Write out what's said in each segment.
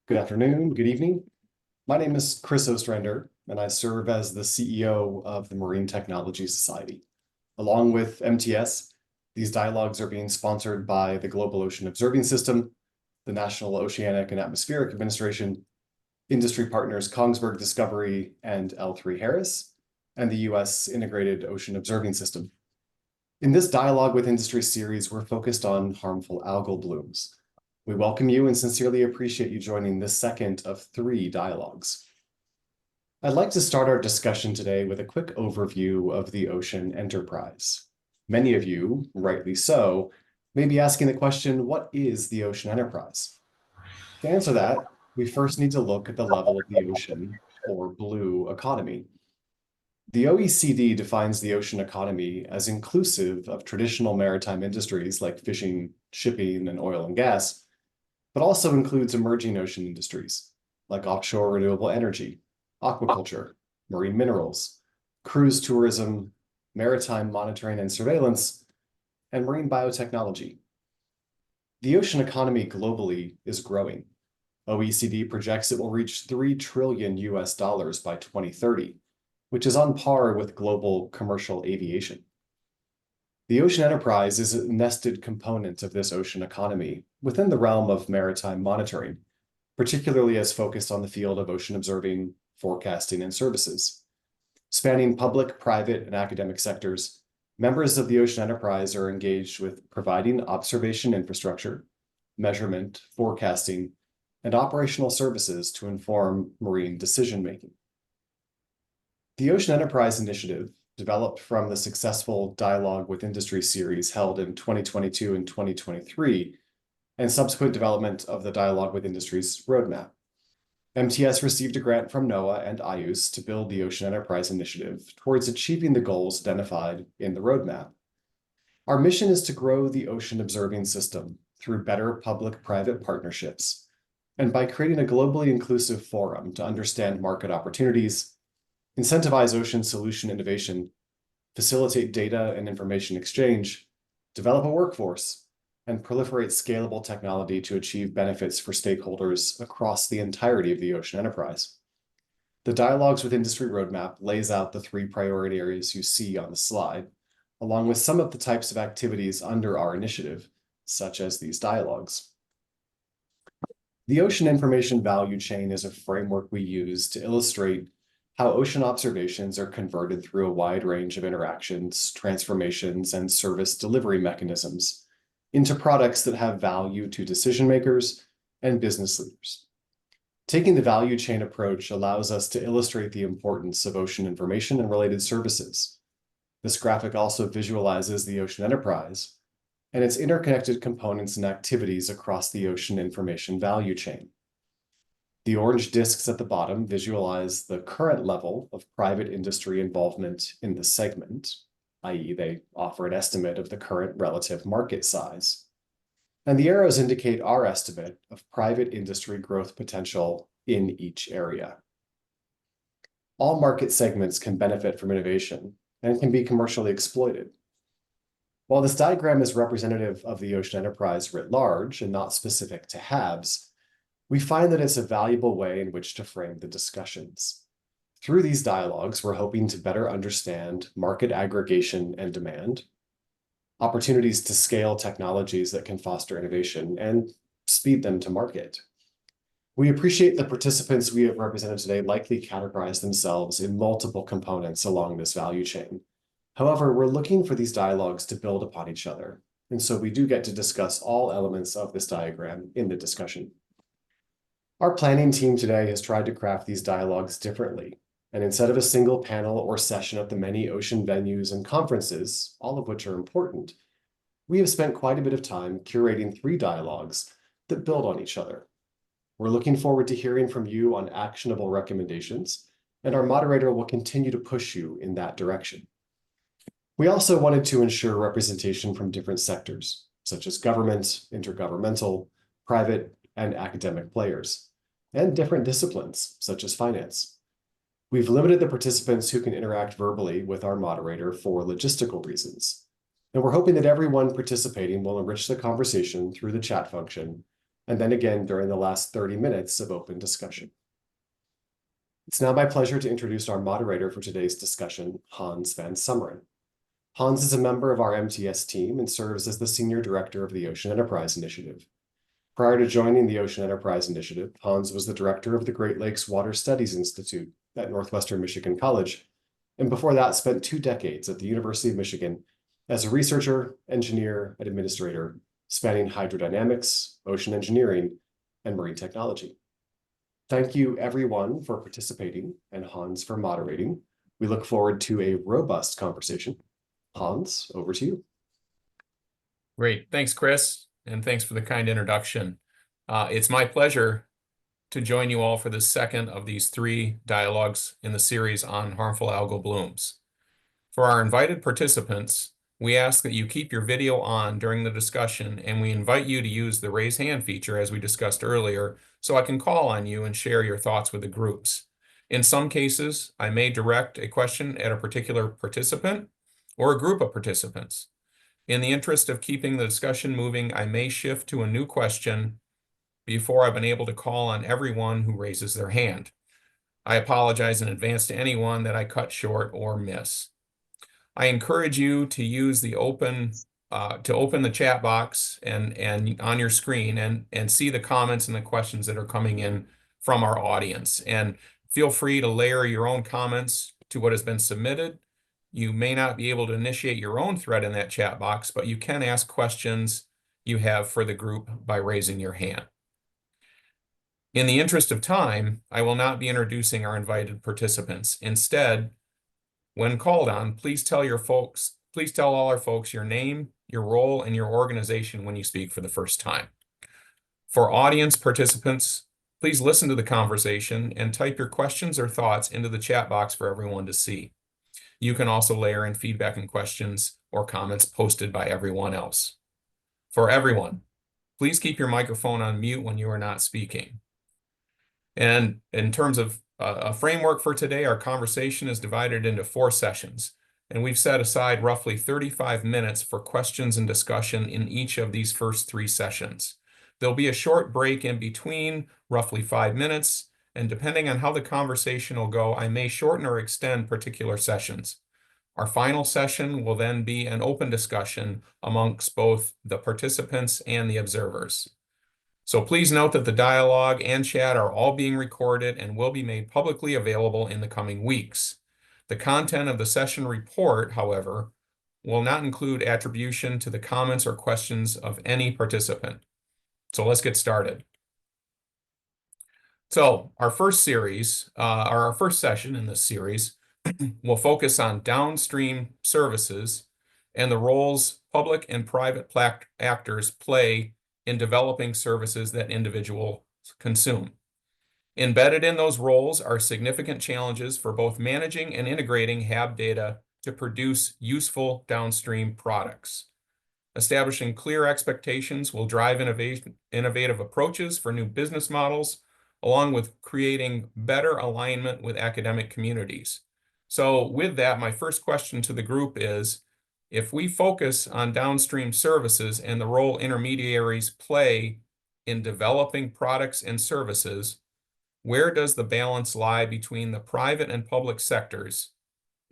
Good afternoon, good evening. My name is Chris Ostrander, and I serve as the CEO of the Marine Technology Society. Along with MTS, these dialogues are being sponsored by the Global Ocean Observing System, the National Oceanic and Atmospheric Administration, industry partners Kongsberg Discovery and L3 Harris, and the US Integrated Ocean Observing System. In this Dialogue with Industry series, we're focused on harmful algal blooms. We welcome you and sincerely appreciate you joining this second of 3 dialogues. I'd like to start our discussion today with a quick overview of the ocean enterprise. Many of you, rightly so, may be asking the question, what is the ocean enterprise? To answer that, we first need to look at the level of the ocean, or blue economy. The OECD defines the ocean economy as inclusive of traditional maritime industries like fishing, shipping, and oil and gas, but also includes emerging ocean industries like offshore renewable energy, aquaculture, marine minerals, cruise tourism, maritime monitoring and surveillance, and marine biotechnology. The ocean economy globally is growing. OECD projects it will reach $3 trillion by 2030, which is on par with global commercial aviation. The ocean enterprise is a nested component of this ocean economy within the realm of maritime monitoring, particularly as focused on the field of ocean observing, forecasting, and services. Spanning public, private, and academic sectors, members of the ocean enterprise are engaged with providing observation infrastructure, measurement, forecasting, and operational services to inform marine decision-making. The Ocean Enterprise Initiative, developed from the successful Dialogue with Industry series held in 2022 and 2023, and subsequent development of the Dialogue with Industry's roadmap. MTS received a grant from NOAA and IUS to build the Ocean Enterprise Initiative towards achieving the goals identified in the roadmap. Our mission is to grow the ocean observing system through better public-private partnerships, and by creating a globally inclusive forum to understand market opportunities, incentivize ocean solution innovation, facilitate data and information exchange, develop a workforce, and proliferate scalable technology to achieve benefits for stakeholders across the entirety of the ocean enterprise. The Dialogues with Industry roadmap lays out the 3 priority areas you see on the slide, along with some of the types of activities under our initiative, such as these dialogues. The ocean information value chain is a framework we use to illustrate how ocean observations are converted through a wide range of interactions, transformations, and service delivery mechanisms into products that have value to decision makers and business leaders. Taking the value chain approach allows us to illustrate the importance of ocean information and related services. This graphic also visualizes the ocean enterprise and its interconnected components and activities across the ocean information value chain. The orange discs at the bottom visualize the current level of private industry involvement in the segment, i.e. they offer an estimate of the current relative market size. And the arrows indicate our estimate of private industry growth potential in each area. All market segments can benefit from innovation and can be commercially exploited. While this diagram is representative of the ocean enterprise writ large and not specific to HABs, we find that it's a valuable way in which to frame the discussions. Through these dialogues, we're hoping to better understand market aggregation and demand, opportunities to scale technologies that can foster innovation and speed them to market. We appreciate the participants we have represented today likely categorize themselves in multiple components along this value chain. However, we're looking for these dialogues to build upon each other, and so we do get to discuss all elements of this diagram in the discussion. Our planning team today has tried to craft these dialogues differently, and instead of a single panel or session at the many ocean venues and conferences, all of which are important, we have spent quite a bit of time curating 3 dialogues that build on each other. We're looking forward to hearing from you on actionable recommendations, and our moderator will continue to push you in that direction. We also wanted to ensure representation from different sectors, such as government, intergovernmental, private, and academic players, and different disciplines, such as finance. We've limited the participants who can interact verbally with our moderator for logistical reasons, and we're hoping that everyone participating will enrich the conversation through the chat function and then again during the last 30 minutes of open discussion. It's now my pleasure to introduce our moderator for today's discussion, Hans van Summeren. Hans is a member of our MTS team and serves as the Senior Director of the Ocean Enterprise Initiative. Prior to joining the Ocean Enterprise Initiative, Hans was the director of the Great Lakes Water Studies Institute at Northwestern Michigan College, and before that spent 2 decades at the University of Michigan as a researcher, engineer, and administrator, spanning hydrodynamics, ocean engineering, and marine technology. Thank you everyone for participating and Hans for moderating. We look forward to a robust conversation. Hans, over to you. Great. Thanks, Chris, and thanks for the kind introduction. It's my pleasure to join you all for the second of these 3 dialogues in the series on harmful algal blooms. For our invited participants, we ask that you keep your video on during the discussion, and we invite you to use the raise hand feature as we discussed earlier, so I can call on you and share your thoughts with the groups. In some cases, I may direct a question at a particular participant or a group of participants. In the interest of keeping the discussion moving, I may shift to a new question before I've been able to call on everyone who raises their hand. I apologize in advance to anyone that I cut short or miss. I encourage you to use the open the chat box and on your screen and see the comments and the questions that are coming in from our audience. And feel free to layer your own comments to what has been submitted. You may not be able to initiate your own thread in that chat box, but you can ask questions you have for the group by raising your hand. In the interest of time, I will not be introducing our invited participants. Instead, when called on, please tell all our folks your name, your role, and your organization when you speak for the first time. For audience participants, please listen to the conversation and type your questions or thoughts into the chat box for everyone to see. You can also layer in feedback and questions or comments posted by everyone else. For everyone, please keep your microphone on mute when you are not speaking. And in terms of a framework for today, our conversation is divided into 4 sessions, and we've set aside roughly 35 minutes for questions and discussion in each of these first 3 sessions. There'll be a short break in between, roughly 5 minutes, and depending on how the conversation will go, I may shorten or extend particular sessions. Our final session will then be an open discussion amongst both the participants and the observers. So please note that the dialogue and chat are all being recorded and will be made publicly available in the coming weeks. The content of the session report, however, will not include attribution to the comments or questions of any participant. So let's get started. So our first session in this series will focus on downstream services and the roles public and private actors play in developing services that individuals consume. Embedded in those roles are significant challenges for both managing and integrating HAB data to produce useful downstream products. Establishing clear expectations will drive innovative approaches for new business models, along with creating better alignment with academic communities. So with that, my first question to the group is, if we focus on downstream services and the role intermediaries play in developing products and services, where does the balance lie between the private and public sectors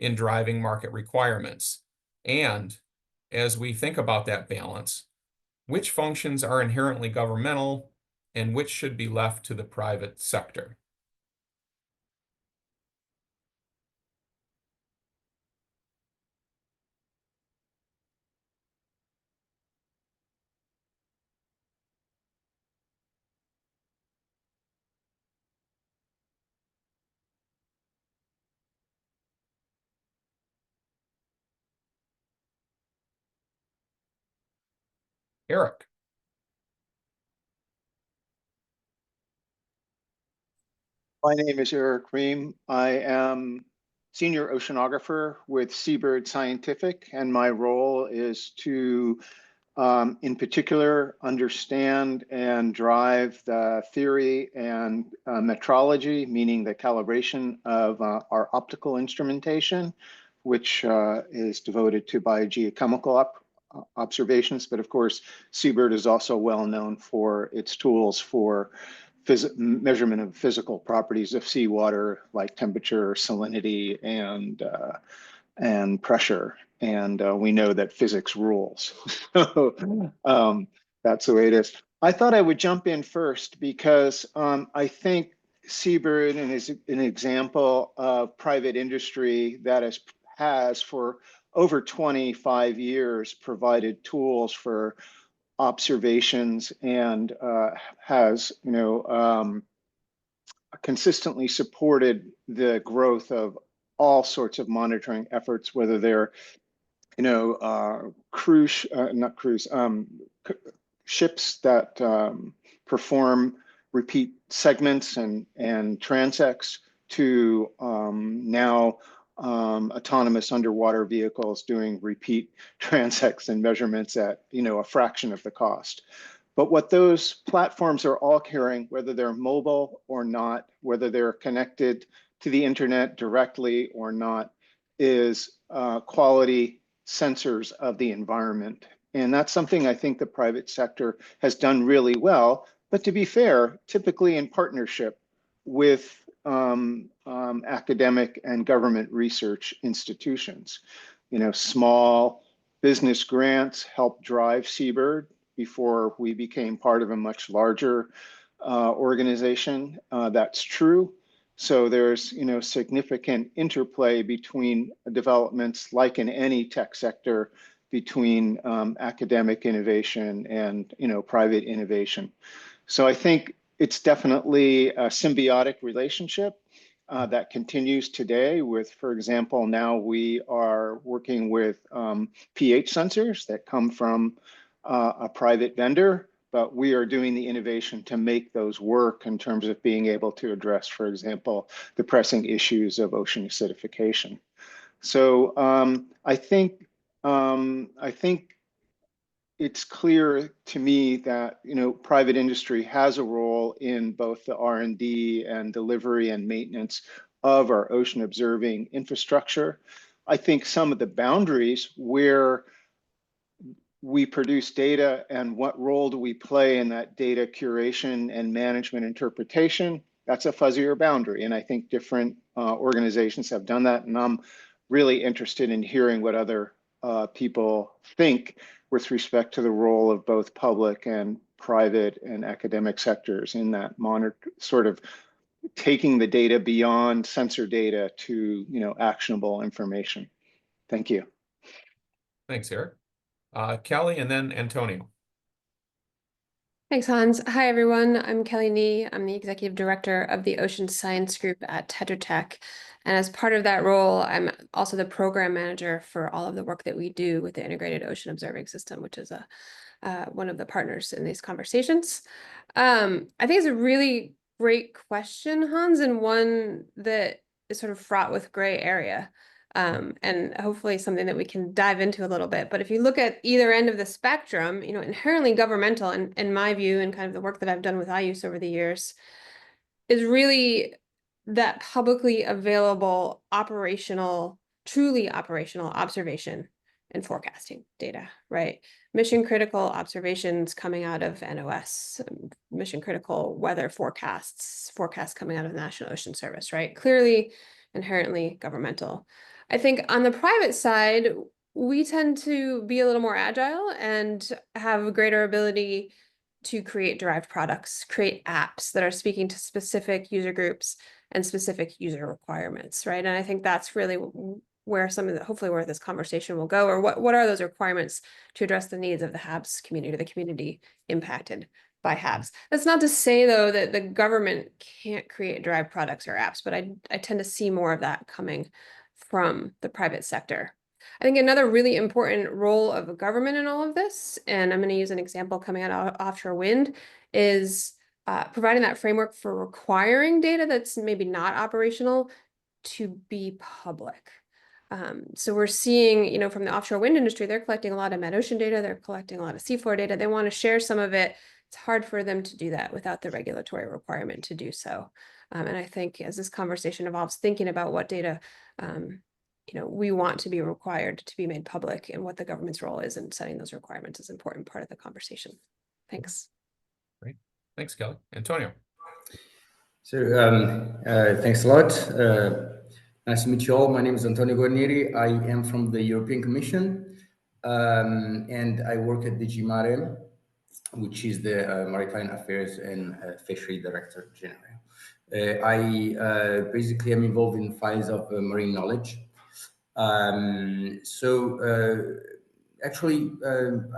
in driving market requirements? And as we think about that balance, which functions are inherently governmental and which should be left to the private sector? Eric. My name is Eric Ream. I am senior oceanographer with Seabird Scientific, and my role is to, in particular, understand and drive the theory and metrology, meaning the calibration of our optical instrumentation, which is devoted to biogeochemical observations. But of course, Seabird is also well known for its tools for measurement of physical properties of seawater, like temperature, salinity, and pressure. And we know that physics rules. So that's the way it is. I thought I would jump in first because I think Seabird is an example of private industry that has for over 25 years provided tools for observations and has, consistently supported the growth of all sorts of monitoring efforts, whether they're, ships that perform repeat segments and transects to now autonomous underwater vehicles doing repeat transects and measurements at, a fraction of the cost. But what those platforms are all carrying, whether they're mobile or not, whether they're connected to the internet directly or not, is quality sensors of the environment. And that's something I think the private sector has done really well. But to be fair, typically in partnership with academic and government research institutions. Small business grants help drive Seabird before we became part of a much larger organization. That's true. So there's, significant interplay between developments, like in any tech sector, between academic innovation and, private innovation. So I think it's definitely a symbiotic relationship that continues today with, for example, now we are working with pH sensors that come from a private vendor, but we are doing the innovation to make those work in terms of being able to address, for example, the pressing issues of ocean acidification. So I think it's clear to me that, private industry has a role in both the R&D and delivery and maintenance of our ocean observing infrastructure. I think some of the boundaries where we produce data and what role do we play in that data curation and management interpretation, that's a fuzzier boundary. And I think different organizations have done that. And I'm really interested in hearing what other people think with respect to the role of both public and private and academic sectors in that sort of taking the data beyond sensor data to, actionable information. Thank you. Thanks, Eric. Kelly and then Antonio. Thanks, Hans. Hi, everyone. I'm Kelly Nee. I'm the Executive Director of the Ocean Science Group at Tetra Tech. And as part of that role, I'm also the program manager for all of the work that we do with the Integrated Ocean Observing System, which is one of the partners in these conversations. I think it's a really great question, Hans, and one that is sort of fraught with gray area. And hopefully something that we can dive into a little bit. But if you look at either end of the spectrum, inherently governmental, and in my view, and kind of the work that I've done with IUS over the years, is really that publicly available truly operational observation and forecasting data, right? Mission critical observations coming out of NOS, mission critical weather forecasts coming out of the National Ocean Service, right? Clearly, inherently governmental. I think on the private side, we tend to be a little more agile and have a greater ability to create derived products, create apps that are speaking to specific user groups and specific user requirements, right? And I think that's really where hopefully where this conversation will go, or what are those requirements to address the needs of the HABs community, the community impacted by HABs. That's not to say, though, that the government can't create derived products or apps, but I tend to see more of that coming from the private sector. I think another really important role of a government in all of this, and I'm going to use an example coming out of offshore wind, is providing that framework for requiring data that's maybe not operational to be public. So we're seeing, from the offshore wind industry, they're collecting a lot of metocean data, they're collecting a lot of seafloor data, they want to share some of it. It's hard for them to do that without the regulatory requirement to do so. And I think as this conversation evolves, thinking about what data we want to be required to be made public, and what the government's role is in setting those requirements is an important part of the conversation. Thanks. Great. Thanks, Kelly. Antonio. So thanks a lot. Nice to meet you all. My name is Antonio Guarnieri. I am from the European Commission, and I work at DG Mare, which is the Maritime Affairs and Fishery Director General. I basically am involved in files of marine knowledge. Actually,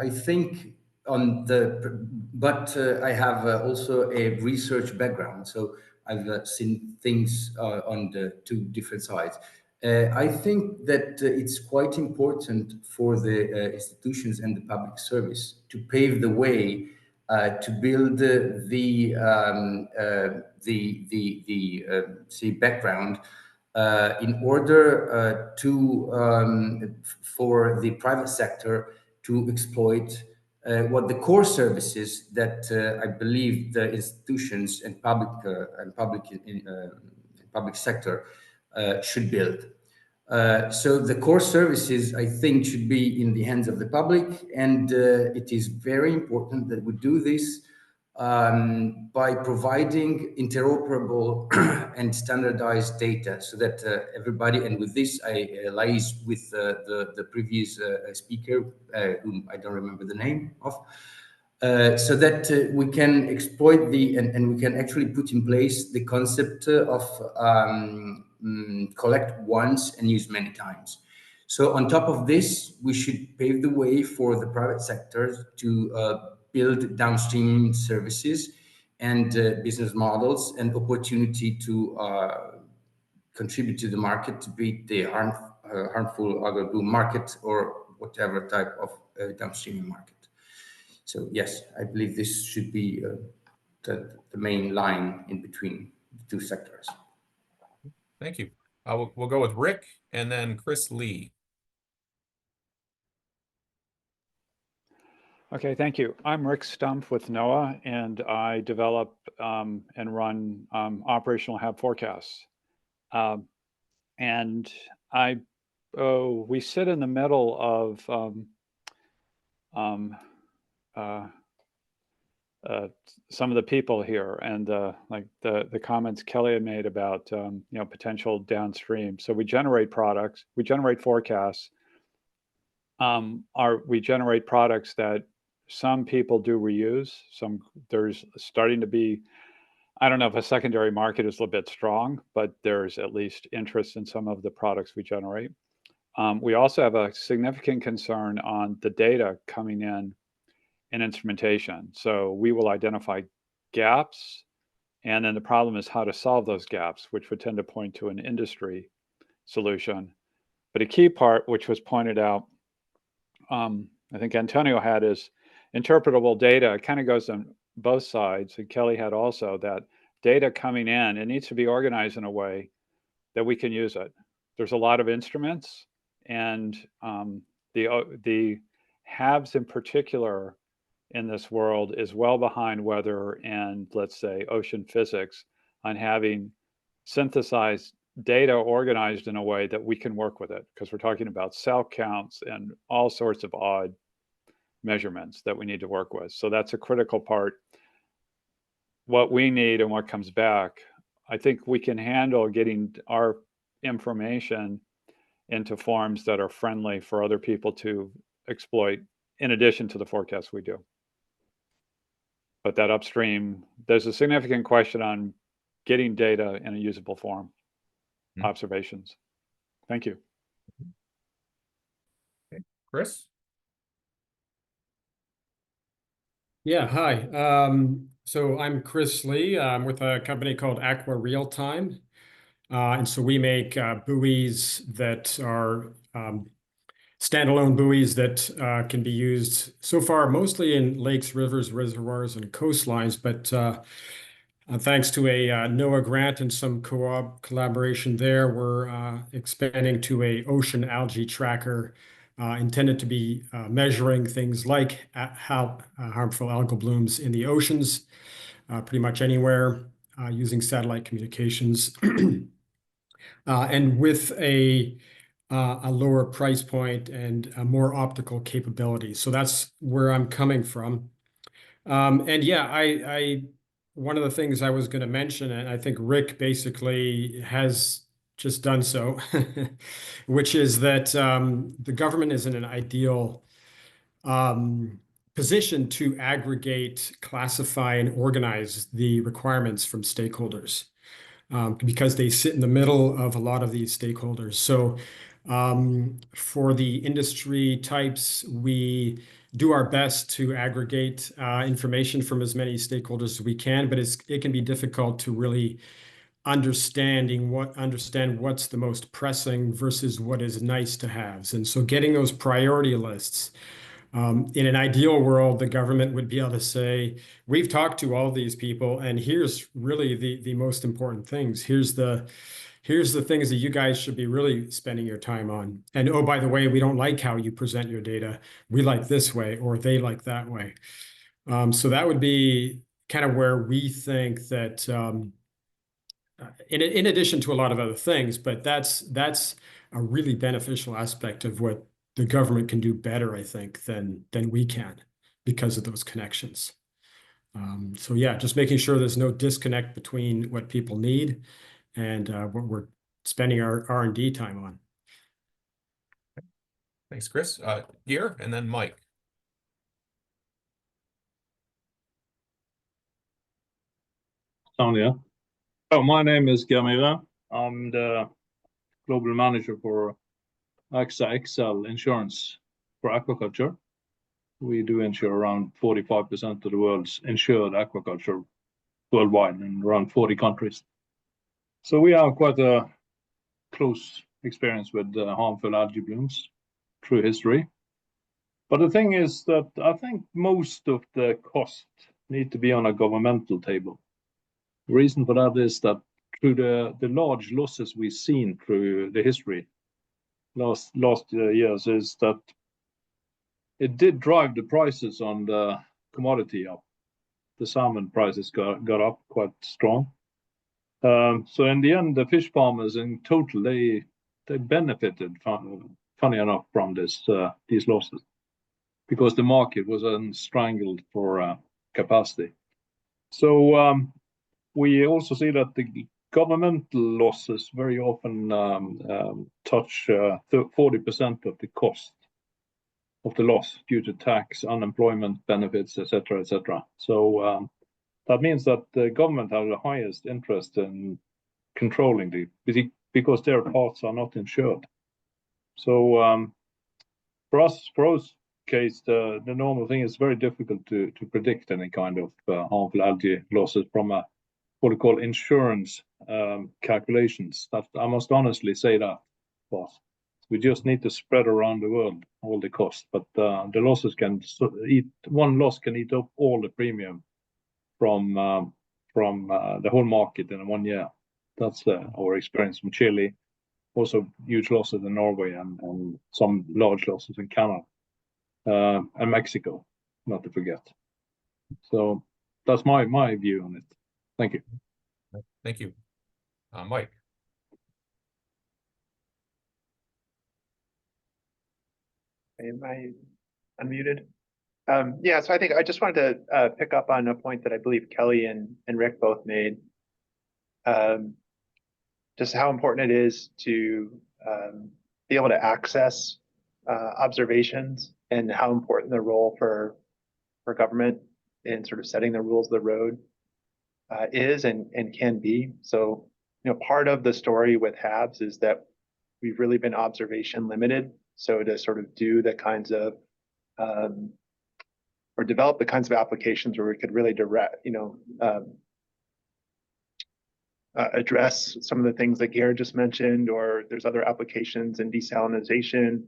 I think I have also a research background, so I've seen things on the two different sides. I think that it's quite important for the institutions and the public service to pave the way to build say background in order for the private sector to exploit what the core services that I believe the institutions and public sector should build. So the core services, I think, should be in the hands of the public, and it is very important that we do this by providing interoperable and standardized data, so that everybody, and with this I liaise with the previous speaker, whom I don't remember the name of, so that we can exploit and we can actually put in place the concept of collect once and use many times. So on top of this, we should pave the way for the private sector to build downstream services and business models and opportunity to contribute to the market, to beat the harmful algal bloom market or whatever type of downstream market. So yes, I believe this should be the main line in between the two sectors. Thank you. We'll go with Rick and then Chris Lee. Okay, thank you. I'm Rick Stumpf with NOAA, and I develop and run operational HAB forecasts. And we sit in the middle of some of the people here, and like the comments Kelly had made about potential downstream. So we generate products, we generate forecasts. We generate products that some people do reuse. There's starting to be, I don't know if a secondary market is a little bit strong, but there's at least interest in some of the products we generate. We also have a significant concern on the data coming in instrumentation. So we will identify gaps, and then the problem is how to solve those gaps, which would tend to point to an industry solution. But a key part, which was pointed out, I think Antonio had, is interpretable data. It kind of goes on both sides, and Kelly had also that data coming in. It needs to be organized in a way that we can use it. There's a lot of instruments, and the HABs in particular in this world is well behind weather and, let's say, ocean physics on having synthesized data organized in a way that we can work with it, because we're talking about cell counts and all sorts of odd measurements that we need to work with. So that's a critical part. What we need and what comes back, I think we can handle getting our information into forms that are friendly for other people to exploit, in addition to the forecasts we do. But that upstream, there's a significant question on getting data in a usable form. Observations. Thank you. Okay. Chris? Yeah, hi. So I'm Chris Lee. I'm with a company called Aqua Real Time. And so we make buoys that are standalone buoys that can be used so far mostly in lakes, rivers, reservoirs, and coastlines. But thanks to a NOAA grant and some collaboration there, we're expanding to a ocean algae tracker intended to be measuring things like how harmful algal blooms in the oceans, pretty much anywhere, using satellite communications. And with a a lower price point and a more optical capability. So that's where I'm coming from. And yeah, one of the things I was going to mention, and I think Rick basically has just done so, which is that the government is in an ideal position to aggregate, classify, and organize the requirements from stakeholders, because they sit in the middle of a lot of these stakeholders. So for the industry types, we do our best to aggregate information from as many stakeholders as we can, but it can be difficult to really understand what's the most pressing versus what is nice to haves. And so getting those priority lists, in an ideal world, the government would be able to say, we've talked to all these people, and here's really the most important things. Here's the things that you guys should be really spending your time on. And oh, by the way, we don't like how you present your data. We like this way, or they like that way. So that would be kind of where we think that, in addition to a lot of other things, but that's a really beneficial aspect of what the government can do better, I think, than we can because of those connections. So yeah, just making sure there's no disconnect between what people need and what we're spending our R&D time on. Thanks, Chris. Gear, and then Mike. Sonia. Oh, my name is Gamira. I'm the global manager for AXA XL Insurance for aquaculture. We do insure around 45% of the world's insured aquaculture worldwide in around 40 countries. So we have quite a close experience with harmful algae blooms through history. But the thing is that I think most of the cost need to be on a governmental table. The reason for that is that through the large losses we've seen through the history last years is that it did drive the prices on the commodity up. The salmon prices got up quite strong. So in the end, the fish farmers in total, they benefited, funny enough, from these losses because the market was strangled for capacity. So we also see that the governmental losses very often touch 40% of the cost of the loss due to tax, unemployment benefits, etc., etc. So that means that the government has the highest interest in controlling because their parts are not insured. So for us case, the normal thing is very difficult to predict any kind of harmful algae losses from what we call insurance calculations. That I must honestly say that, boss. We just need to spread around the world all the costs, but the losses one loss can eat up all the premium from the whole market in 1 year. That's our experience from Chile. Also huge losses in Norway and some large losses in Canada and Mexico, not to forget. So that's my view on it. Thank you. Thank you. Mike. Am I unmuted? Yeah, so I think I just wanted to pick up on a point that I believe Kelly and Rick both made. Just how important it is to be able to access observations and how important the role for government in sort of setting the rules of the road is and can be. So, part of the story with HABs is that we've really been observation limited. So to sort of do the kinds of or develop the kinds of applications where we could really address some of the things that Garrett just mentioned, or there's other applications in desalinization,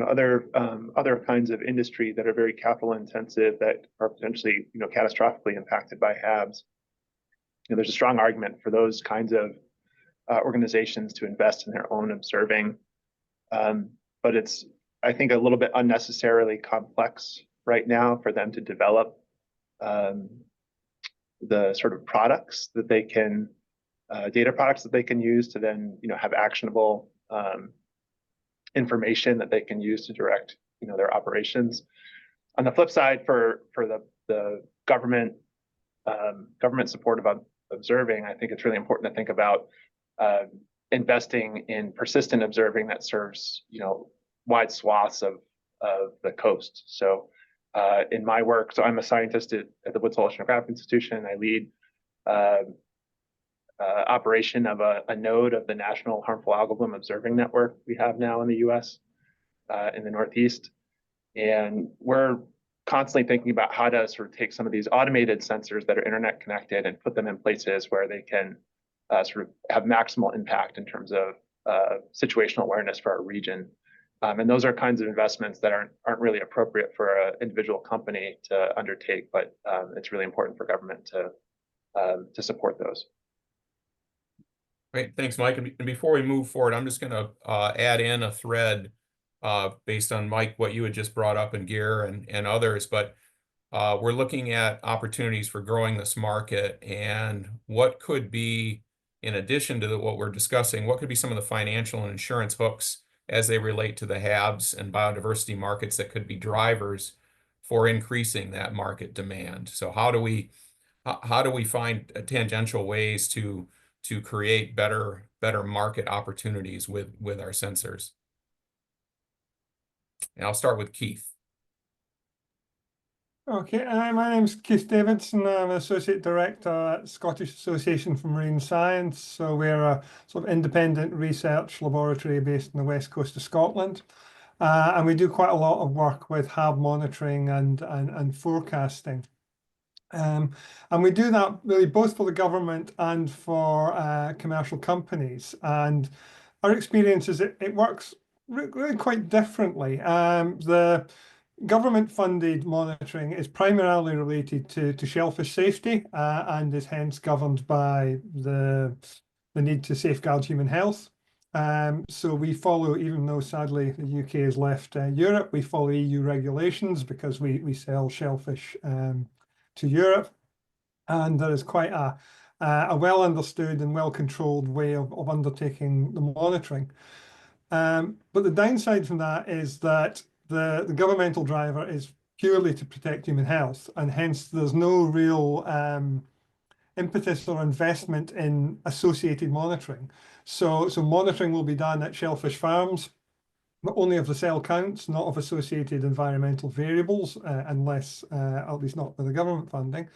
other kinds of industry that are very capital intensive that are potentially, catastrophically impacted by HABs. There's a strong argument for those kinds of organizations to invest in their own observing. But it's, I think, a little bit unnecessarily complex right now for them to develop the sort of products that they can, data products that they can use to then, have actionable information that they can use to direct, their operations. On the flip side, for the government support of observing, I think it's really important to think about investing in persistent observing that serves, wide swaths of the coast. So in my work, so I'm a scientist at the Woods Hole Oceanographic Institution. I lead operation of a node of the National Harmful Algal Bloom Observing Network we have now in the US, in the Northeast. And we're constantly thinking about how to sort of take some of these automated sensors that are internet connected and put them in places where they can sort of have maximal impact in terms of situational awareness for our region. And those are kinds of investments that aren't really appropriate for an individual company to undertake, but it's really important for government to support those. Great, thanks, Mike. And before we move forward, I'm just going to add in a thread based on Mike, what you had just brought up, and Gear and others. But we're looking at opportunities for growing this market, and what could be, in addition to what we're discussing, what could be some of the financial and insurance hooks as they relate to the HABs and biodiversity markets that could be drivers for increasing that market demand. So how do we find tangential ways to create better market opportunities with our sensors? And I'll start with Keith. Okay, my name's Keith Davidson. I'm an Associate Director at Scottish Association for Marine Science. So we're a sort of independent research laboratory based on the west coast of Scotland. And we do quite a lot of work with HAB monitoring and forecasting. And we do that really both for the government and for commercial companies. And our experience is it works really quite differently. The government-funded monitoring is primarily related to shellfish safety and is hence governed by the need to safeguard human health. So we follow, even though sadly the UK has left Europe, we follow EU regulations because we sell shellfish to Europe. And there is quite a well understood and well controlled way of undertaking the monitoring. But the downside from that is that the governmental driver is purely to protect human health, and hence there's no real impetus or investment in associated monitoring. So monitoring will be done at shellfish farms, but only of the cell counts, not of associated environmental variables, unless, at least not with the government funding.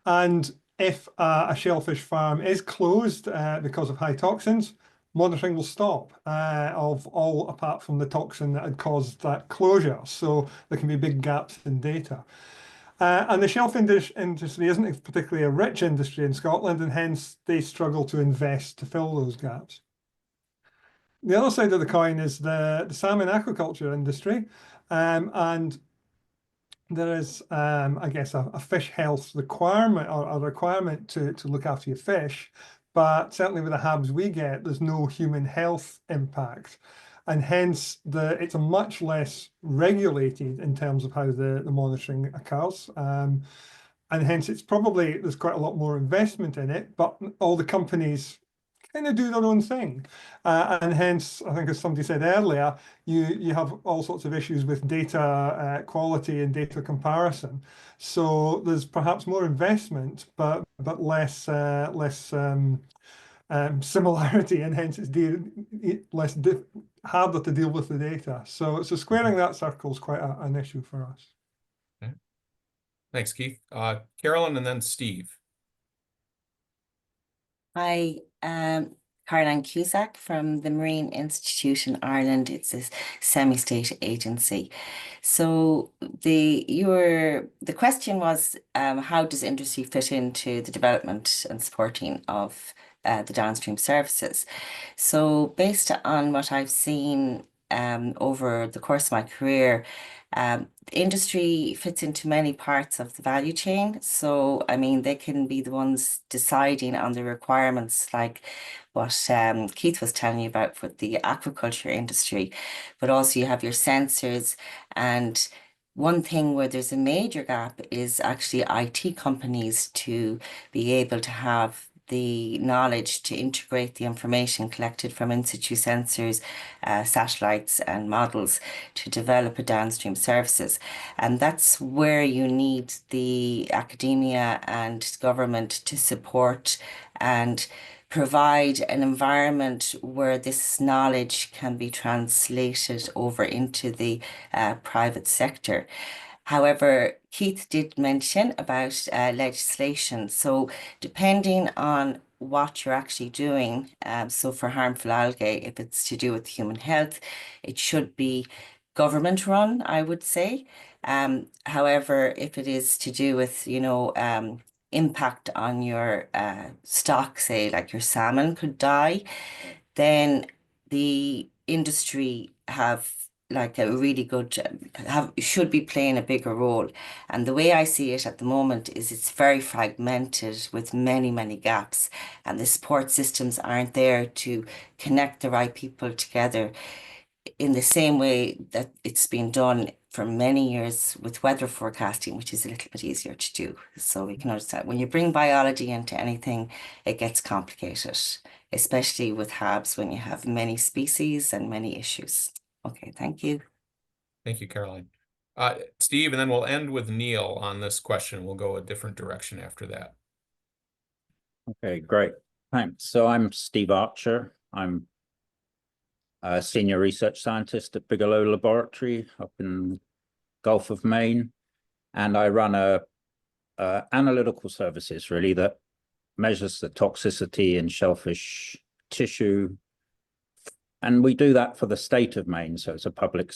And if a shellfish farm is closed because of high toxins, monitoring will stop of all apart from the toxin that had caused that closure. So there can be big gaps in data. And the shellfish industry isn't particularly a rich industry in Scotland, and hence they struggle to invest to fill those gaps. The other side of the coin is the salmon aquaculture industry. And there is, I guess, a fish health requirement or a requirement to look after your fish. But certainly with the HABs we get, there's no human health impact. And hence, it's a much less regulated in terms of how the monitoring occurs. And hence, there's quite a lot more investment in it, but all the companies kind of do their own thing. And hence, I think as somebody said earlier, you have all sorts of issues with data quality and data comparison. So there's perhaps more investment, but less similarity, and hence it's harder to deal with the data. So squaring that circle is quite an issue for us. Okay. Thanks, Keith. Carolyn, and then Steve. Hi, Caroline Cusack from the Marine Institute in Ireland. It's a semi-state agency. So the question was, how does industry fit into the development and supporting of the downstream services? So based on what I've seen over the course of my career, industry fits into many parts of the value chain. So, I mean, they can be the ones deciding on the requirements, like what Keith was telling you about for the aquaculture industry, but also you have your sensors. And one thing where there's a major gap is actually IT companies to be able to have the knowledge to integrate the information collected from in situ sensors, satellites and models to develop a downstream services. And that's where you need the academia and government to support and provide an environment where this knowledge can be translated over into the private sector. However, Keith did mention about legislation. So depending on what you're actually doing, so for harmful algae, if it's to do with human health, it should be government run, I would say. However, if it is to do with, impact on your stock, say like your salmon could die, then the industry have like a really good should be playing a bigger role. And the way I see it at the moment is it's very fragmented with many, many gaps, and the support systems aren't there to connect the right people together in the same way that it's been done for many years with weather forecasting, which is a little bit easier to do. So we can understand when you bring biology into anything, it gets complicated, especially with HABs when you have many species and many issues. Okay, thank you. Thank you, Caroline. Steve, and then we'll end with Neil on this question. We'll go a different direction after that. Okay, great. Thanks. So I'm Steve Archer. I'm a senior research scientist at Bigelow Laboratory up in Gulf of Maine. And I run a analytical services really that measures the toxicity in shellfish tissue. And we do that for the state of Maine. So it's a public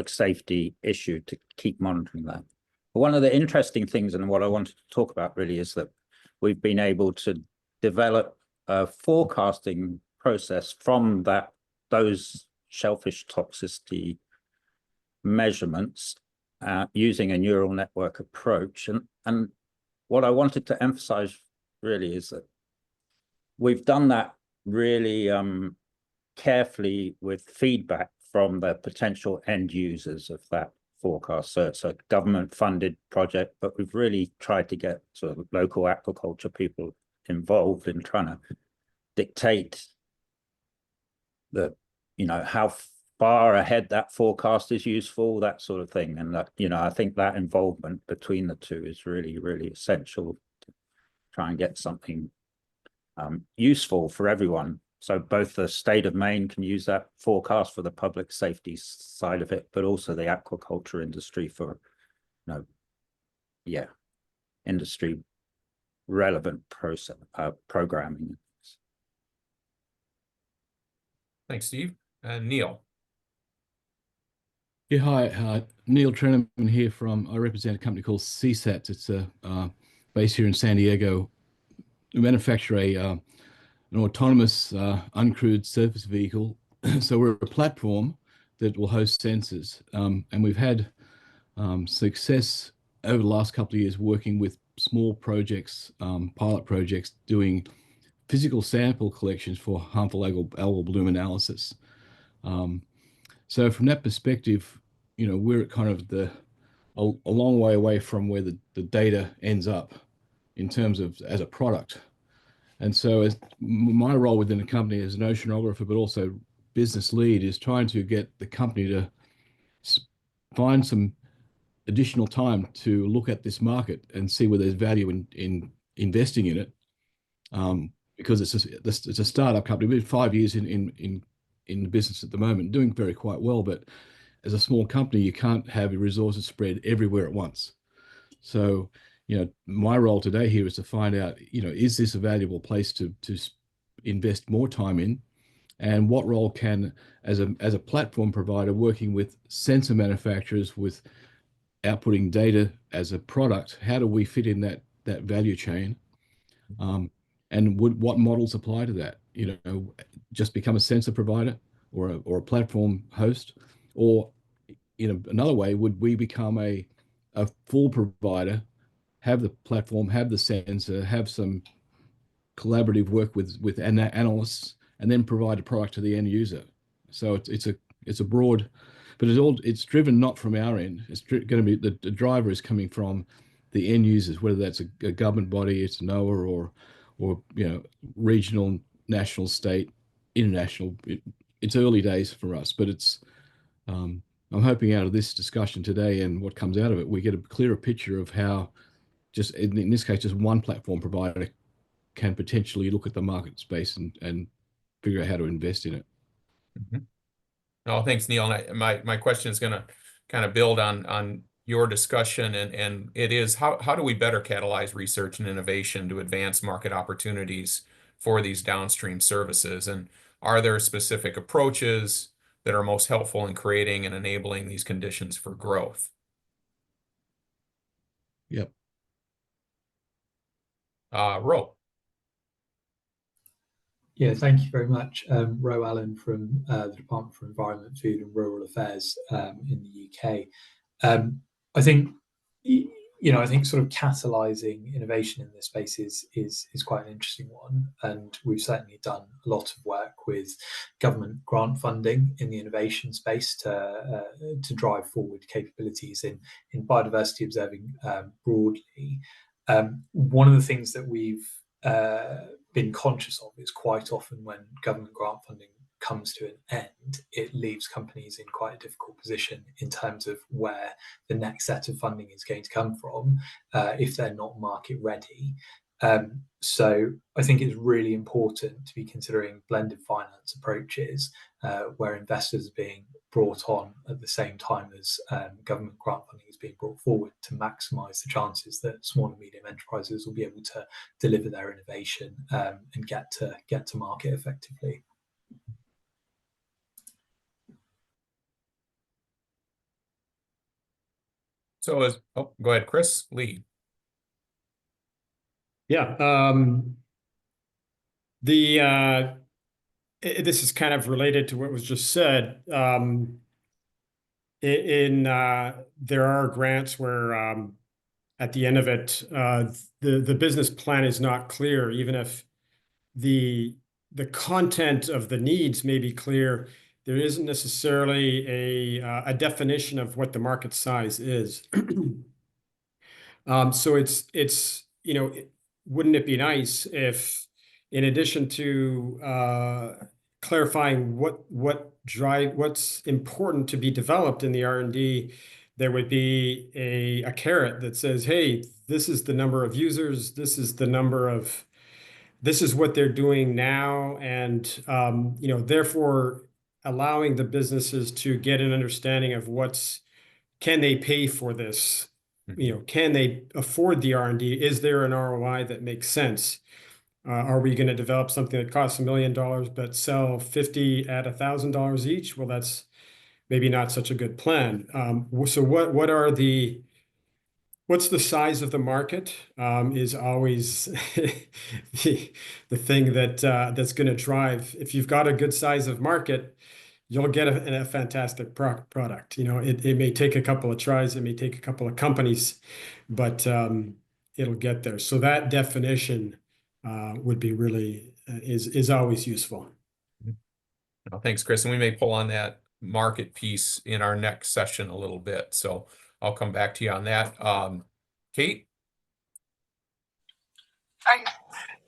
safety issue to keep monitoring that. But one of the interesting things and what I wanted to talk about really is that we've been able to develop a forecasting process from those shellfish toxicity measurements using a neural network approach. And what I wanted to emphasize really is that we've done that really carefully with feedback from the potential end users of that forecast. So it's a government funded project, but we've really tried to get sort of local aquaculture people involved in trying to dictate how far ahead that forecast is useful, that sort of thing. And that, I think that involvement between the two is really, really essential to try and get something useful for everyone. So both the state of Maine can use that forecast for the public safety side of it, but also the aquaculture industry for, industry relevant programming. Thanks, Steve. Neil. Yeah, hi, Neil Treneman here I represent a company called CSAT. It's based here in San Diego. We manufacture an autonomous uncrewed surface vehicle. So we're a platform that will host sensors. And we've had success over the last couple of years working with small projects, pilot projects, doing physical sample collections for harmful algal bloom analysis. So from that perspective, we're kind of a long way away from where the data ends up in terms of as a product. And so as my role within the company as an oceanographer, but also business lead, is trying to get the company to find some additional time to look at this market and see where there's value in investing in it. Because it's a startup company. We've been 5 years in the business at the moment, doing very quite well. But as a small company, you can't have your resources spread everywhere at once. So, my role today here is to find out, is this a valuable place to invest more time in, and what role can, as a platform provider working with sensor manufacturers with outputting data as a product, how do we fit in that value chain? And what models apply to that? Just become a sensor provider or a platform host, or another way, would we become a full provider, have the platform, have the sensor, have some collaborative work with analysts, and then provide a product to the end user? So it's a broad, but it's driven not from our end. It's going to be the driver is coming from the end users, whether that's a government body, it's NOAA or regional, national, state, international. It's early days for us, but it's I'm hoping out of this discussion today and what comes out of it, we get a clearer picture of how just in this case, just one platform provider can potentially look at the market space and figure out how to invest in it. Mhm. Oh, thanks, Neil. And my question is going to kind of build on your discussion, and it is how do we better catalyze research and innovation to advance market opportunities for these downstream services? And are there specific approaches that are most helpful in creating and enabling these conditions for growth? Yep. Ro. Yeah, thank you very much. Ro Allen from the Department for Environment, Food and Rural Affairs in the UK. I think, I think sort of catalyzing innovation in this space is quite an interesting one. And we've certainly done a lot of work with government grant funding in the innovation space to drive forward capabilities in biodiversity observing broadly. One of the things that we've been conscious of is quite often when government grant funding comes to an end, it leaves companies in quite a difficult position in terms of where the next set of funding is going to come from if they're not market ready. So I think it's really important to be considering blended finance approaches where investors are being brought on at the same time as government grant funding is being brought forward to maximise the chances that small and medium enterprises will be able to deliver their innovation and get to market effectively. So go ahead, Chris Lee. Yeah, this is kind of related to what was just said. There are grants where at the end of it, the business plan is not clear, even if the content of the needs may be clear. There isn't necessarily a definition of what the market size is. So it's wouldn't it be nice if, in addition to clarifying what's important to be developed in the R&D, there would be a carrot that says, hey, this is the number of users, this is what they're doing now, and therefore allowing the businesses to get an understanding of can they pay for this? Can they afford the R&D? Is there an ROI that makes sense? Are we going to develop something that costs $1 million but sell 50 at $1,000 each? Well, that's maybe not such a good plan. So what's the size of the market is always the thing that's going to drive. If you've got a good size of market, you'll get a fantastic product. It may take a couple of tries, it may take a couple of companies, but it'll get there. So that definition would be really is always useful. Well, thanks, Chris. And we may pull on that market piece in our next session a little bit. So I'll come back to you on that. Kate? Hi,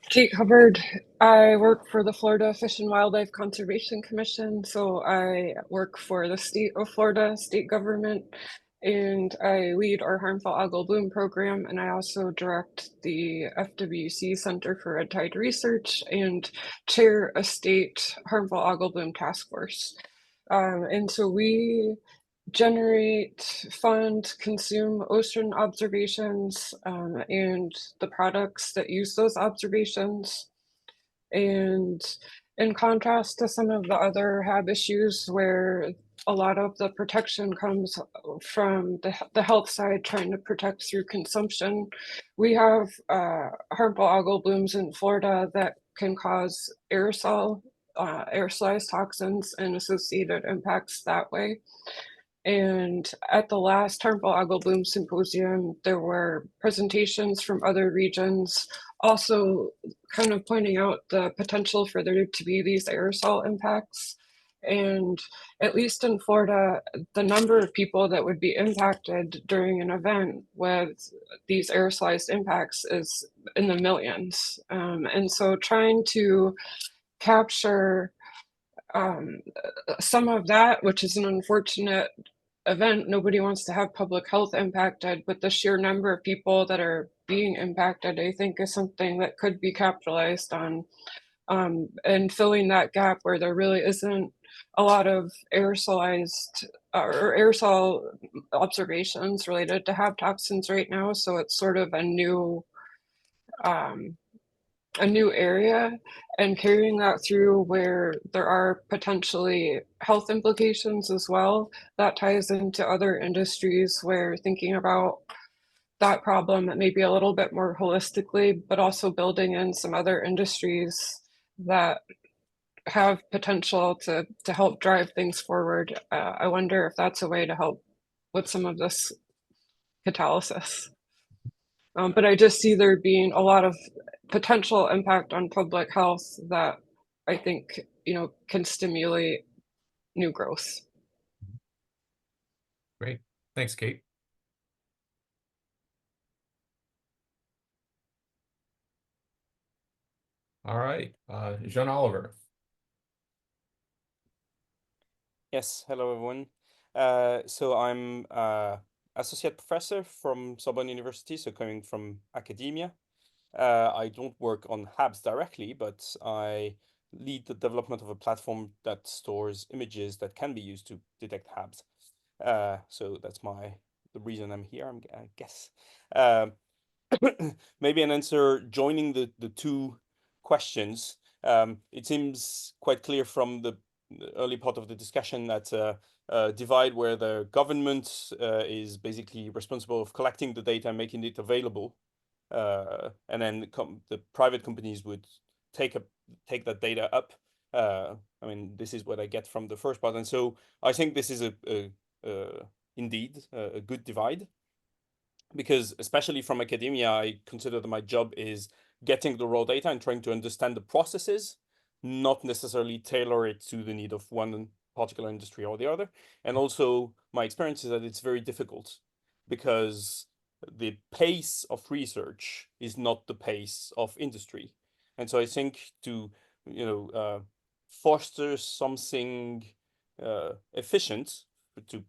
Kate Hubbard. I work for the Florida Fish and Wildlife Conservation Commission. So I work for the state of Florida, state government, and I lead our harmful algal bloom program. And I also direct the FWC Center for Red Tide Research and chair a state harmful algal bloom task force. And so we generate, fund, consume ocean observations and the products that use those observations. And in contrast to some of the other HAB issues where a lot of the protection comes from the health side, trying to protect through consumption, we have harmful algal blooms in Florida that can cause aerosolized toxins and associated impacts that way. And at the last Harmful Algal Bloom Symposium, there were presentations from other regions also kind of pointing out the potential for there to be these aerosol impacts. And at least in Florida, the number of people that would be impacted during an event with these aerosolized impacts is in the millions. And so trying to capture some of that, which is an unfortunate event, nobody wants to have public health impacted, but the sheer number of people that are being impacted, I think, is something that could be capitalized on, and filling that gap where there really isn't a lot of aerosolized or aerosol observations related to HAB toxins right now. So it's sort of a new area, and carrying that through where there are potentially health implications as well. That ties into other industries where thinking about that problem maybe a little bit more holistically, but also building in some other industries that have potential to help drive things forward. I wonder if that's a way to help with some of this catalysis. But I just see there being a lot of potential impact on public health that I think, can stimulate new growth. Great. Thanks, Kate. All right, Jean Oliver. Yes, hello everyone. So I'm associate professor from Sorbonne University, so coming from academia. I don't work on HABs directly, but I lead the development of a platform that stores images that can be used to detect HABs. So that's the reason I'm here, I guess. Maybe an answer joining the two questions. It seems quite clear from the early part of the discussion that divide where the government is basically responsible of collecting the data and making it available, and then the private companies would take that data up. I mean, this is what I get from the first part, and so I think this is indeed a good divide, because especially from academia, I consider that my job is getting the raw data and trying to understand the processes, not necessarily tailor it to the need of one particular industry or the other. And also my experience is that it's very difficult because the pace of research is not the pace of industry. And so I think to, foster something efficient, to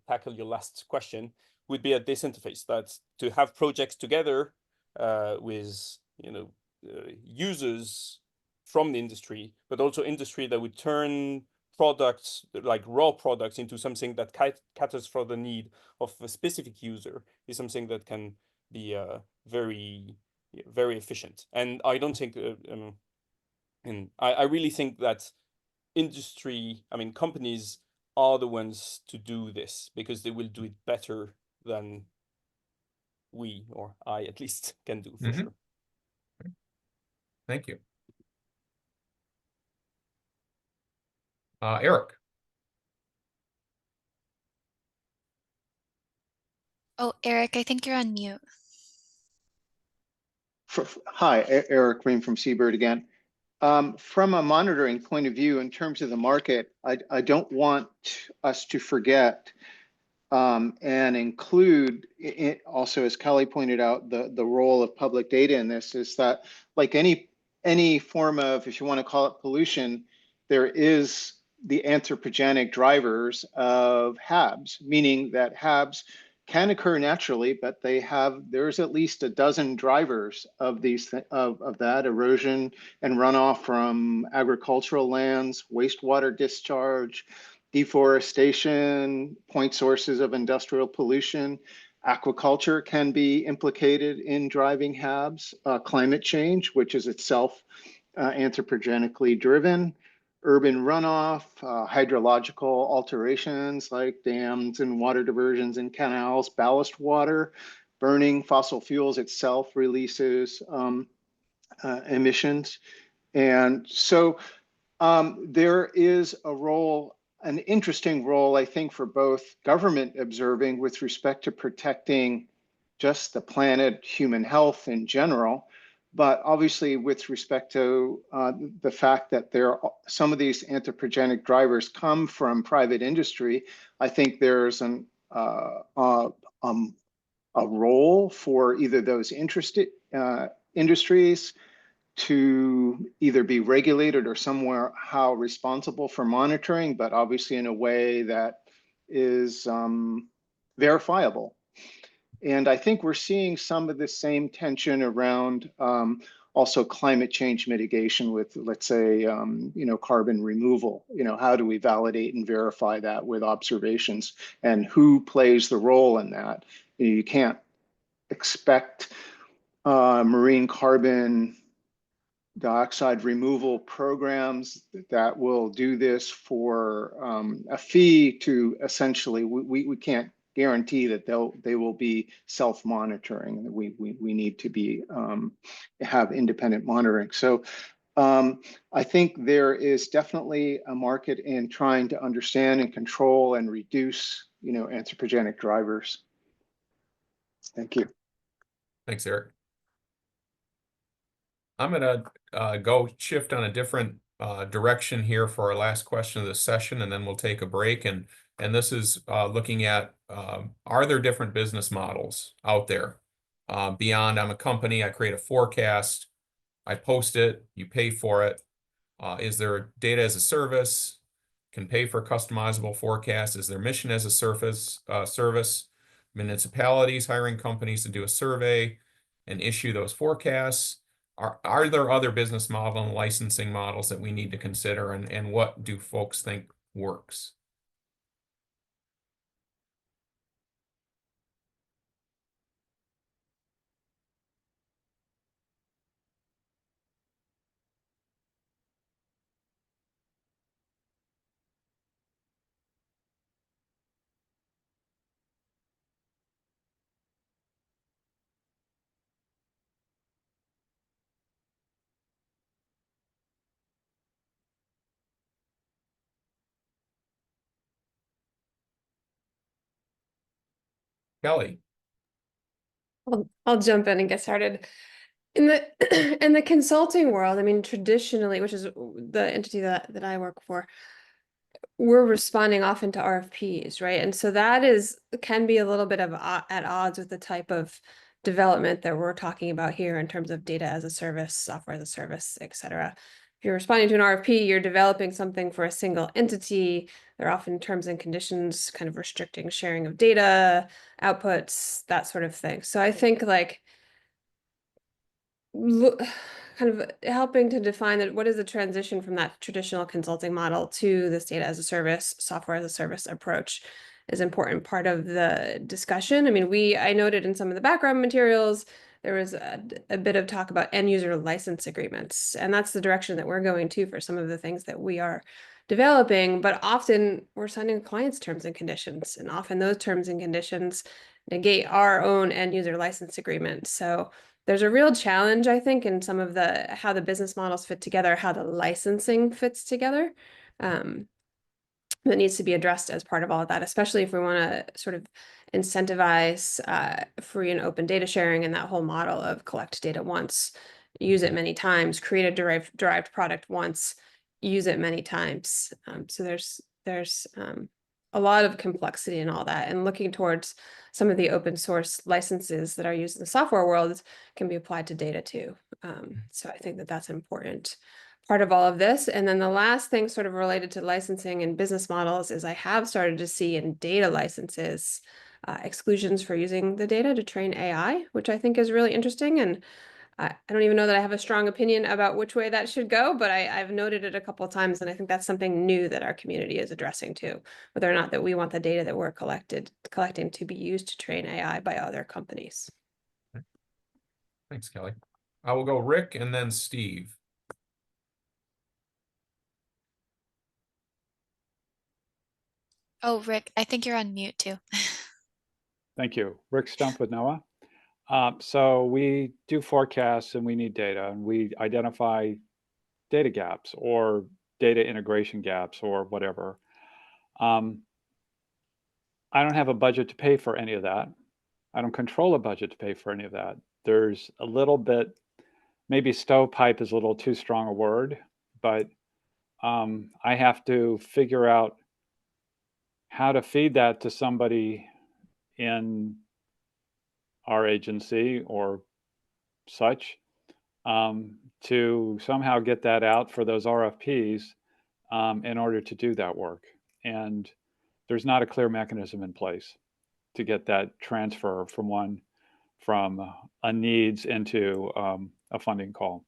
tackle your last question, would be at this interface, that to have projects together with users from the industry, but also industry that would turn products like raw products into something that caters for the need of a specific user, is something that can be very, very efficient. And I don't think, and I really think that companies are the ones to do this, because they will do it better than we, or I at least, can do for sure. Thank you. Eric. Oh, Eric, I think you're on mute. Hi, Eric Ream from Seabird again. From a monitoring point of view, in terms of the market, I don't want us to forget and include it also, as Kelly pointed out, the role of public data in this, is that like any form of, if you want to call it pollution, there is the anthropogenic drivers of HABs, meaning that HABs can occur naturally, but there's at least a dozen drivers of that erosion and runoff from agricultural lands, wastewater discharge, deforestation, point sources of industrial pollution. Aquaculture can be implicated in driving HABs, climate change, which is itself anthropogenically driven, urban runoff, hydrological alterations like dams and water diversions in canals, ballast water, burning fossil fuels itself releases emissions. And so there is an interesting role, I think, for both government observing with respect to protecting just the planet, human health in general, But obviously, with respect to the fact that some of these anthropogenic drivers come from private industry, I think there's a role for either those industries to either be regulated or somehow responsible for monitoring, but obviously in a way that is verifiable. And I think we're seeing some of the same tension around also climate change mitigation with, let's say, carbon removal. How do we validate and verify that with observations, and who plays the role in that? You can't expect marine carbon dioxide removal programs that will do this for a fee to essentially, we can't guarantee that they will be self-monitoring. We need to be have independent monitoring. So I think there is definitely a market in trying to understand and control and reduce, anthropogenic drivers. Thank you. Thanks, Eric. I'm going to go shift on a different direction here for our last question of the session, and then we'll take a break. And this is looking at, are there different business models out there? Beyond, I'm a company, I create a forecast, I post it, you pay for it. Is there data as a service? Can pay for customizable forecasts? Is there mission as a service? Municipalities hiring companies to do a survey and issue those forecasts? Are there other business model and licensing models that we need to consider, and what do folks think works? Kelly. I'll jump in and get started. In the in the consulting world, I mean, traditionally, which is the entity that I work for, we're responding often to RFPs, right? And so that can be a little bit of at odds with the type of development that we're talking about here in terms of data as a service, software as a service, et cetera. If you're responding to an RFP, you're developing something for a single entity. There are often terms and conditions kind of restricting sharing of data, outputs, that sort of thing. So I think like kind of helping to define that, what is the transition from that traditional consulting model to this data as a service, software as a service approach is an important part of the discussion. I mean, I noted in some of the background materials, there was a bit of talk about end user license agreements, and that's the direction that we're going to for some of the things that we are developing. But often we're signing clients' terms and conditions, and often those terms and conditions negate our own end user license agreement. So there's a real challenge, I think, in some of how the business models fit together, how the licensing fits together, that needs to be addressed as part of all of that, especially if we want to sort of incentivize free and open data sharing and that whole model of collect data once, use it many times, create a derived product once, use it many times. So there's a lot of complexity in all that, and looking towards some of the open source licenses that are used in the software world can be applied to data too. So I think that that's an important part of all of this. And then the last thing sort of related to licensing and business models is I have started to see in data licenses exclusions for using the data to train AI, which I think is really interesting. And I don't even know that I have a strong opinion about which way that should go, but I've noted it a couple of times, and I think that's something new that our community is addressing too, whether or not that we want the data that we're collecting to be used to train AI by other companies. Thanks, Kelly. I will go Rick and then Steve. Oh, Rick, I think you're on mute too. Thank you. Rick Stump with NOAA. So we do forecasts and we need data, and we identify data gaps or data integration gaps or whatever. I don't have a budget to pay for any of that. I don't control a budget to pay for any of that. There's a little bit maybe stovepipe is a little too strong a word, but I have to figure out how to feed that to somebody in our agency or such, to somehow get that out for those RFPs in order to do that work. And there's not a clear mechanism in place to get that transfer from a needs into a funding call.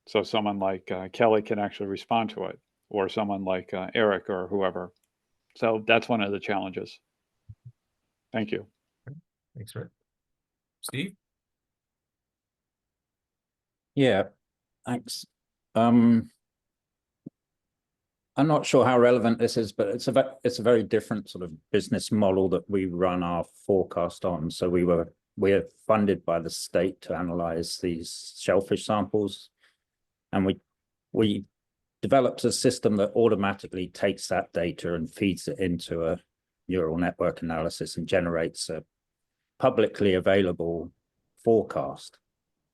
So someone like Kelly can actually respond to it, or someone like Eric or whoever. So that's one of the challenges. Thank you. Thanks, Rick. Steve? Yeah, thanks. I'm not sure how relevant this is, but it's a very different sort of business model that we run our forecast on. So we're funded by the state to analyze these shellfish samples, and we developed a system that automatically takes that data and feeds it into a neural network analysis and generates a publicly available forecast.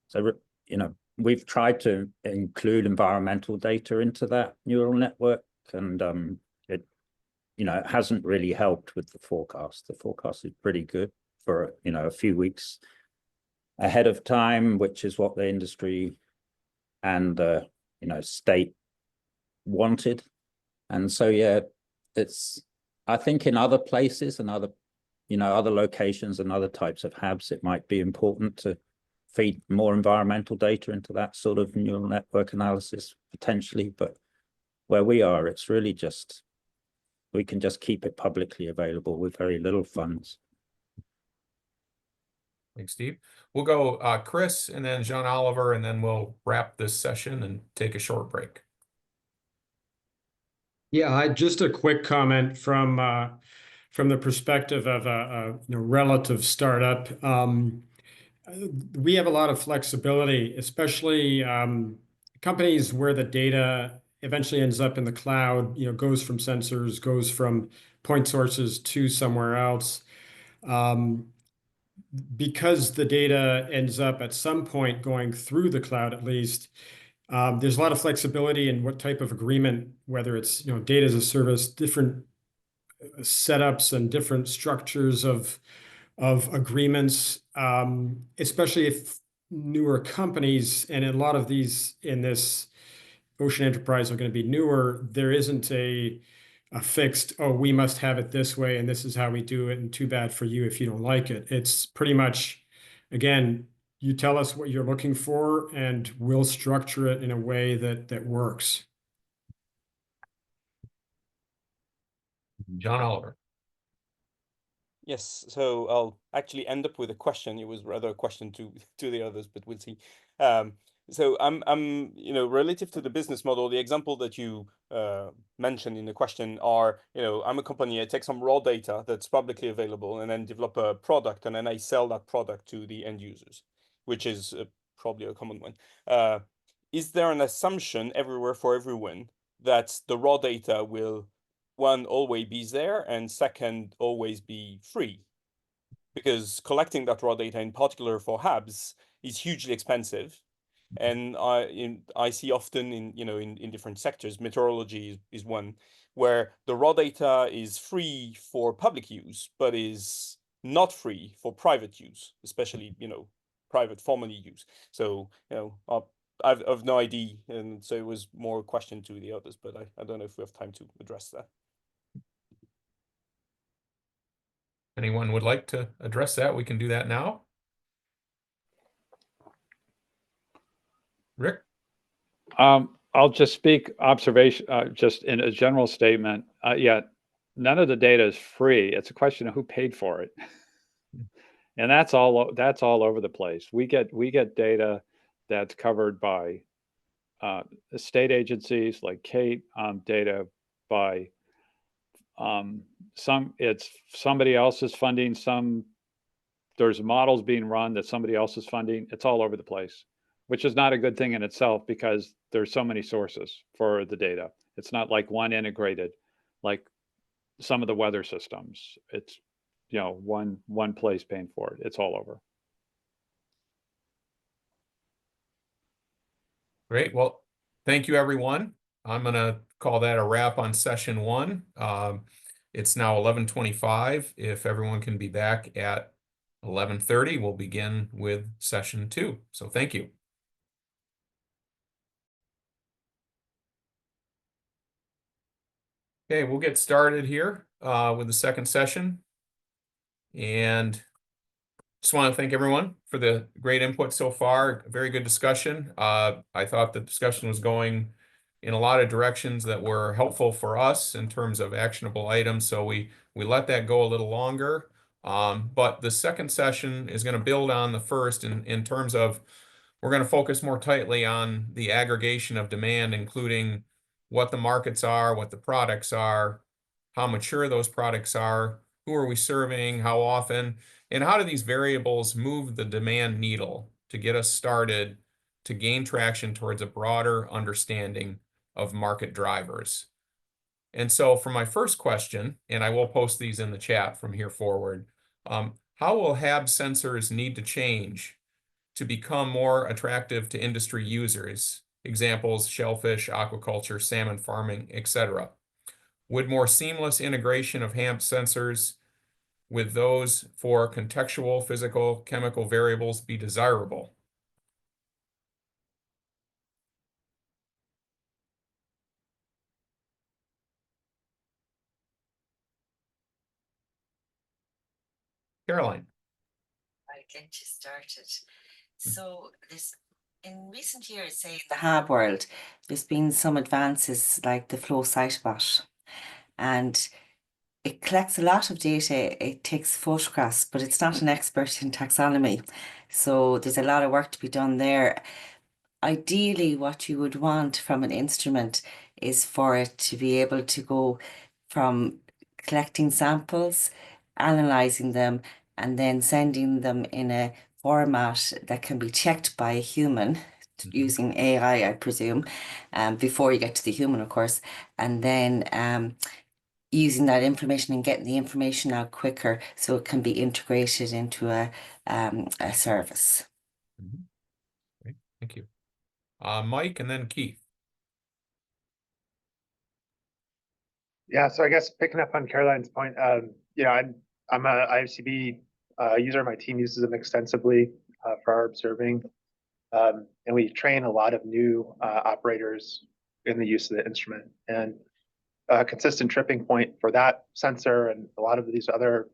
So, you know, we've tried to include environmental data into that neural network, and it hasn't really helped with the forecast. The forecast is pretty good for, a few weeks ahead of time, which is what the industry and the state wanted. And so, yeah, I think in other places and other locations and other types of HABs, it might be important to feed more environmental data into that sort of neural network analysis potentially. But where we are, it's really just, we can just keep it publicly available with very little funds. Thanks, Steve. We'll go Chris and then Jean Oliver, and then we'll wrap this session and take a short break. Yeah, just a quick comment from the perspective of a relative startup. We have a lot of flexibility, especially companies where the data eventually ends up in the cloud, goes from sensors, goes from point sources to somewhere else. Because the data ends up at some point going through the cloud, at least, there's a lot of flexibility in what type of agreement, whether it's data as a service, different setups and different structures of agreements, especially if newer companies, and a lot of these in this ocean enterprise are going to be newer. There isn't a fixed, oh, we must have it this way and this is how we do it, and too bad for you if you don't like it. It's pretty much, again, you tell us what you're looking for and we'll structure it in a way that works. John Oliver. Yes, so I'll actually end up with a question. It was rather a question to the others, but we'll see. So I'm relative to the business model, the example that you mentioned in the question are, I'm a company, I take some raw data that's publicly available and then develop a product, and then I sell that product to the end users, which is probably a common one. Is there an assumption everywhere for everyone that the raw data will, one, always be there, and second, always be free? Because collecting that raw data, in particular for HABs, is hugely expensive. And I see often in different sectors, meteorology is one, where the raw data is free for public use, but is not free for private use, especially private formally use. So I've no idea, and so it was more a question to the others, but I don't know if we have time to address that. Anyone would like to address that? We can do that now. Rick? I'll just speak observation, just in a general statement. Yeah, none of the data is free. It's a question of who paid for it. And that's all over the place. We get data that's covered by state agencies like Kate, data by it's somebody else is funding there's models being run that somebody else is funding. It's all over the place, which is not a good thing in itself because there's so many sources for the data. It's not like one integrated, like some of the weather systems. It's, one place paying for it. It's all over. Great. Well, thank you, everyone. I'm going to call that a wrap on session 1. It's now 11:25. If everyone can be back at 11:30, we'll begin with session 2. So thank you. Okay, we'll get started here with the second session. And just want to thank everyone for the great input so far. Very good discussion. I thought the discussion was going in a lot of directions that were helpful for us in terms of actionable items. So we let that go a little longer. But the second session is going to build on the first in terms of we're going to focus more tightly on the aggregation of demand, including what the markets are, what the products are, how mature those products are, who are we serving, how often, and how do these variables move the demand needle to get us started to gain traction towards a broader understanding of market drivers. And so for my first question, and I will post these in the chat from here forward, how will HAB sensors need to change to become more attractive to industry users? Examples, shellfish, aquaculture, salmon farming, etc. Would more seamless integration of HAB sensors with those for contextual, physical, chemical variables be desirable? Caroline. I'll get you started. So in recent years, say in the HAB world, there's been some advances like the flow cytobot, and it collects a lot of data. It takes photographs, but it's not an expert in taxonomy. So there's a lot of work to be done there. Ideally, what you would want from an instrument is for it to be able to go from collecting samples, analyzing them, and then sending them in a format that can be checked by a human using AI, I presume, before you get to the human, of course, and then using that information and getting the information out quicker so it can be integrated into a service. Great. Thank you. Mike and then Keith. Yeah, so I guess picking up on Caroline's point, you know, I'm a IFCB user. My team uses them extensively for our observing, and we train a lot of new operators in the use of the instrument. And a consistent tripping point for that sensor and a lot of these other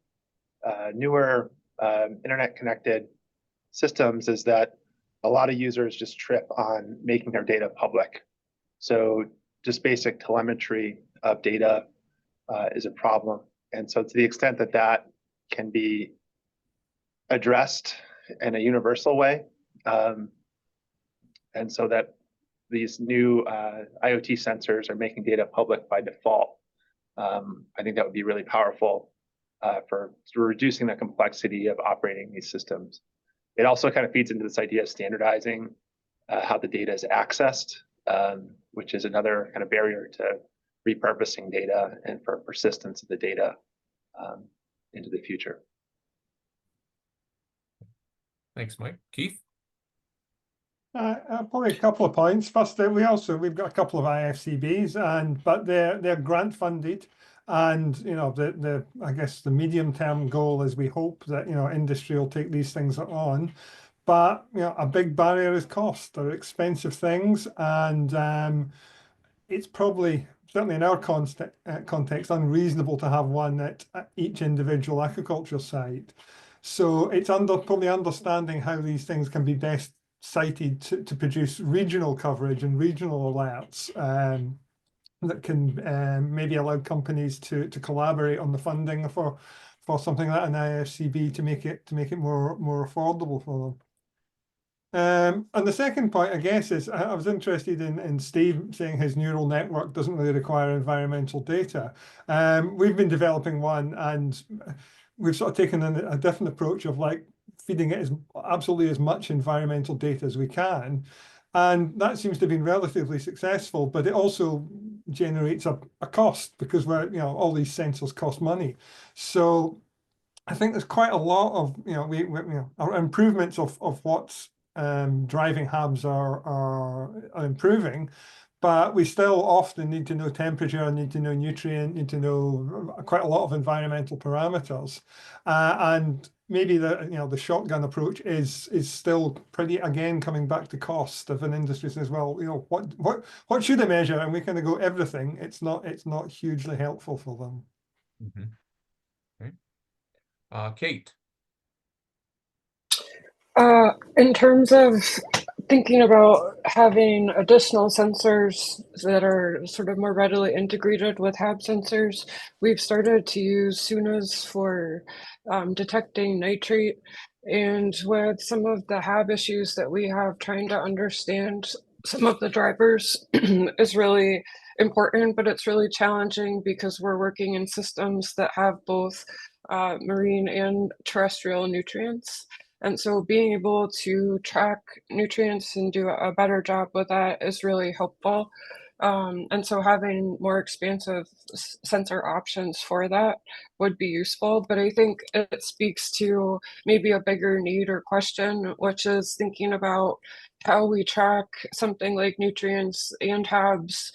newer internet-connected systems is that a lot of users just trip on making their data public. So just basic telemetry of data is a problem. And so to the extent that that can be addressed in a universal way, and so that these new IoT sensors are making data public by default, I think that would be really powerful for reducing the complexity of operating these systems. It also kind of feeds into this idea of standardizing how the data is accessed, which is another kind of barrier to repurposing data and for persistence of the data into the future. Thanks, Mike. Keith? Probably a couple of points. First, we've got a couple of IFCBs, but they're grant funded, and you know I guess the medium term goal is we hope that industry will take these things on, but a big barrier is cost. They're expensive things, and it's probably certainly in our context unreasonable to have one at each individual aquaculture site. So it's probably understanding how these things can be best cited to produce regional coverage and regional alerts that can maybe allow companies to collaborate on the funding for something like an IFCB to make it more affordable for them. And the second point, I guess, is I was interested in Steve saying his neural network doesn't really require environmental data. We've been developing one, and we've sort of taken a different approach of like feeding it absolutely as much environmental data as we can. And that seems to have been relatively successful, but it also generates a cost because all these sensors cost money. So I think there's quite a lot of our improvements of what's driving HABs are improving, but we still often need to know temperature, need to know nutrient, need to know quite a lot of environmental parameters, and maybe the shotgun approach is still pretty, again, coming back to cost. If an industry says, well, what should I measure, and we kind of go everything, it's not hugely helpful for them. Mm-hmm. Okay. Kate. In terms of thinking about having additional sensors that are sort of more readily integrated with HAB sensors, we've started to use SUNAs for detecting nitrate. And with some of the HAB issues that we have, trying to understand some of the drivers is really important, but it's really challenging because we're working in systems that have both marine and terrestrial nutrients. And so being able to track nutrients and do a better job with that is really helpful. And so having more expansive sensor options for that would be useful. But I think it speaks to maybe a bigger need or question, which is thinking about how we track something like nutrients and HABs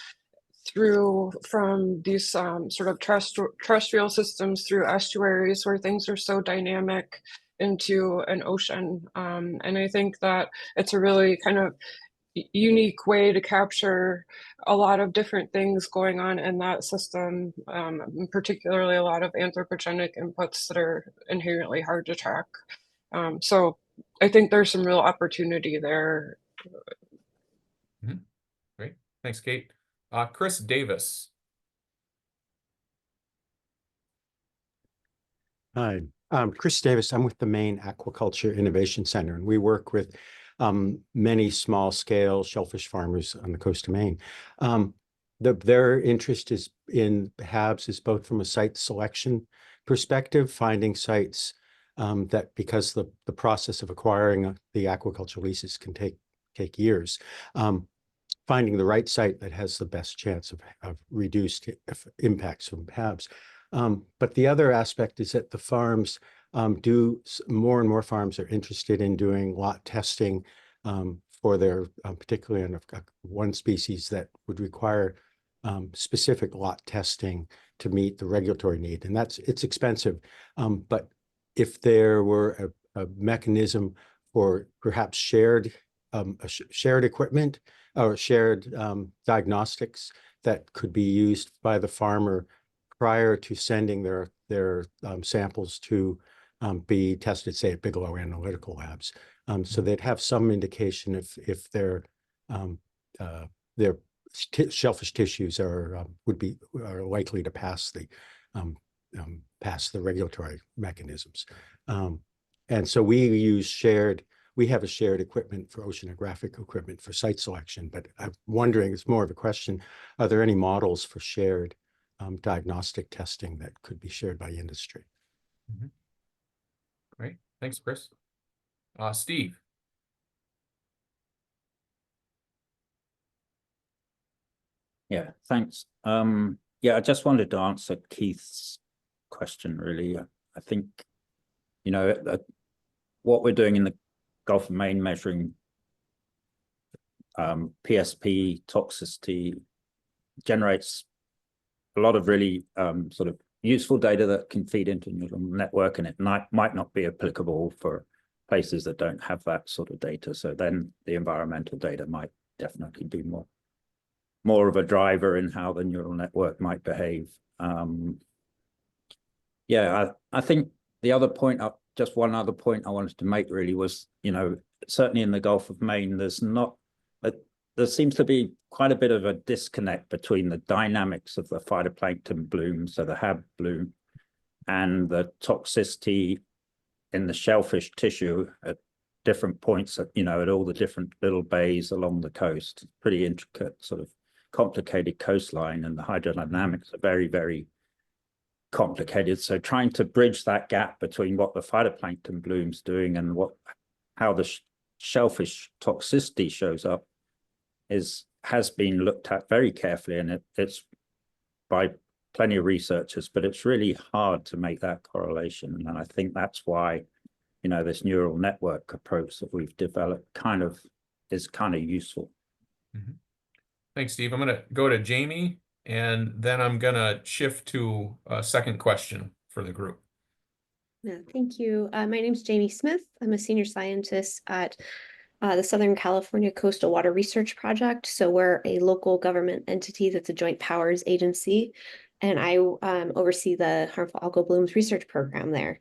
through from these sort of terrestrial systems through estuaries where things are so dynamic into an ocean. And I think that it's a really kind of unique way to capture a lot of different things going on in that system, particularly a lot of anthropogenic inputs that are inherently hard to track. So I think there's some real opportunity there. Mm-hmm. Great. Thanks, Kate. Chris Davis. Hi, I'm Chris Davis. I'm with the Maine Aquaculture Innovation Center, and we work with many small-scale shellfish farmers on the coast of Maine. Their interest in HABs is both from a site selection perspective, finding sites that, because the process of acquiring the aquaculture leases can take years, finding the right site that has the best chance of reduced impacts from HABs. But the other aspect is that the farms more and more farms are interested in doing lot testing for their, particularly on one species that would require specific lot testing to meet the regulatory need. And it's expensive. But if there were a mechanism for perhaps shared equipment or shared diagnostics that could be used by the farmer prior to sending their samples to be tested, say at Bigelow Analytical Labs, so they'd have some indication if their shellfish tissues are likely to pass the regulatory mechanisms, and so we have a shared equipment for oceanographic equipment for site selection. But I'm wondering, it's more of a question: are there any models for shared diagnostic testing that could be shared by industry? Mm-hmm. Great. Thanks, Chris. Steve. Yeah, thanks. Yeah, I just wanted to answer Keith's question, really. I think, what we're doing in the Gulf of Maine, measuring PSP toxicity, generates a lot of really sort of useful data that can feed into a neural network, and it might not be applicable for places that don't have that sort of data. So then the environmental data might definitely be more of a driver in how the neural network might behave. Yeah, I think the other point, just one other point I wanted to make really was, certainly in the Gulf of Maine, there seems to be quite a bit of a disconnect between the dynamics of the phytoplankton bloom, so the HAB bloom, and the toxicity in the shellfish tissue at different points, at all the different little bays along the coast. Pretty intricate, sort of complicated coastline, and the hydrodynamics are very, very complicated. So trying to bridge that gap between what the phytoplankton bloom's doing and how the shellfish toxicity shows up has been looked at very carefully, and it's by plenty of researchers, but it's really hard to make that correlation. And I think that's why this neural network approach that we've developed is kind of useful. Thanks, Steve. I'm going to go to Jamie, and then I'm going to shift to a second question for the group. Yeah, thank you. My name's Jamie Smith. I'm a senior scientist at the Southern California Coastal Water Research Project. So we're a local government entity that's a joint powers agency, and I oversee the harmful algal blooms research program there.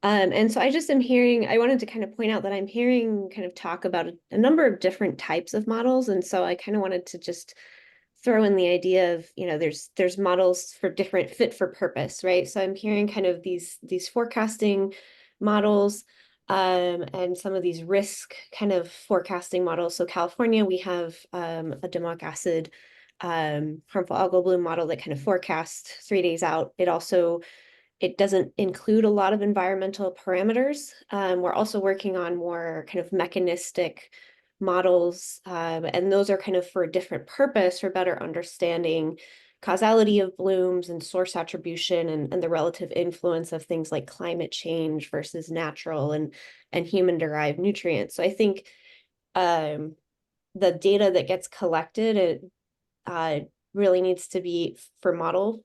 And so I just am hearing, I wanted to kind of point out that I'm hearing kind of talk about a number of different types of models. And so I kind of wanted to just throw in the idea of, there's models for different fit for purpose, right? So I'm hearing kind of these forecasting models, and some of these risk kind of forecasting models. So California, we have a domoic acid harmful algal bloom model that kind of forecasts 3 days out. It doesn't include a lot of environmental parameters. We're also working on more kind of mechanistic models, and those are kind of for a different purpose, for better understanding causality of blooms and source attribution and the relative influence of things like climate change versus natural and human-derived nutrients. So I think the data that gets collected, really needs to be for model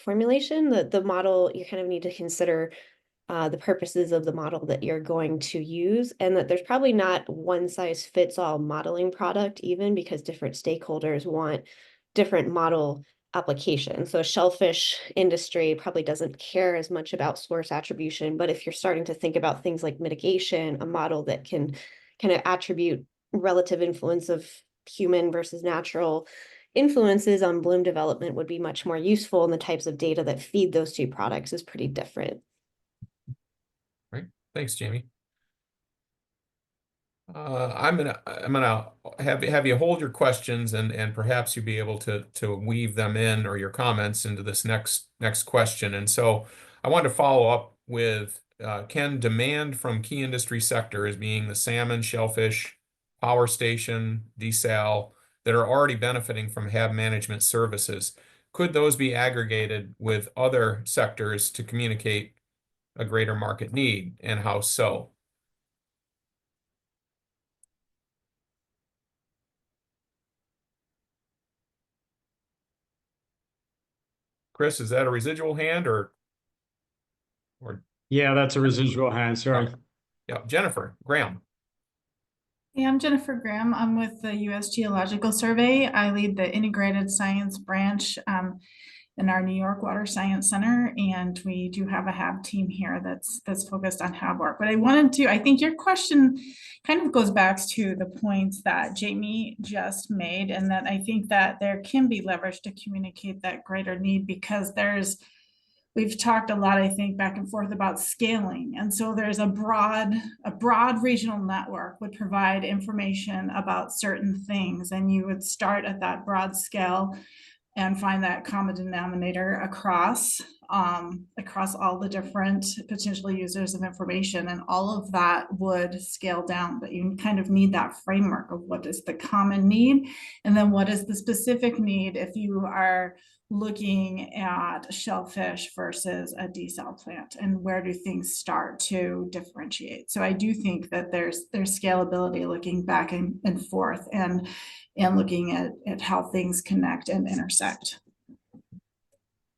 formulation. The model, you kind of need to consider the purposes of the model that you're going to use, and that there's probably not one size fits all modeling product, even because different stakeholders want different model applications. So a shellfish industry probably doesn't care as much about source attribution, but if you're starting to think about things like mitigation, a model that can kind of attribute relative influence of human versus natural influences on bloom development would be much more useful, and the types of data that feed those two products is pretty different. Right. Thanks, Jamie. I'm gonna have you hold your questions, and perhaps you'll be able to weave them in, or your comments into this next question. And so I want to follow up with can demand from key industry sectors, being the salmon, shellfish, power station, desal, that are already benefiting from HAB management services, could those be aggregated with other sectors to communicate a greater market need, and how so? Chris, is that a residual hand or? Yeah, that's a residual hand, sorry. Yeah, Jennifer Graham. Hey, I'm Jennifer Graham. I'm with the U.S. Geological Survey. I lead the integrated science branch in our New York Water Science Center, and we do have a HAB team here that's focused on HAB work. But I think your question kind of goes back to the points that Jamie just made, and that I think that there can be leverage to communicate that greater need, because we've talked a lot, I think, back and forth about scaling. And so there's a broad regional network would provide information about certain things. And you would start at that broad scale and find that common denominator across all the different potential users of information. And all of that would scale down, but you kind of need that framework of what is the common need, and then what is the specific need if you are looking at shellfish versus a desal plant, and where do things start to differentiate. So I do think that there's scalability looking back and forth, and looking at how things connect and intersect.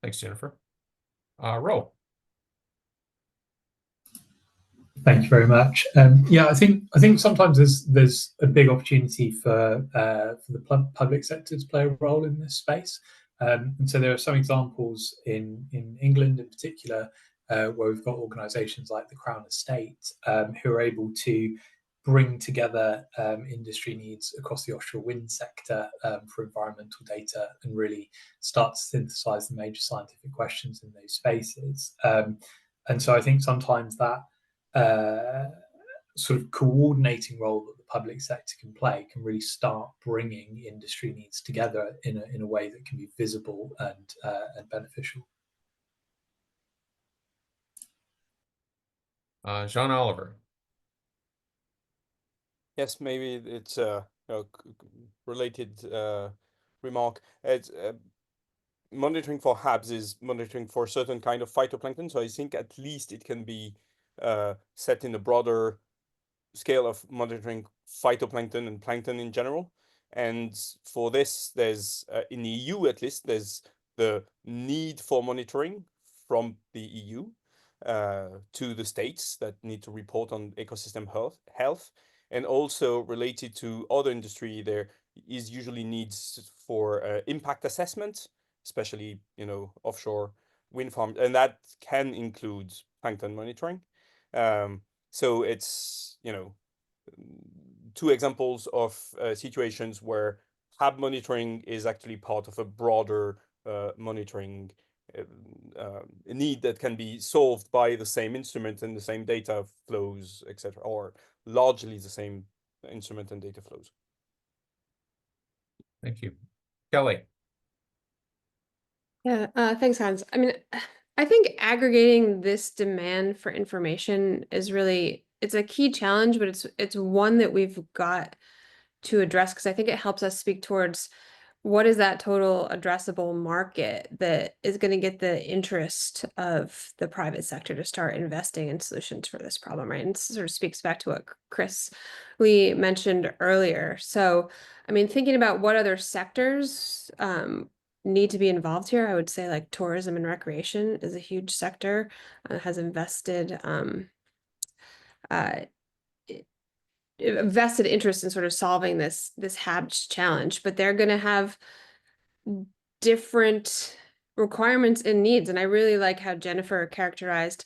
Thanks, Jennifer. Ro. Thank you very much. Yeah, I think sometimes there's a big opportunity for the public sector to play a role in this space. And so there are some examples in England in particular, where we've got organisations like the Crown Estate, who are able to bring together industry needs across the offshore wind sector for environmental data, and really start to synthesize the major scientific questions in those spaces. And so I think sometimes that sort of coordinating role that the public sector can play can really start bringing industry needs together in a way that can be visible and beneficial. Jean Oliver. Yes, maybe it's a related remark. It's monitoring for HABs is monitoring for certain kind of phytoplankton. So I think at least it can be set in a broader scale of monitoring phytoplankton and plankton in general. And for this, there's in the EU at least, there's the need for monitoring from the EU to the states that need to report on ecosystem health. And also related to other industry, there is usually needs for impact assessment, especially, you know, offshore wind farms, and that can include plankton monitoring. So it's, you know, two examples of situations where HAB monitoring is actually part of a broader monitoring need that can be solved by the same instrument and the same data flows, etc., or largely the same instrument and data flows. Thank you. Kelly. Yeah, thanks, Hans. I mean, I think aggregating this demand for information is really, it's a key challenge, but it's one that we've got to address because I think it helps us speak towards what is that total addressable market that is going to get the interest of the private sector to start investing in solutions for this problem, right? And this sort of speaks back to what Chris Lee mentioned earlier. So, I mean, thinking about what other sectors need to be involved here, I would say like tourism and recreation is a huge sector, has invested vested interest in sort of solving this HABs challenge, but they're going to have different requirements and needs. And I really like how Jennifer characterized,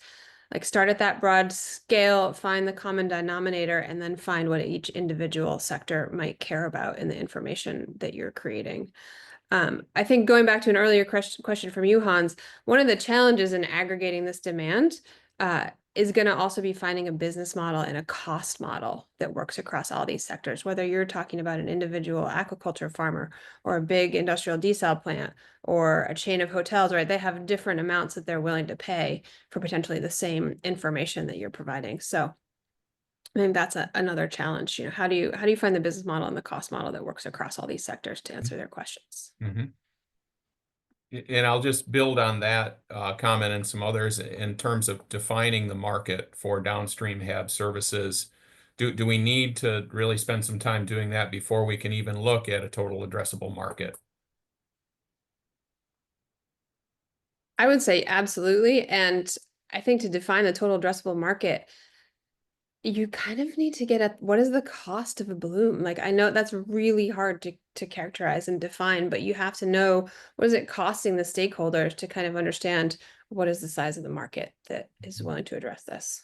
like, start at that broad scale, find the common denominator, and then find what each individual sector might care about in the information that you're creating. I think going back to an earlier question from you, Hans, one of the challenges in aggregating this demand is going to also be finding a business model and a cost model that works across all these sectors, whether you're talking about an individual aquaculture farmer or a big industrial desal plant or a chain of hotels, right? They have different amounts that they're willing to pay for potentially the same information that you're providing. So I think that's another challenge. You know, how do you find the business model and the cost model that works across all these sectors to answer their questions? Mm-hmm. And I'll just build on that comment and some others in terms of defining the market for downstream HAB services. Do we need to really spend some time doing that before we can even look at a total addressable market? I would say absolutely. And I think to define the total addressable market, you kind of need to get at what is the cost of a bloom. Like, I know that's really hard to characterize and define, but you have to know what is it costing the stakeholders to kind of understand what is the size of the market that is willing to address this.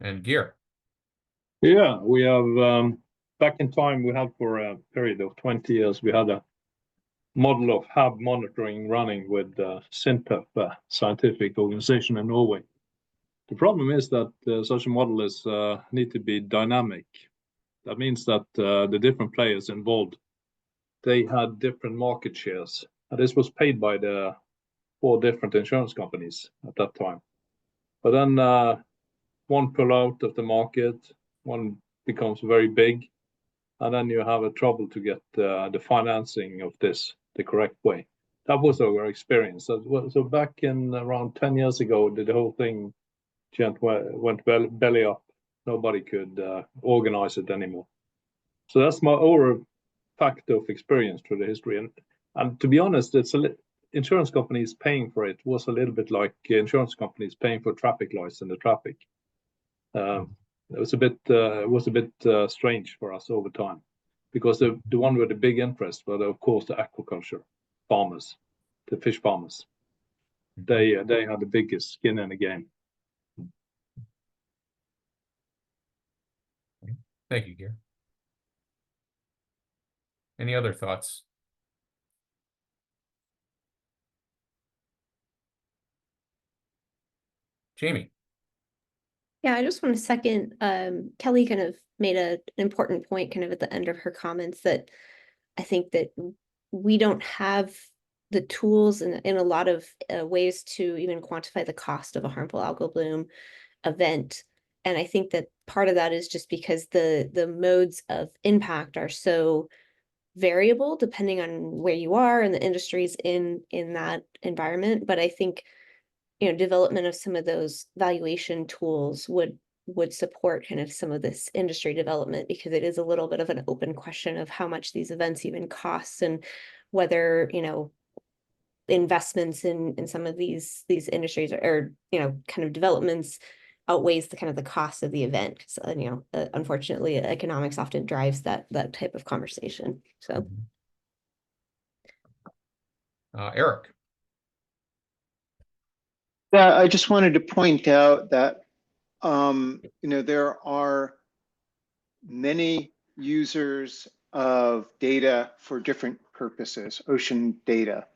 And Gear. Yeah, we have back in time, we had for a period of 20 years, we had a model of HAB monitoring running with SINPEP, scientific organization in Norway. The problem is that such a model is need to be dynamic. That means that the different players involved, they had different market shares. And this was paid by the 4 different insurance companies at that time. But then one pull out of the market, one becomes very big, and then you have a trouble to get the financing of this the correct way. That was our experience. So back in around 10 years ago, the whole thing went belly up. Nobody could organize it anymore. So that's my overall fact of experience through the history. And to be honest, it's insurance companies paying for it was a little bit like insurance companies paying for traffic lights in the traffic. It was a bit strange for us over time, because the one with the big interest were, of course, the aquaculture farmers, the fish farmers. They had the biggest skin in the game. Thank you, Gear. Any other thoughts? Jamie. Yeah, I just want to second, Kelly kind of made an important point kind of at the end of her comments, that I think that we don't have the tools in a lot of ways to even quantify the cost of a harmful algal bloom event. And I think that part of that is just because the modes of impact are so variable depending on where you are and the industries in that environment. But I think development of some of those valuation tools would support kind of some of this industry development, because it is a little bit of an open question of how much these events even cost, and whether, investments in some of these industries or kind of developments outweighs the kind of the cost of the event. So, unfortunately, economics often drives that type of conversation. So, Eric. Yeah, I just wanted to point out that there are many users of data for different purposes, ocean data.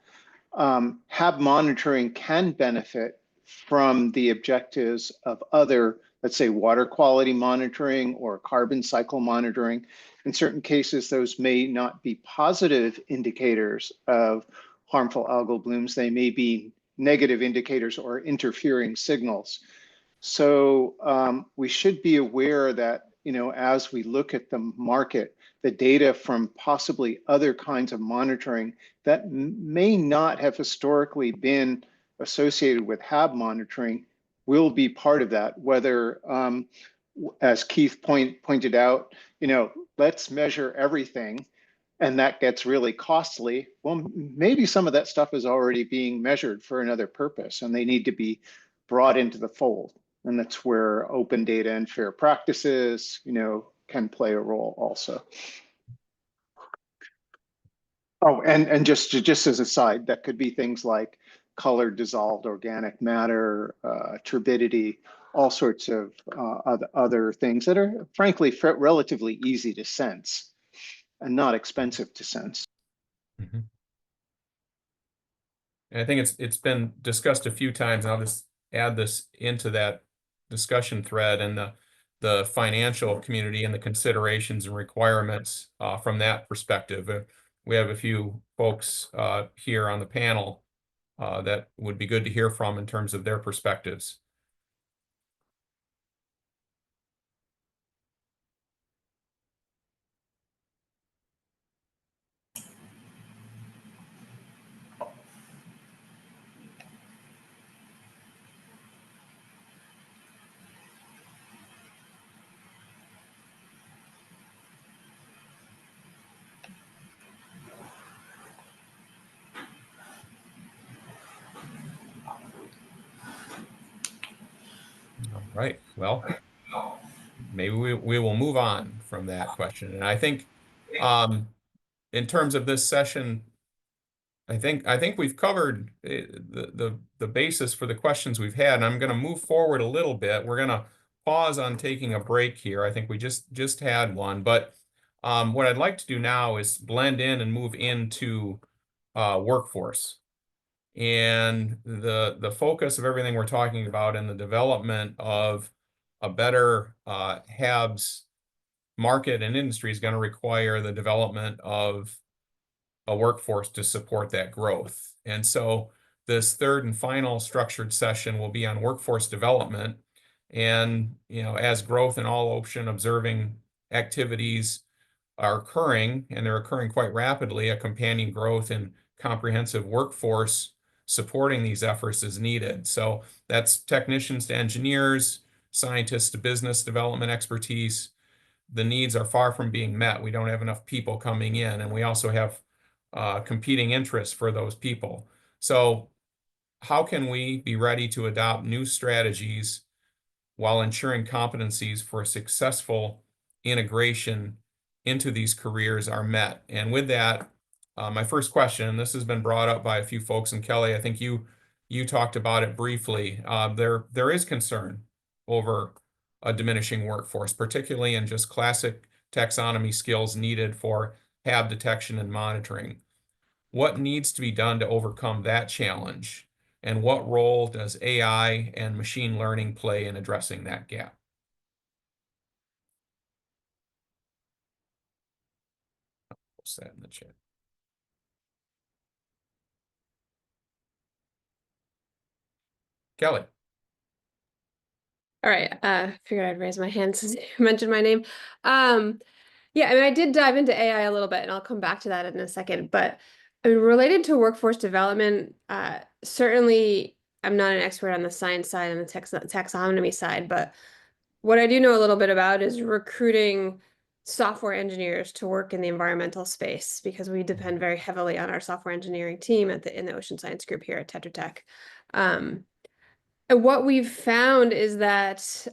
HAB monitoring can benefit from the objectives of other, let's say, water quality monitoring or carbon cycle monitoring. In certain cases, those may not be positive indicators of harmful algal blooms. They may be negative indicators or interfering signals. So we should be aware that, as we look at the market, the data from possibly other kinds of monitoring that may not have historically been associated with HAB monitoring will be part of that, whether, as Keith pointed out, let's measure everything, and that gets really costly. Well, maybe some of that stuff is already being measured for another purpose, and they need to be brought into the fold. And that's where open data and fair practices, can play a role also. Oh, and just as a side, that could be things like colored dissolved organic matter, turbidity, all sorts of other things that are frankly relatively easy to sense and not expensive to sense. Mm-hmm. And I think it's been discussed a few times, and I'll just add this into that discussion thread, and the financial community and the considerations and requirements from that perspective. We have a few folks here on the panel that would be good to hear from in terms of their perspectives. All right, well, maybe we will move on from that question. And I think in terms of this session, I think we've covered the basis for the questions we've had, and I'm going to move forward a little bit. We're going to pause on taking a break here. I think we just had one, but what I'd like to do now is blend in and move into workforce. And the focus of everything we're talking about in the development of a better HABs market and industry is going to require the development of a workforce to support that growth. And so this third and final structured session will be on workforce development. And, as growth in all ocean observing activities are occurring, and they're occurring quite rapidly, a companion growth in comprehensive workforce supporting these efforts is needed. So that's technicians to engineers, scientists to business development expertise. The needs are far from being met. We don't have enough people coming in, and we also have competing interests for those people. So how can we be ready to adopt new strategies while ensuring competencies for successful integration into these careers are met? And with that, my first question, and this has been brought up by a few folks, and Kelly, I think you talked about it briefly. There is concern over a diminishing workforce, particularly in just classic taxonomy skills needed for HAB detection and monitoring. What needs to be done to overcome that challenge? And what role does AI and machine learning play in addressing that gap? I'll post that in the chat. Kelly. All right, figured I'd raise my hand since you mentioned my name. Yeah, I mean, I did dive into AI a little bit, and I'll come back to that in a second. But I mean, related to workforce development, certainly I'm not an expert on the science side and the taxonomy side, but what I do know a little bit about is recruiting software engineers to work in the environmental space, because we depend very heavily on our software engineering team in the Ocean Science Group here at Tetra Tech. And what we've found is that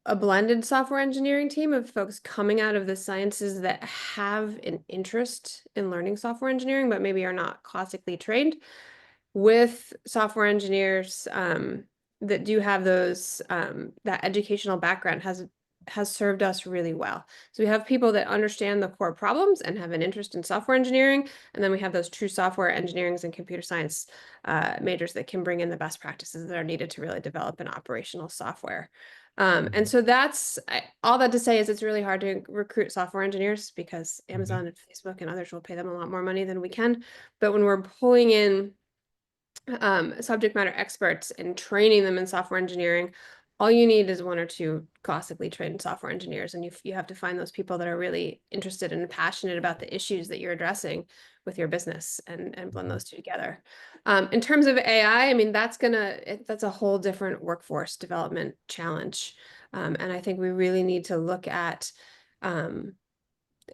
a blended software engineering team of folks coming out of the sciences that have an interest in learning software engineering, but maybe are not classically trained, with software engineers that do have those that educational background has served us really well. So we have people that understand the core problems and have an interest in software engineering, and then we have those true software engineering and computer science majors that can bring in the best practices that are needed to really develop an operational software. And so that's all that to say is it's really hard to recruit software engineers because Amazon and Facebook and others will pay them a lot more money than we can. But when we're pulling in subject matter experts and training them in software engineering, all you need is one or two classically trained software engineers, and you have to find those people that are really interested and passionate about the issues that you're addressing with your business and blend those two together. In terms of AI, I mean, that's a whole different workforce development challenge. And I think we really need to look at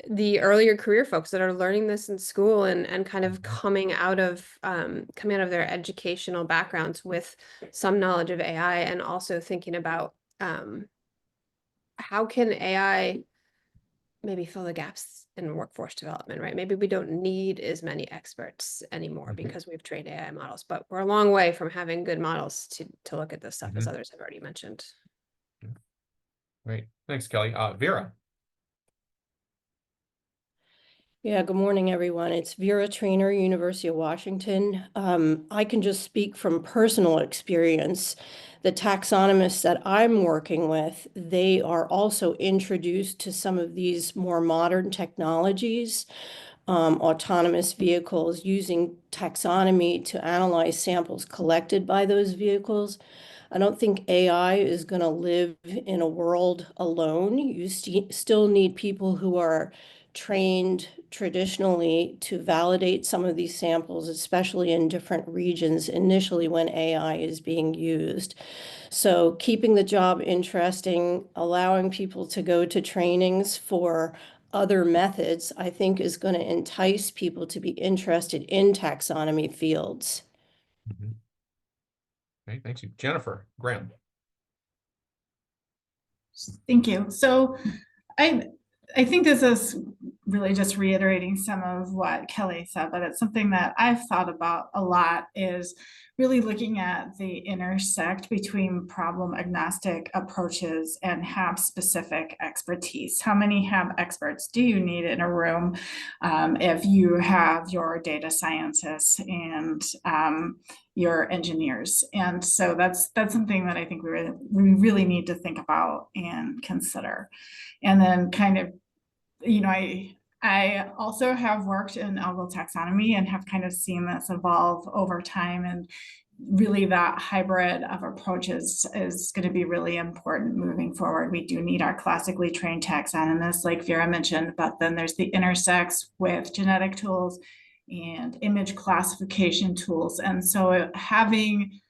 the earlier career folks that are learning this in school and kind of coming out of their educational backgrounds with some knowledge of AI, and also thinking about how can AI maybe fill the gaps in workforce development, right? Maybe we don't need as many experts anymore because we've trained AI models, but we're a long way from having good models to look at this stuff, as others have already mentioned. Great. Thanks, Kelly. Vera. Yeah, good morning, everyone. It's Vera Trainer, University of Washington. I can just speak from personal experience. The taxonomists that I'm working with, they are also introduced to some of these more modern technologies, autonomous vehicles using taxonomy to analyze samples collected by those vehicles. I don't think AI is going to live in a world alone. You still need people who are trained traditionally to validate some of these samples, especially in different regions initially when AI is being used. So keeping the job interesting, allowing people to go to trainings for other methods, I think is going to entice people to be interested in taxonomy fields. Okay, thank you. Jennifer Graham. Thank you. So I think this is really just reiterating some of what Kelly said, but it's something that I've thought about a lot, is really looking at the intersect between problem agnostic approaches and HAB specific expertise. How many HAB experts do you need in a room if you have your data scientists and your engineers? And so that's something that I think we really need to think about and consider. And then kind of, you know, I also have worked in algal taxonomy and have kind of seen this evolve over time, and really that hybrid of approaches is going to be really important moving forward. We do need our classically trained taxonomists, like Vera mentioned, but then there's the intersects with genetic tools and image classification tools. And so having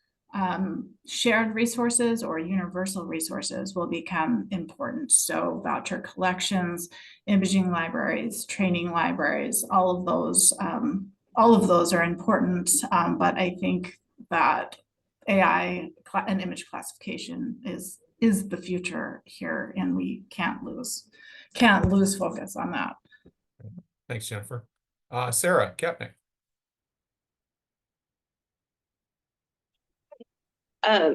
shared resources or universal resources will become important. So voucher collections, imaging libraries, training libraries, all of those are important. But I think that AI and image classification is the future here, and we can't lose focus on that. Thanks, Jennifer. Sarah Kapnick.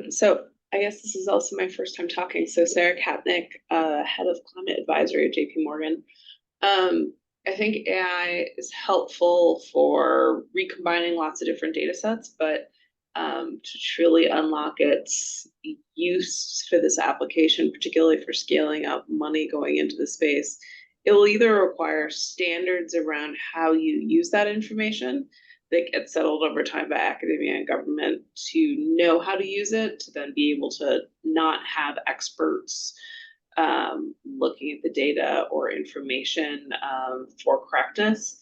So I guess this is also my first time talking. So Sarah Kapnick, head of climate advisory at JP Morgan. I think AI is helpful for recombining lots of different data sets, but to truly unlock its use for this application, particularly for scaling up money going into the space, it will either require standards around how you use that information that get settled over time by academia and government to know how to use it, to then be able to not have experts looking at the data or information for correctness.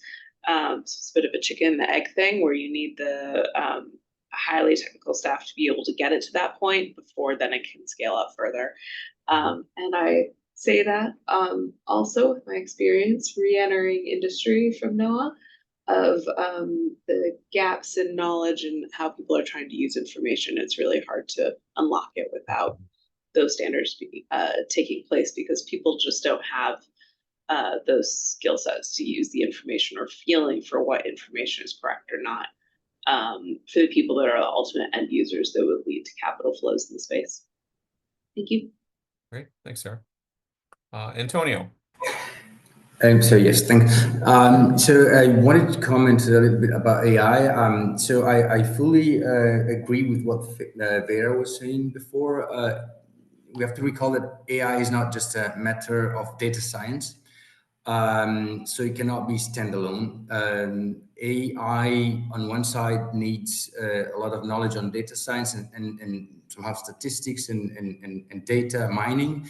So it's a bit of a chicken and the egg thing, where you need the highly technical staff to be able to get it to that point before then it can scale up further. And I say that also with my experience re-entering industry from NOAA of the gaps in knowledge and how people are trying to use information. It's really hard to unlock it without those standards taking place, because people just don't have those skill sets to use the information or feeling for what information is correct or not, for the people that are the ultimate end users that would lead to capital flows in the space. Thank you. Great, thanks, Sarah. Antonio. So yes, thanks. So I wanted to comment a little bit about AI. So I fully agree with what Vera was saying before. We have to recall that AI is not just a matter of data science. So it cannot be standalone. AI on one side needs a lot of knowledge on data science and somehow statistics and data mining.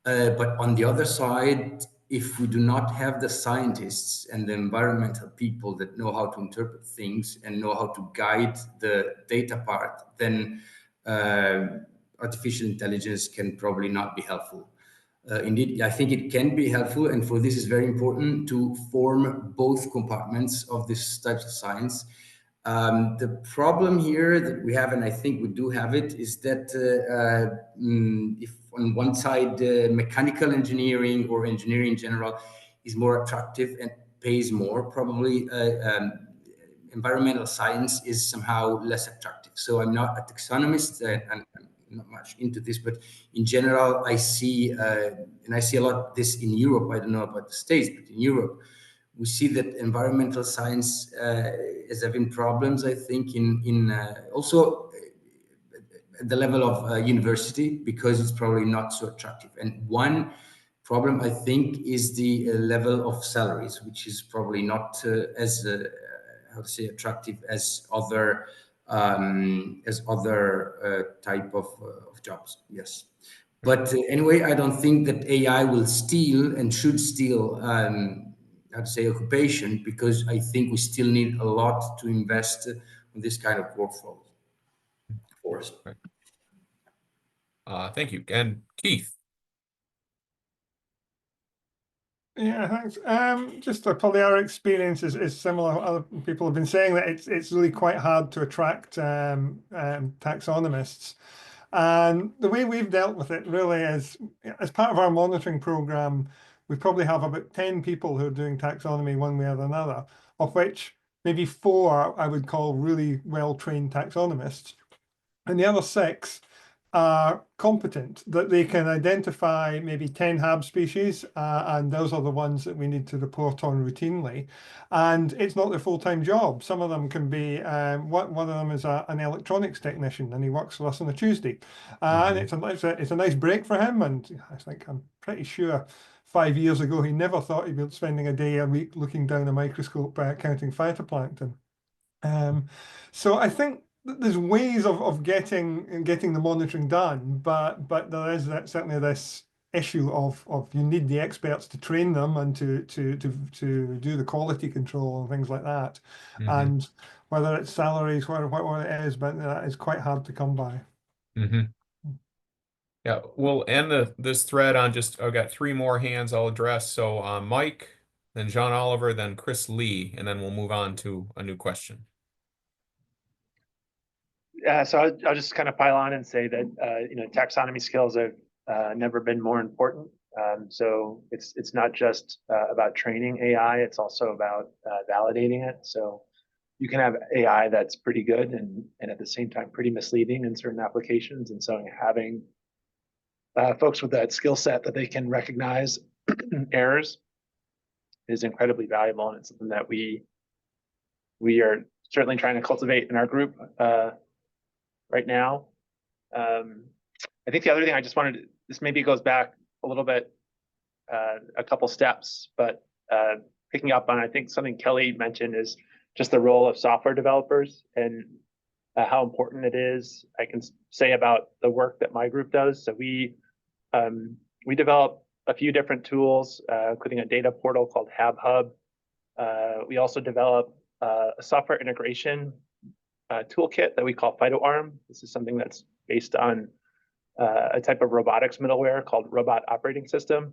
But on the other side, if we do not have the scientists and the environmental people that know how to interpret things and know how to guide the data part, then artificial intelligence can probably not be helpful. Indeed, I think it can be helpful, and for this is very important to form both compartments of this type of science. The problem here that we have, and I think we do have it, is that if on one side mechanical engineering or engineering in general is more attractive and pays more, probably environmental science is somehow less attractive. So I'm not a taxonomist, and I'm not much into this, but in general, I see, and I see a lot of this in Europe. I don't know about the States, but in Europe, we see that environmental science is having problems, I think, in also at the level of university, because it's probably not so attractive. And one problem, I think, is the level of salaries, which is probably not as, how to say, attractive as other type of jobs. Yes. But anyway, I don't think that AI will steal and should steal how to say occupation, because I think we still need a lot to invest in this kind of workflow for us. Thank you. And Keith. Yeah, thanks. Just probably our experience is similar. Other people have been saying that it's really quite hard to attract taxonomists. And the way we've dealt with it really is, as part of our monitoring program, we probably have about 10 people who are doing taxonomy one way or another, of which maybe 4 I would call really well-trained taxonomists. And the other 6 are competent, that they can identify maybe 10 HAB species, and those are the ones that we need to report on routinely. And it's not their full-time job. Some of them can be, one of them is an electronics technician, and he works for us on a Tuesday. And it's a nice break for him, and I think I'm pretty sure 5 years ago he never thought he'd be spending a day a week looking down a microscope counting phytoplankton. So I think there's ways of getting the monitoring done, but there is certainly this issue of you need the experts to train them and to do the quality control and things like that. And whether it's salaries, what it is, but that is quite hard to come by. Yeah, we'll end this thread on just, I've got 3 more hands I'll address. So Mike, then John Oliver, then Chris Lee, and then we'll move on to a new question. So I'll just kind of pile on and say that taxonomy skills have never been more important. So it's not just about training AI; it's also about validating it. So you can have AI that's pretty good and at the same time pretty misleading in certain applications. And so having folks with that skill set that they can recognize errors is incredibly valuable, and it's something that we are certainly trying to cultivate in our group right now. I think the other thing I just wanted to, this maybe goes back a little bit, a couple steps, but picking up on, I think something Kelly mentioned is just the role of software developers and how important it is. I can say about the work that my group does. So we develop a few different tools, including a data portal called HAB Hub. We also develop a software integration toolkit that we call PhytoArm. This is something that's based on a type of robotics middleware called Robot Operating System.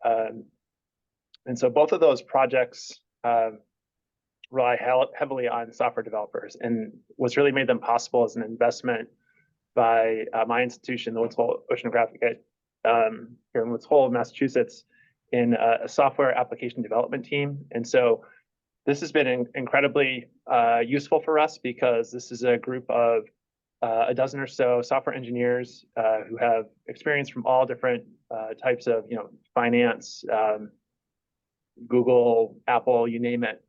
And so both of those projects rely heavily on software developers, and what's really made them possible is an investment by my institution, the Woods Hole Oceanographic here in Woods Hole, Massachusetts, in a software application development team. And so this has been incredibly useful for us because this is a group of a dozen or so software engineers who have experience from all different types of, finance, Google, Apple, you name it.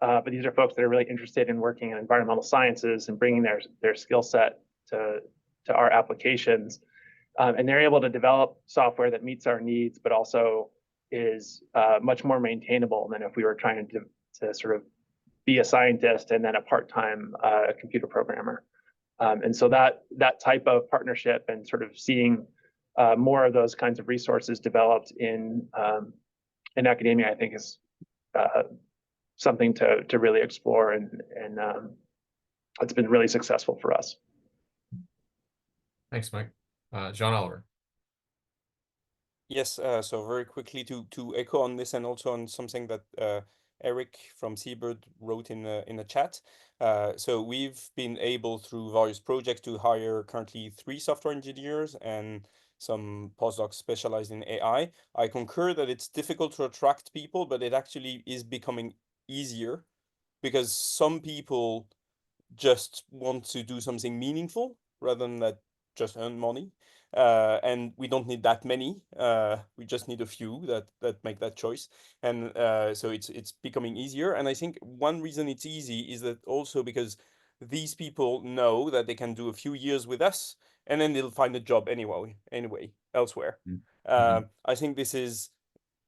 But these are folks that are really interested in working in environmental sciences and bringing their skill set to our applications. And they're able to develop software that meets our needs, but also is much more maintainable than if we were trying to sort of be a scientist and then a part-time computer programmer. And so that type of partnership and sort of seeing more of those kinds of resources developed in academia, I think is something to really explore, and it's been really successful for us. Thanks, Mike. John Oliver. Yes, so very quickly to echo on this and also on something that Eric from Seabird wrote in a chat. So we've been able through various projects to hire currently 3 software engineers and some postdocs specialized in AI. I concur that it's difficult to attract people, but it actually is becoming easier because some people just want to do something meaningful rather than that just earn money. And we don't need that many. We just need a few that make that choice. And so it's becoming easier. And I think one reason it's easy is that also because these people know that they can do a few years with us and then they'll find a job anyway elsewhere. I think this is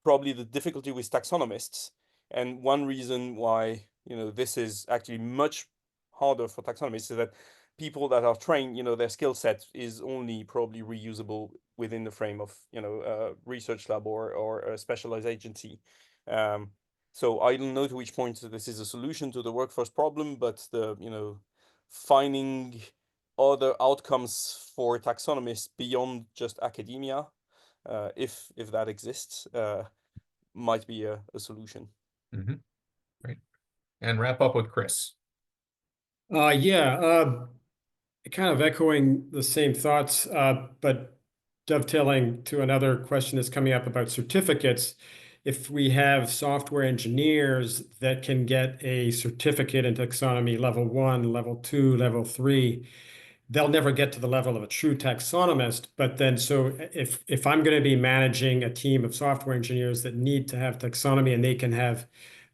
probably the difficulty with taxonomists. And one reason why, this is actually much harder for taxonomists is that people that are trained, their skill set is only probably reusable within the frame of, a research lab or a specialized agency. So I don't know to which point this is a solution to the workforce problem, but finding other outcomes for taxonomists beyond just academia, if that exists, might be a solution. Mm-hmm. Great. And wrap up with Chris. Kind of echoing the same thoughts, but dovetailing to another question that's coming up about certificates. If we have software engineers that can get a certificate in taxonomy level 1, level 2, level 3, they'll never get to the level of a true taxonomist. But then, so if I'm going to be managing a team of software engineers that need to have taxonomy and they can have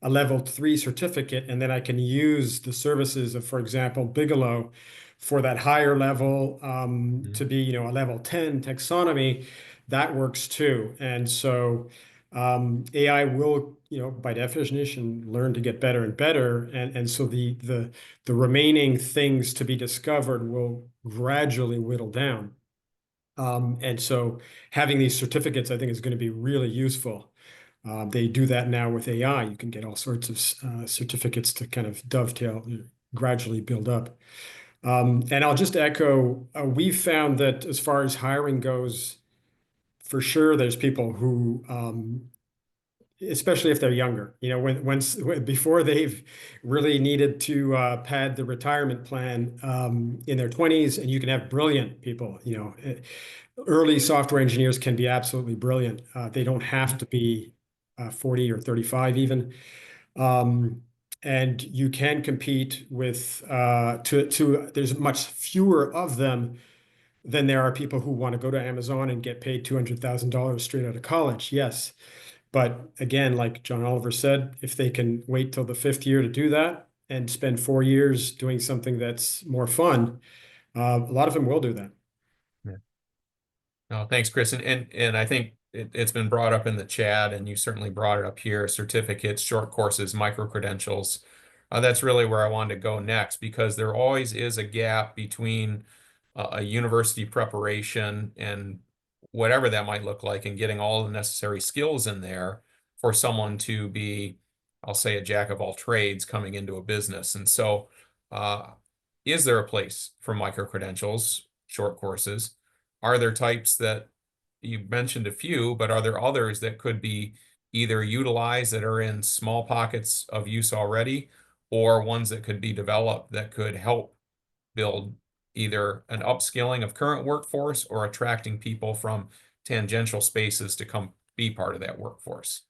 a level 3 certificate, and then I can use the services of, for example, Bigelow for that higher level to be, a level 10 taxonomy, that works too. And so AI will, by definition, learn to get better and better. And so the remaining things to be discovered will gradually whittle down. And so having these certificates, I think, is going to be really useful. They do that now with AI. You can get all sorts of certificates to kind of dovetail, gradually build up. And I'll just echo, we've found that as far as hiring goes, for sure, there's people who, especially if they're younger, before they've really needed to pad the retirement plan in their 20s, and you can have brilliant people. Early software engineers can be absolutely brilliant. They don't have to be 40 or 35 even. And you can compete with, there's much fewer of them than there are people who want to go to Amazon and get paid $200,000 straight out of college. Yes. But again, like John Oliver said, if they can wait till the 5th year to do that and spend 4 years doing something that's more fun, a lot of them will do that. Yeah. No, thanks, Chris. And I think it's been brought up in the chat, and you certainly brought it up here: certificates, short courses, micro-credentials. That's really where I wanted to go next, because there always is a gap between a university preparation and whatever that might look like, and getting all the necessary skills in there for someone to be, I'll say, a jack of all trades coming into a business. And so is there a place for micro-credentials, short courses? Are there types that you mentioned a few, but are there others that could be either utilized that are in small pockets of use already, or ones that could be developed that could help build either an upskilling of current workforce or attracting people from tangential spaces to come be part of that workforce?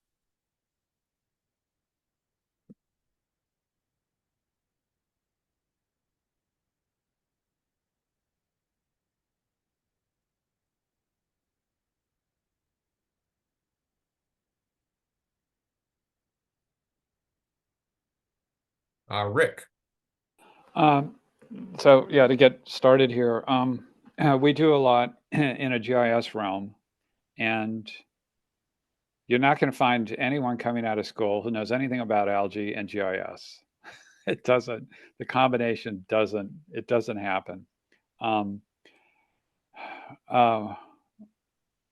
Rick. So yeah, to get started here, we do a lot in a GIS realm, and you're not going to find anyone coming out of school who knows anything about algae and GIS. It doesn't, the combination doesn't, it doesn't happen.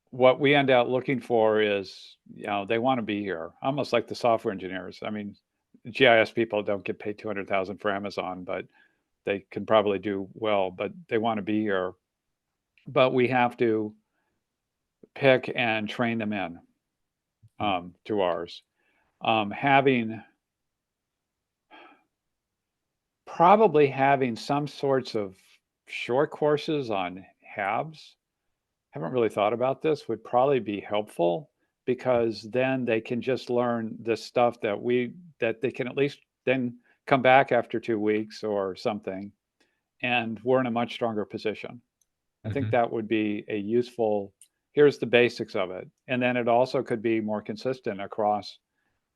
What we end up looking for is, you know, they want to be here, almost like the software engineers. I mean, GIS people don't get paid 200,000 for Amazon, but they can probably do well, but they want to be here. But we have to pick and train them in to ours. Probably having some sorts of short courses on HABs, haven't really thought about this, would probably be helpful, because then they can just learn the stuff that they can at least then come back after 2 weeks or something, and we're in a much stronger position. I think that would be a useful, here's the basics of it. And then it also could be more consistent across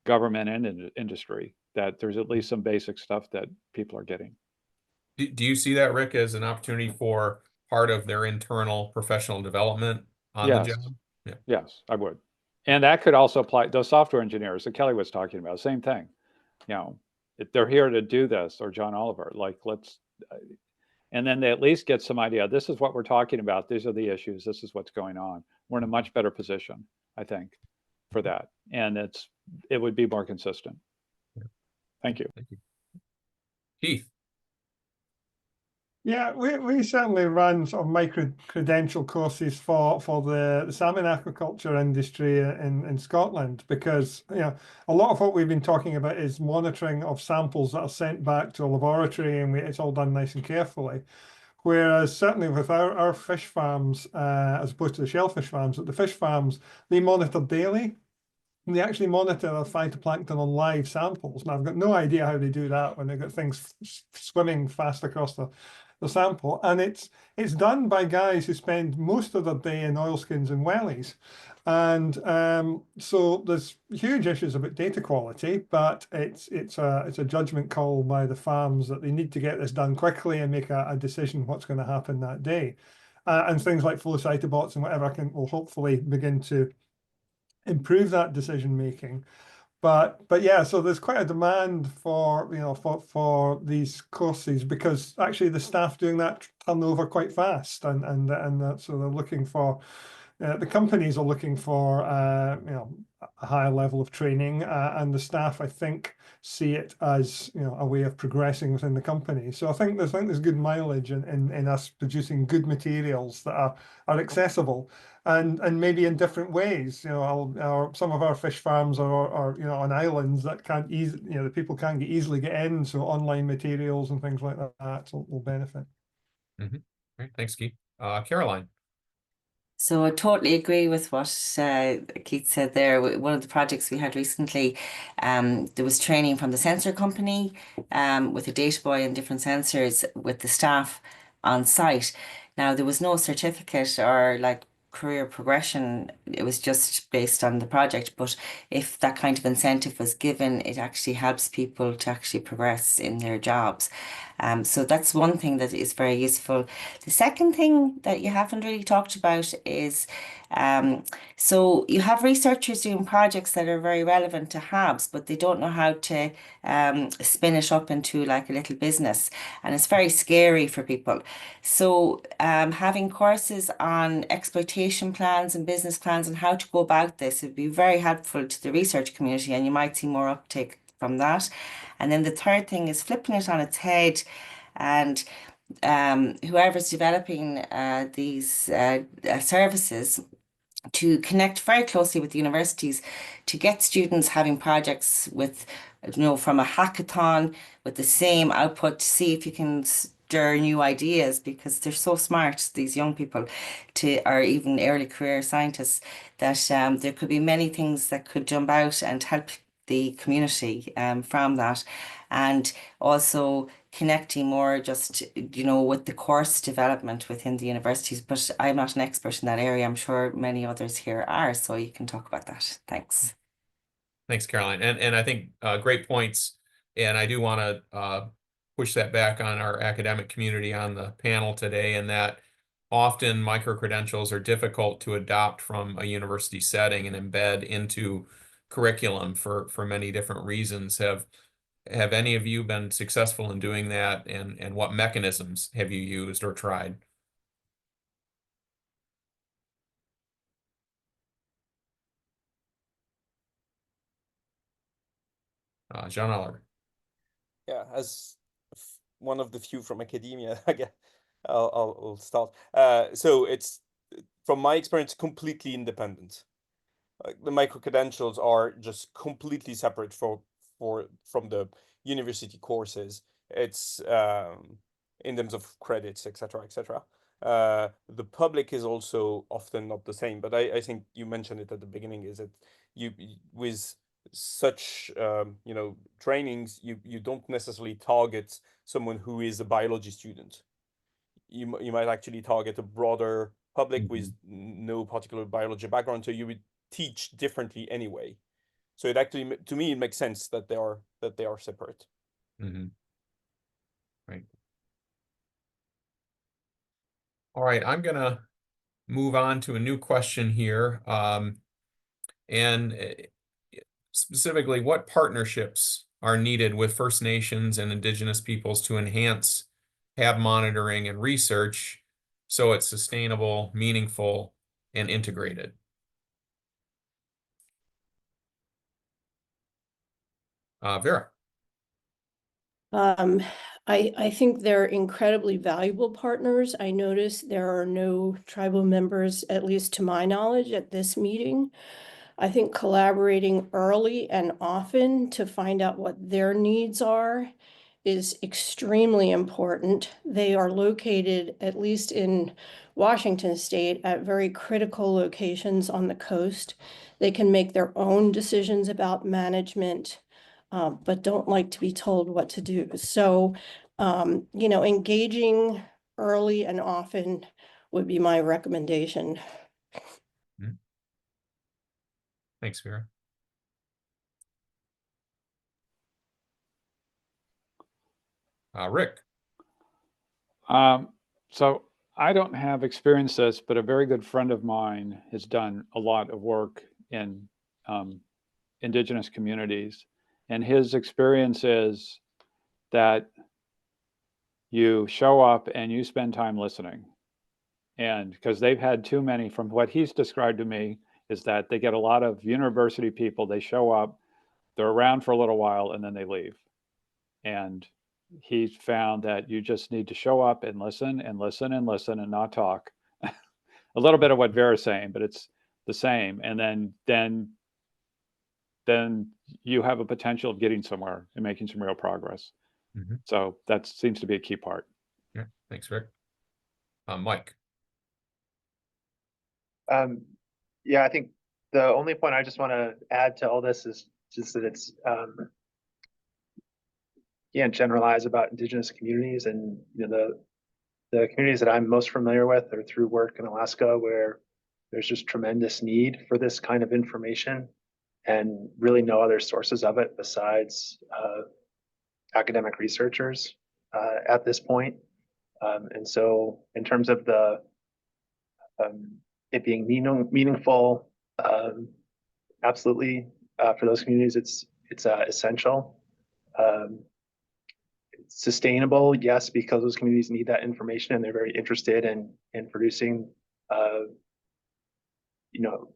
government and industry, that there's at least some basic stuff that people are getting. Do you see that, Rick, as an opportunity for part of their internal professional development on the job? Yeah. Yes, I would. And that could also apply, those software engineers that Kelly was talking about, same thing. You know, if they're here to do this, or John Oliver, like, let's, and then they at least get some idea, this is what we're talking about, these are the issues, this is what's going on. We're in a much better position, I think, for that. And it would be more consistent. Thank you. Thank you. Keith. Yeah, we certainly run sort of micro-credential courses for the salmon aquaculture industry in Scotland, because, you know, a lot of what we've been talking about is monitoring of samples that are sent back to a laboratory, and it's all done nice and carefully. Whereas certainly with our fish farms, as opposed to the shellfish farms, the fish farms, they monitor daily. And they actually monitor the phytoplankton on live samples. Now, I've got no idea how they do that when they've got things swimming fast across the sample. And it's done by guys who spend most of their day in oilskins and wellies. And so there's huge issues about data quality, but it's a judgment call by the farms that they need to get this done quickly and make a decision what's going to happen that day. And things like flow cytobots and whatever will hopefully begin to improve that decision making. But yeah, so there's quite a demand for, you know, for these courses, because actually the staff doing that turn over quite fast, and so they're looking for, the companies are looking for you know, a higher level of training, and the staff, I think, see it as, you know, a way of progressing within the company. So I think there's good mileage in us producing good materials that are accessible, and maybe in different ways. You know, some of our fish farms are you know, on islands that can't easily, you know, the people can't easily get in, so online materials and things like that will benefit. Great, thanks, Keith. Caroline. So I totally agree with what Keith said there. One of the projects we had recently, there was training from the sensor company with a data boy and different sensors with the staff on site. Now, there was no certificate or like career progression. It was just based on the project. But if that kind of incentive was given, it actually helps people to actually progress in their jobs. So that's one thing that is very useful. The second thing that you haven't really talked about is, so you have researchers doing projects that are very relevant to HABs, but they don't know how to spin it up into like a little business. And it's very scary for people. So having courses on exploitation plans and business plans and how to go about this would be very helpful to the research community, and you might see more uptake from that. And then the third thing is flipping it on its head And whoever's developing these services to connect very closely with universities to get students having projects with, from a hackathon with the same output to see if you can stir new ideas, because they're so smart, these young people, or even early career scientists, that there could be many things that could jump out and help the community from that. And also connecting more just, with the course development within the universities. But I'm not an expert in that area. I'm sure many others here are, so you can talk about that. Thanks. Thanks, Caroline. And I think great points. And I do want to push that back on our academic community on the panel today, and that often micro-credentials are difficult to adopt from a university setting and embed into curriculum for many different reasons. Have any of you been successful in doing that, and what mechanisms have you used or tried? Jean-Oliver. Yeah, as one of the few from academia, I guess I'll start. So it's, from my experience, completely independent. Like the micro-credentials are just completely separate from the university courses. It's in terms of credits, etc., etc. The public is also often not the same, but I think you mentioned it at the beginning, is that you with such trainings, you don't necessarily target someone who is a biology student. You might actually target a broader public with no particular biology background, so you would teach differently anyway. So it actually, to me, it makes sense that they are separate. Right. All right, I'm gonna move on to a new question here, and specifically, what partnerships are needed with First Nations and Indigenous peoples to enhance HAB monitoring and research so it's sustainable, meaningful, and integrated? Vera. I think they're incredibly valuable partners. I notice there are no tribal members, at least to my knowledge, at this meeting. I think collaborating early and often to find out what their needs are is extremely important. They are located, at least in Washington State, at very critical locations on the coast. They can make their own decisions about management, but don't like to be told what to do. So, engaging early and often would be my recommendation. Thanks, Vera. Rick. So I don't have experience this, but a very good friend of mine has done a lot of work in Indigenous communities. And his experience is that you show up and you spend time listening. And because they've had too many, from what he's described to me, is that they get a lot of university people, they show up, they're around for a little while, and then they leave. And he's found that you just need to show up and listen and listen and listen and not talk. A little bit of what Vera's saying, but it's the same. And then you have a potential of getting somewhere and making some real progress. So that seems to be a key part. Yeah, thanks, Rick. Mike. Yeah, I think the only point I just want to add to all this is just that it's can't generalize about Indigenous communities, and the communities that I'm most familiar with are through work in Alaska, where there's just tremendous need for this kind of information, and really no other sources of it besides academic researchers at this point. And so, in terms of the it being meaningful, absolutely for those communities, it's essential. Sustainable, yes, because those communities need that information and they're very interested in producing,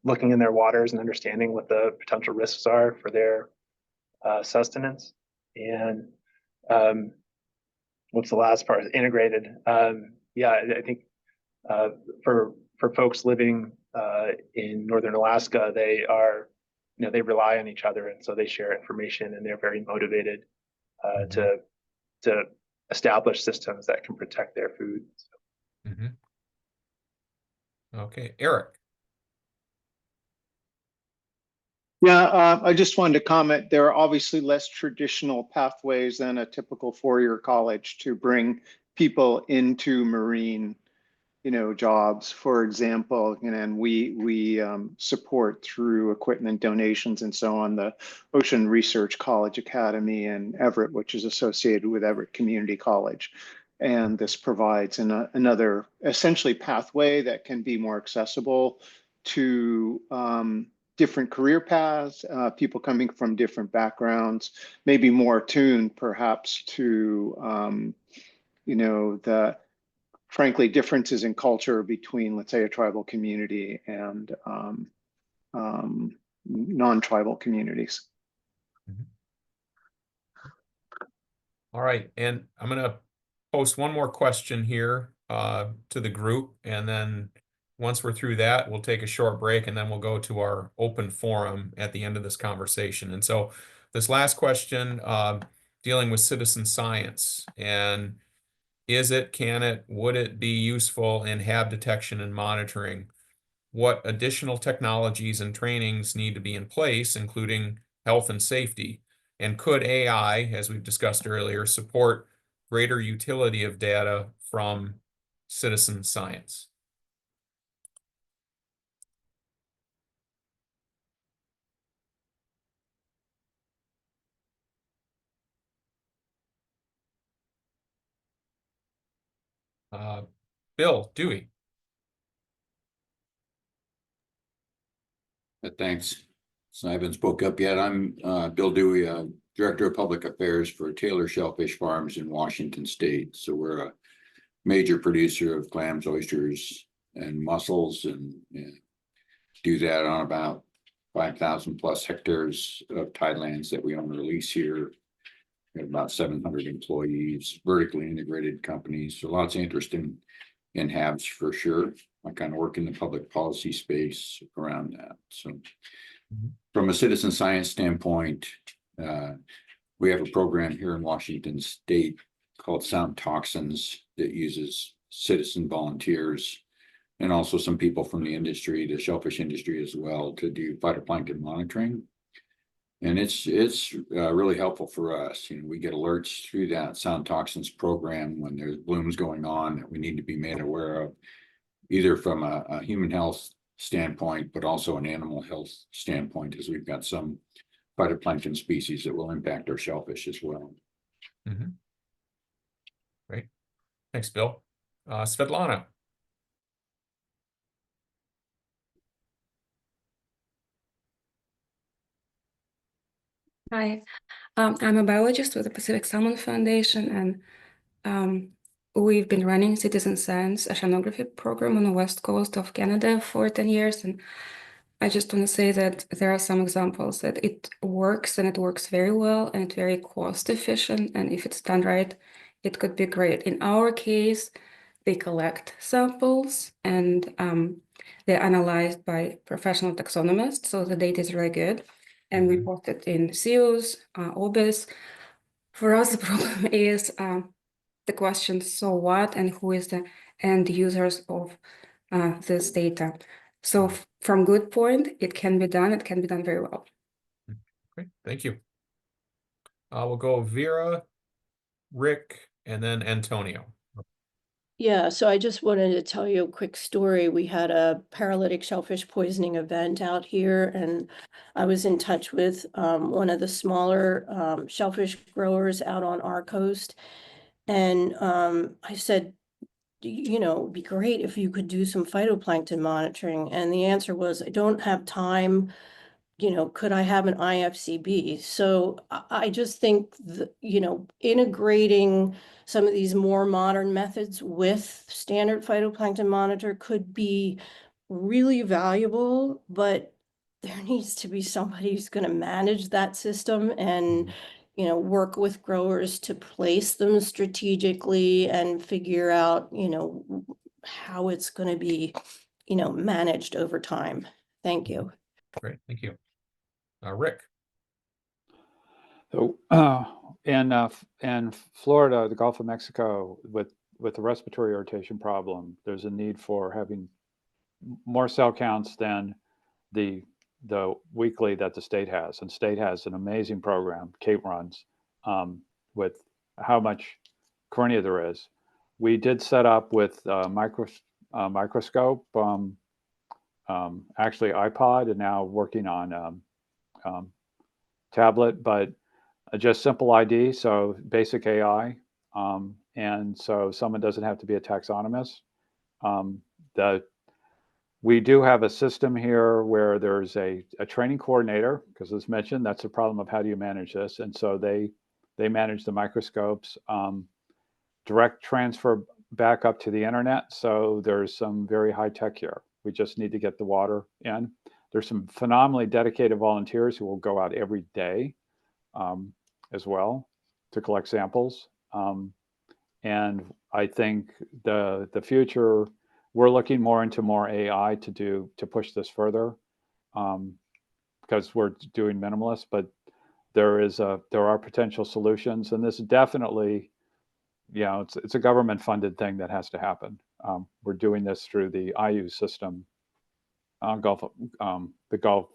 looking in their waters and understanding what the potential risks are for their sustenance. And what's the last part? Integrated. Yeah, I think for folks living in northern Alaska, they are, they rely on each other, and so they share information, and they're very motivated to establish systems that can protect their food. Okay, Eric. Yeah, I just wanted to comment, there are obviously less traditional pathways than a typical four-year college to bring people into marine, jobs. For example, and we support through equipment donations and so on, the Ocean Research College Academy in Everett, which is associated with Everett Community College. And this provides another essentially pathway that can be more accessible to different career paths, people coming from different backgrounds, maybe more attuned perhaps to, the frankly differences in culture between, let's say, a tribal community and non-tribal communities. All right, and I'm going to post one more question here to the group, and then once we're through that, we'll take a short break, and then we'll go to our open forum at the end of this conversation. And so this last question, dealing with citizen science, and can it, would it be useful in HAB detection and monitoring? What additional technologies and trainings need to be in place, including health and safety? And could AI, as we've discussed earlier, support greater utility of data from citizen science? Bill Dewey. Thanks. So I haven't spoke up yet. I'm Bill Dewey, Director of Public Affairs for Taylor Shellfish Farms in Washington State. So we're a major producer of clams, oysters, and mussels, and do that on about 5,000 plus hectares of tidelands that we own or lease here. We have about 700 employees, vertically integrated companies. So lots of interest in HABs for sure. I kind of work in the public policy space around that. So from a citizen science standpoint, we have a program here in Washington State called Sound Toxins that uses citizen volunteers and also some people from the industry, the shellfish industry as well, to do phytoplankton monitoring. And it's really helpful for us. We get alerts through that Sound Toxins program when there's blooms going on that we need to be made aware of, either from a human health standpoint, but also an animal health standpoint, as we've got some phytoplankton species that will impact our shellfish as well. Great. Thanks, Bill. Svetlana. Hi, I'm a biologist with the Pacific Salmon Foundation, and we've been running citizen science oceanography program on the west coast of Canada for 10 years. And I just want to say that there are some examples that it works, and it works very well, and it's very cost efficient. And if it's done right, it could be great. In our case, they collect samples, and they're analyzed by professional taxonomists, so the data is really good. And we post it in CEOs, OBIS. For us, the problem is the question, so what, and who is the end users of this data? So from good point, it can be done very well. Great, thank you. We'll go Vera, Rick, and then Antonio. Yeah, so I just wanted to tell you a quick story. We had a paralytic shellfish poisoning event out here, and I was in touch with one of the smaller shellfish growers out on our coast. And I said, it'd be great if you could do some phytoplankton monitoring. And the answer was, I don't have time. Could I have an IFCB? So I just think, integrating some of these more modern methods with standard phytoplankton monitor could be really valuable, but there needs to be somebody who's going to manage that system. And, work with growers to place them strategically and figure out, how it's going to be, managed over time. Thank you. Great, thank you. Rick. So in Florida, the Gulf of Mexico, with the respiratory irritation problem, there's a need for having more cell counts than the weekly that the state has. And state has an amazing program, Kate runs, with how much cornea there is. We did set up with microscope, actually iPod, and now working on tablet, but just simple ID, so basic AI. And so someone doesn't have to be a taxonomist. We do have a system here where there's a training coordinator, because as mentioned, that's the problem of how do you manage this. And so they manage the microscopes, direct transfer back up to the internet. So there's some very high tech here. We just need to get the water in. There's some phenomenally dedicated volunteers who will go out every day as well to collect samples. And I think the future, we're looking more into more AI to push this further, because we're doing minimalist, but there are potential solutions, and this definitely, it's a government funded thing that has to happen. We're doing this through the IU system, the Gulf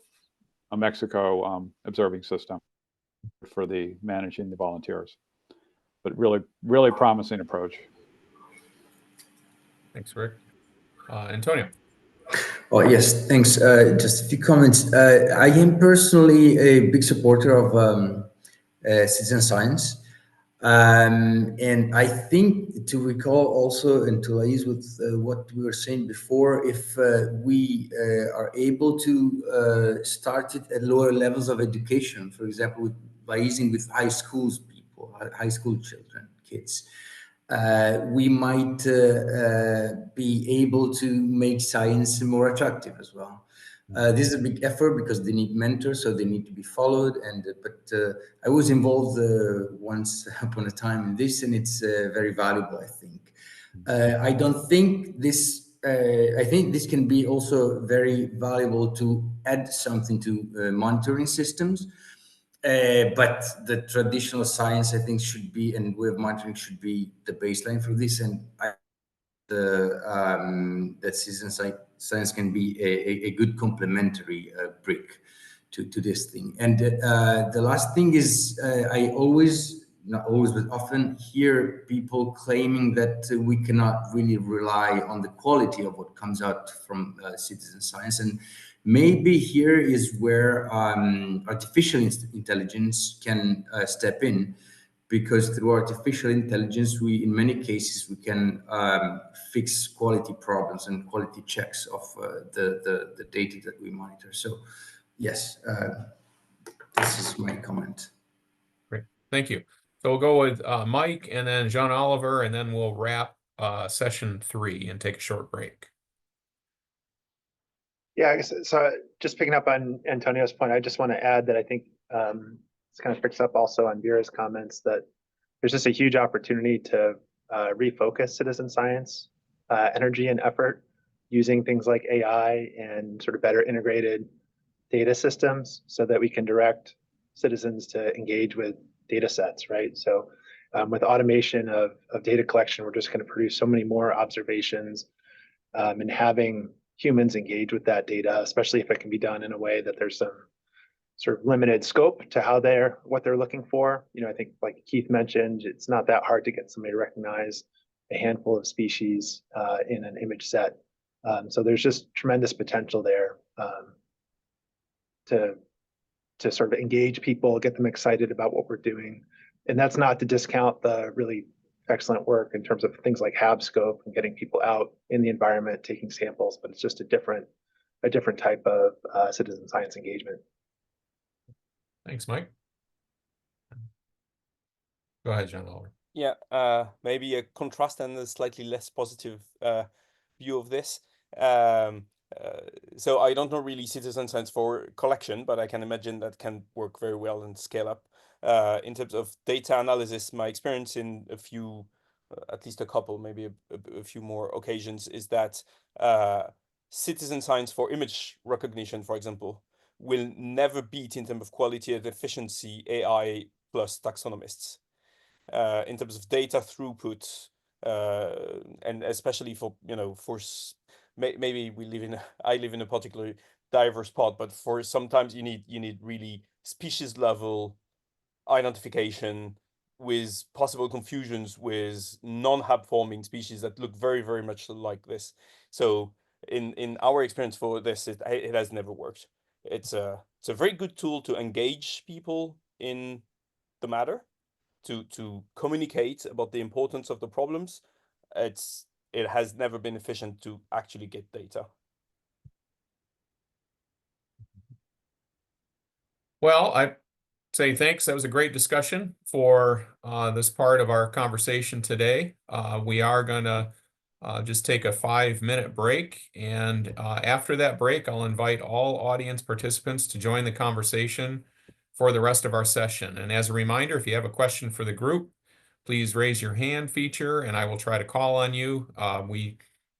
of Mexico observing system for the managing the volunteers, but really promising approach. Thanks, Rick. Antonio. Oh, yes, thanks. Just a few comments. I am personally a big supporter of citizen science. And I think to recall also and to liaise with what we were saying before, if we are able to start it at lower levels of education, for example, by liaising with high school children, kids, we might be able to make science more attractive as well. This is a big effort because they need mentors, so they need to be followed. But I was involved once upon a time in this, and it's very valuable, I think. I don't think this. I think this can be also very valuable to add something to monitoring systems. But the traditional science, I think, should be, and way of monitoring should be the baseline for this. And that citizen science can be a good complementary brick to this thing. And the last thing is, I always, not always, but often hear people claiming that we cannot really rely on the quality of what comes out from citizen science. And maybe here is where artificial intelligence can step in, because through artificial intelligence, in many cases, we can fix quality problems and quality checks of the data that we monitor. So, yes, this is my comment. Great, thank you. So we'll go with Mike and then Jean Oliver, and then we'll wrap session 3 and take a short break. Yeah, I guess so. Just picking up on Antonio's point, I just want to add that I think this kind of picks up also on Vera's comments that there's just a huge opportunity to refocus citizen science energy and effort using things like AI and sort of better integrated data systems so that we can direct citizens to engage with data sets, right? So with automation of data collection, we're just going to produce so many more observations, and having humans engage with that data, especially if it can be done in a way that there's some sort of limited scope to what they're looking for. I think like Keith mentioned, it's not that hard to get somebody to recognize a handful of species in an image set. So there's just tremendous potential there to sort of engage people, get them excited about what we're doing. And that's not to discount the really excellent work in terms of things like HAB scope and getting people out in the environment, taking samples, but it's just a different type of citizen science engagement. Thanks, Mike. Go ahead, John Oliver. Yeah, maybe a contrast and a slightly less positive view of this. So I don't know really citizen science for collection, but I can imagine that can work very well and scale up. in terms of data analysis, my experience in a few, at least a couple, maybe a few more occasions, is that citizen science for image recognition, for example, will never beat in terms of quality and efficiency AI plus taxonomists. In terms of data throughput, and especially for, maybe I live in a particularly diverse pod, but for sometimes you need really species level identification with possible confusions with non-hab forming species that look very, very much like this. So in our experience for this, it has never worked. It's a very good tool to engage people in the matter, to communicate about the importance of the problems. It has never been efficient to actually get data. Well, I say thanks. That was a great discussion for this part of our conversation today. We are going to just take a 5-minute break. And after that break, I'll invite all audience participants to join the conversation for the rest of our session. And as a reminder, if you have a question for the group, please raise your hand feature and I will try to call on you.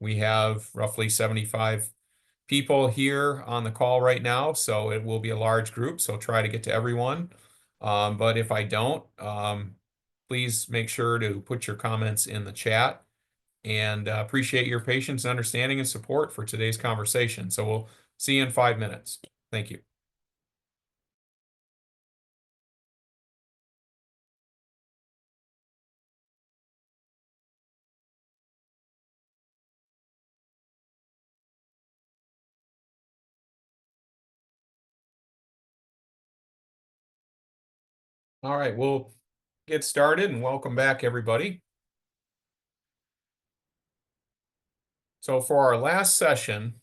We have roughly 75 people here on the call right now, so it will be a large group, so try to get to everyone. But if I don't, please make sure to put your comments in the chat, and appreciate your patience, understanding, and support for today's conversation. So we'll see you in 5 minutes. Thank you. All right, we'll get started and welcome back everybody. So for our last session,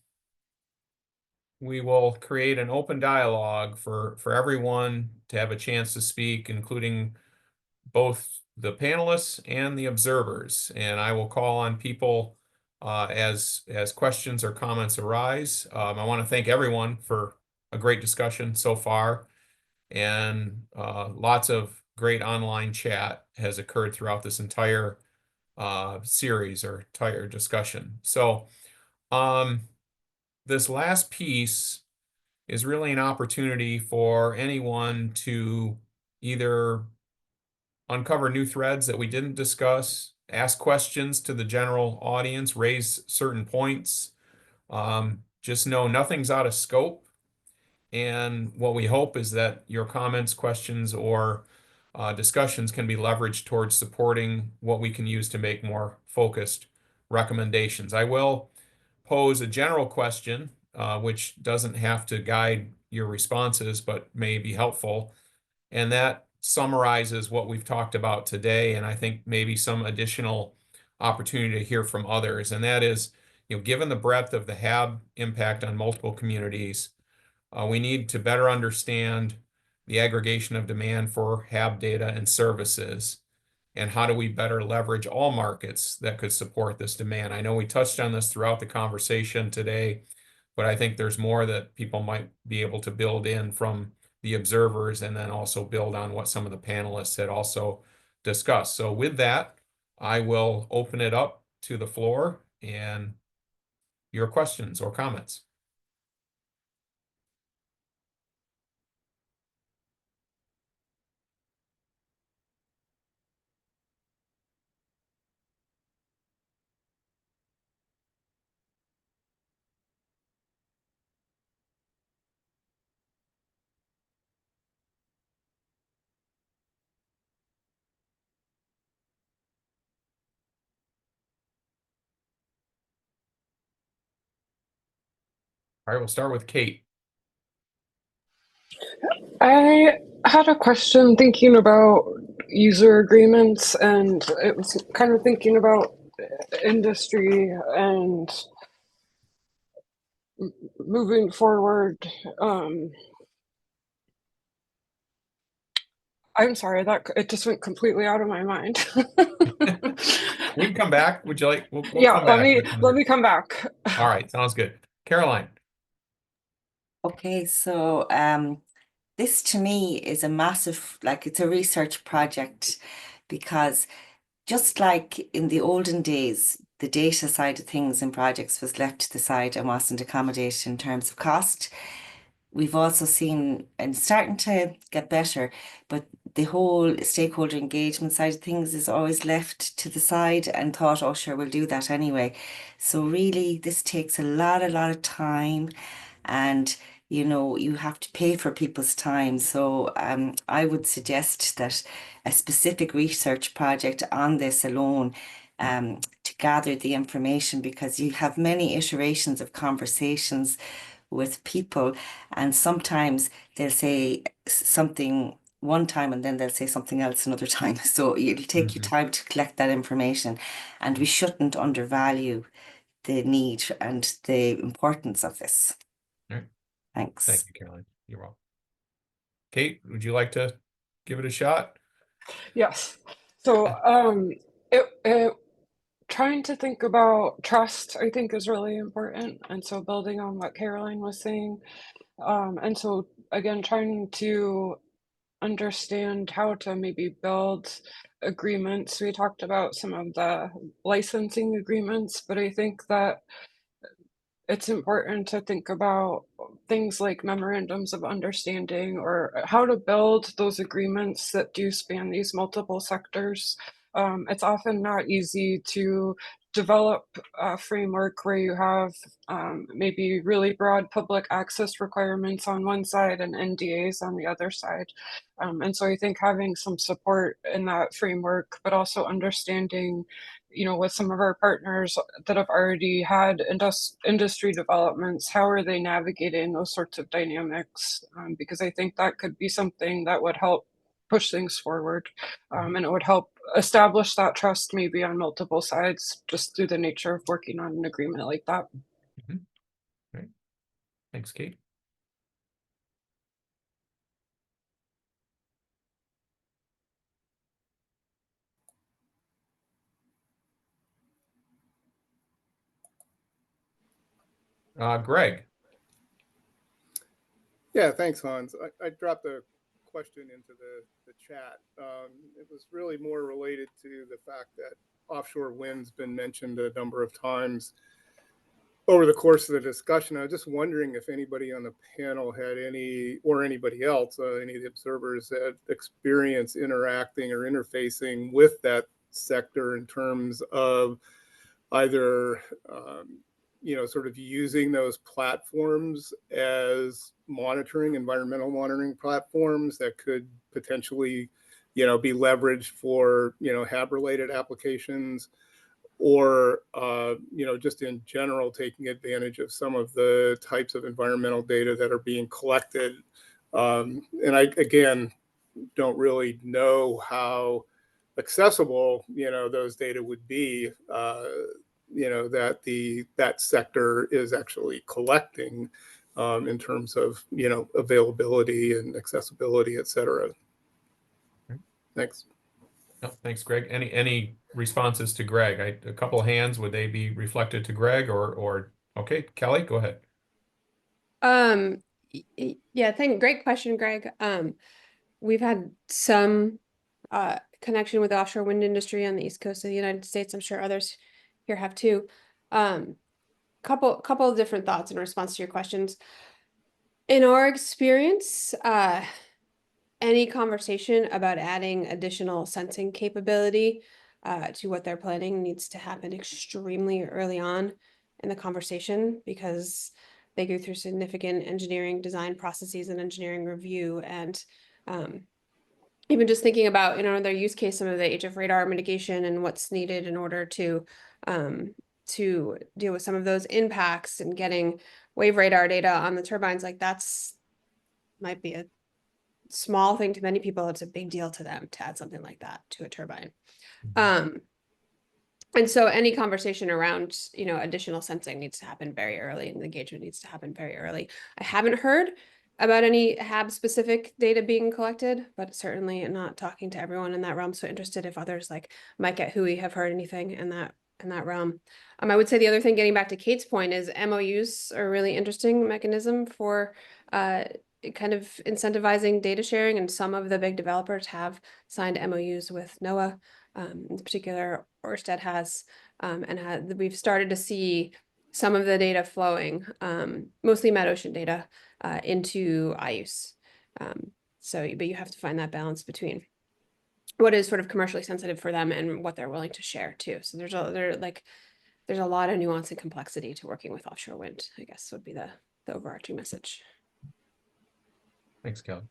we will create an open dialogue for everyone to have a chance to speak, including both the panelists and the observers. And I will call on people as questions or comments arise. I want to thank everyone for a great discussion so far. And lots of great online chat has occurred throughout this entire series or entire discussion. So this last piece is really an opportunity for anyone to either uncover new threads that we didn't discuss, ask questions to the general audience, raise certain points. Just know nothing's out of scope. And what we hope is that your comments, questions, or discussions can be leveraged towards supporting what we can use to make more focused recommendations. I will pose a general question, which doesn't have to guide your responses, but may be helpful. And that summarizes what we've talked about today, and I think maybe some additional opportunity to hear from others. And that is, given the breadth of the HAB impact on multiple communities, we need to better understand the aggregation of demand for HAB data and services, and how do we better leverage all markets that could support this demand. I know we touched on this throughout the conversation today, but I think there's more that people might be able to build in from the observers and then also build on what some of the panelists had also discussed. So with that, I will open it up to the floor and your questions or comments. All right, we'll start with Kate. I had a question thinking about user agreements, and it was kind of thinking about industry and moving forward. I'm sorry, that it just went completely out of my mind. We can come back. Would you like? We'll yeah, come back. let me come back. All right, sounds good. Caroline. Okay, so this to me is a massive, like it's a research project, because just like in the olden days, the data side of things in projects was left to the side and wasn't accommodated in terms of cost. We've also seen, and starting to get better, but the whole stakeholder engagement side of things is always left to the side and thought, oh, sure, we'll do that anyway. So really, this takes a lot of time, and you have to pay for people's time. So I would suggest that a specific research project on this alone, to gather the information, because you have many iterations of conversations with people, and sometimes they'll say something one time and then they'll say something else another time. So it'll take you time to collect that information, and we shouldn't undervalue the need and the importance of this. All right. Thanks. Thank you, Caroline. You're welcome. Kate, would you like to give it a shot? Yes. So trying to think about trust, I think, is really important. And so building on what Caroline was saying, and so again, trying to understand how to maybe build agreements. We talked about some of the licensing agreements, but I think that it's important to think about things like memorandums of understanding, or how to build those agreements that do span these multiple sectors. It's often not easy to develop a framework where you have maybe really broad public access requirements on one side and NDAs on the other side. And so I think having some support in that framework, but also understanding, with some of our partners that have already had industry developments, how are they navigating those sorts of dynamics? Because I think that could be something that would help push things forward, and it would help establish that trust maybe on multiple sides, just through the nature of working on an agreement like that. Great. Thanks, Kate. Greg. Yeah, thanks, Hans. I dropped a question into the chat. It was really more related to the fact that offshore wind's been mentioned a number of times over the course of the discussion. I was just wondering if anybody on the panel had any, or anybody else, any of the observers, had experience interacting or interfacing with that sector in terms of either sort of using those platforms as environmental monitoring platforms that could potentially, be leveraged for, HAB related applications, or, just in general, taking advantage of some of the types of environmental data that are being collected. And I, again, don't really know how accessible, those data would be, that sector is actually collecting, in terms of, availability and accessibility, et cetera. Thanks. No, thanks, Greg. Any responses to Greg? A couple of hands, would they be reflected to Greg, or okay, Kelly, go ahead. Yeah, great question, Greg. We've had some connection with the offshore wind industry on the East Coast of the United States. I'm sure others here have too. Couple of different thoughts in response to your questions. In our experience, any conversation about adding additional sensing capability to what they're planning needs to happen extremely early on in the conversation, because they go through significant engineering design processes and engineering review, and even just thinking about, their use case, some of the HF radar mitigation and what's needed in order to deal with some of those impacts, and getting wave radar data on the turbines, like might be a small thing to many people. It's a big deal to them to add something like that to a turbine. And so any conversation around, additional sensing needs to happen very early, and engagement needs to happen very early. I haven't heard about any HAB specific data being collected, but certainly not talking to everyone in that realm. So interested if others like Mike at Hui have heard anything in that realm. I would say the other thing, getting back to Kate's point, is MOUs are a really interesting mechanism for kind of incentivizing data sharing, and some of the big developers have signed MOUs with NOAA. In particular, Ørsted has, we've started to see some of the data flowing, mostly metocean data, into IUCE. But you have to find that balance between what is sort of commercially sensitive for them and what they're willing to share too. So there's a lot of nuance and complexity to working with offshore wind, I guess would be the overarching message. Thanks, Kelly.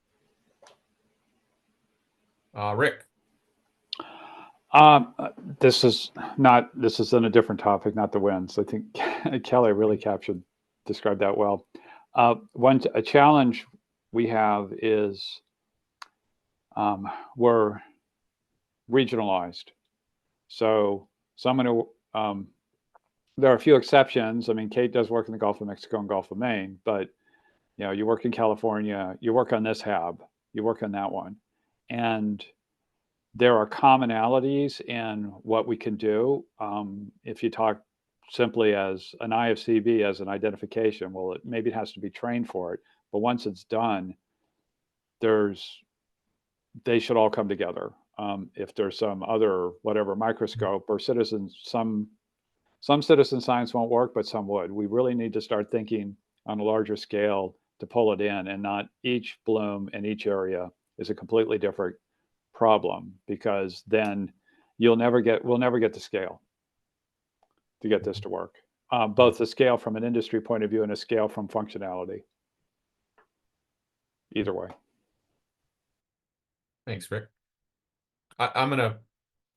Rick. This is on a different topic, not the winds. I think Kelly really described that well. A challenge we have is we're regionalized. So there are a few exceptions. I mean, Kate does work in the Gulf of Mexico and Gulf of Maine, but you work in California, you work on this HAB, you work on that one, and there are commonalities in what we can do. If you talk simply as an IFCB as an identification, well, maybe it has to be trained for it, but once it's done, they should all come together. If there's some other whatever microscope or some citizen science won't work, but some would. We really need to start thinking on a larger scale to pull it in, and not each bloom in each area is a completely different problem, because then we'll never get to scale to get this to work. Both the scale from an industry point of view and a scale from functionality. Either way. Thanks, Rick. I'm going to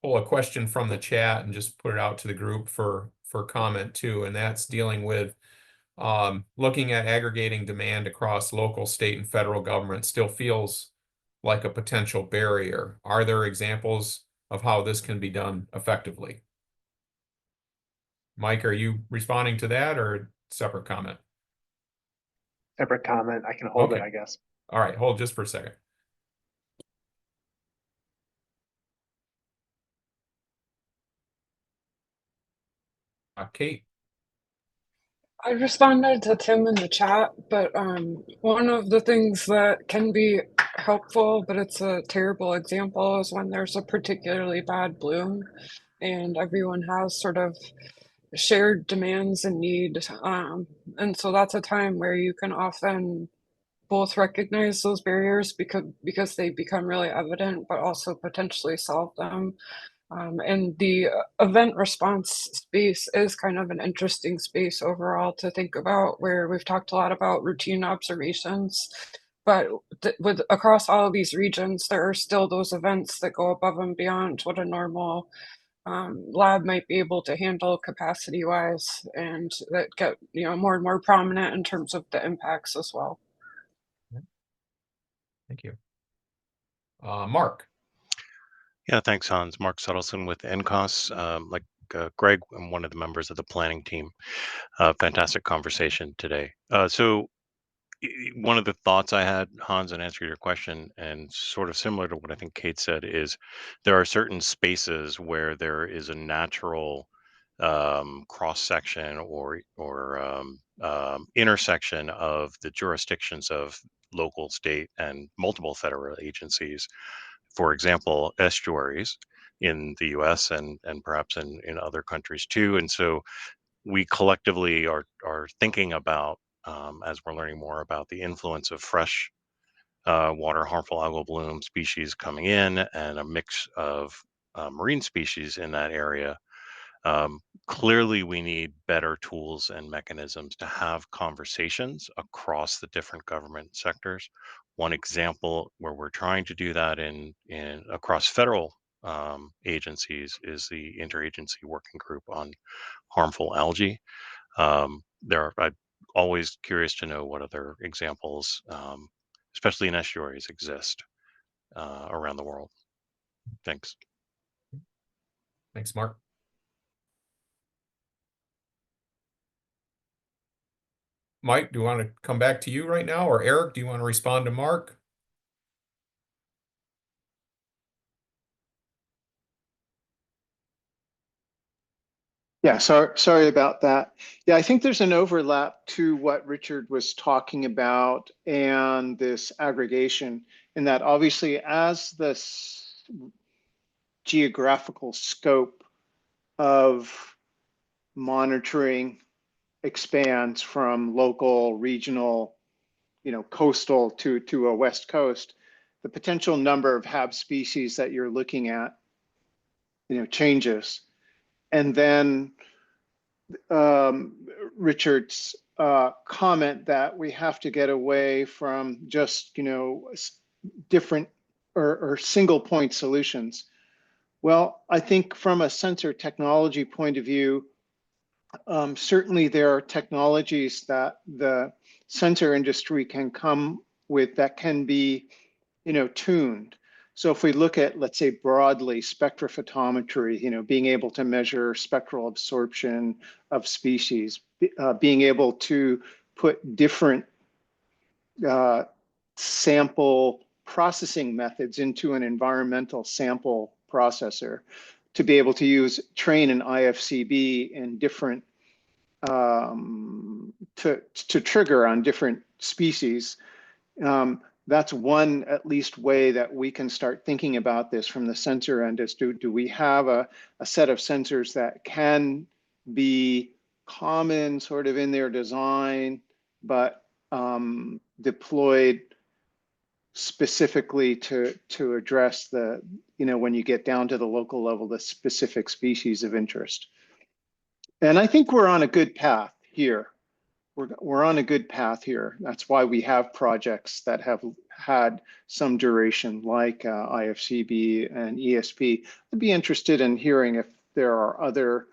pull a question from the chat and just put it out to the group for comment too, and that's dealing with looking at aggregating demand across local, state, and federal government still feels like a potential barrier. Are there examples of how this can be done effectively? Mike, are you responding to that, or a separate comment? Separate comment. I can hold it, I guess. All right, hold just for a second. Kate. I responded to Tim in the chat, but one of the things that can be helpful, but it's a terrible example, is when there's a particularly bad bloom and everyone has sort of shared demands and need. And so that's a time where you can often both recognize those barriers because they become really evident, but also potentially solve them. And the event response space is kind of an interesting space overall to think about, where we've talked a lot about routine observations, but with across all of these regions, there are still those events that go above and beyond what a normal lab might be able to handle capacity wise, and that get more and more prominent in terms of the impacts as well. Thank you. Mark. Yeah, thanks, Hans. Mark Suttleson with NCOS. Like Greg, I'm one of the members of the planning team. Fantastic conversation today. So one of the thoughts I had, Hans, in answer to your question, and sort of similar to what I think Kate said, is there are certain spaces where there is a natural cross section or intersection of the jurisdictions of local, state, and multiple federal agencies. For example, estuaries in the US and perhaps in other countries too. And so we collectively are thinking about, as we're learning more about the influence of fresh water harmful algal bloom species coming in and a mix of marine species in that area. Clearly, we need better tools and mechanisms to have conversations across the different government sectors. One example where we're trying to do that in across federal agencies is the Interagency Working Group on Harmful Algae. I'm always curious to know what other examples, especially in estuaries, exist around the world. Thanks. Thanks, Mark. Mike, do you want to come back to you right now? Or Eric, do you want to respond to Mark? Yeah, sorry about that. Yeah, I think there's an overlap to what Richard was talking about and this aggregation, in that obviously as the geographical scope of monitoring expands from local, regional, coastal to a West Coast, the potential number of HAB species that you're looking at, changes. And then Richard's comment that we have to get away from just, different or single point solutions. Well, I think from a sensor technology point of view, certainly there are technologies that the sensor industry can come with that can be, tuned. So if we look at, let's say broadly, spectrophotometry, being able to measure spectral absorption of species, being able to put different sample processing methods into an environmental sample processor, to be able to train an IFCB in different to trigger on different species. That's one at least way that we can start thinking about this from the sensor end, is do we have a set of sensors that can be common sort of in their design, but deployed specifically to address the, when you get down to the local level, the specific species of interest. And I think we're on a good path here. We're on a good path here. That's why we have projects that have had some duration, like IFCB and ESP. I'd be interested in hearing if there are other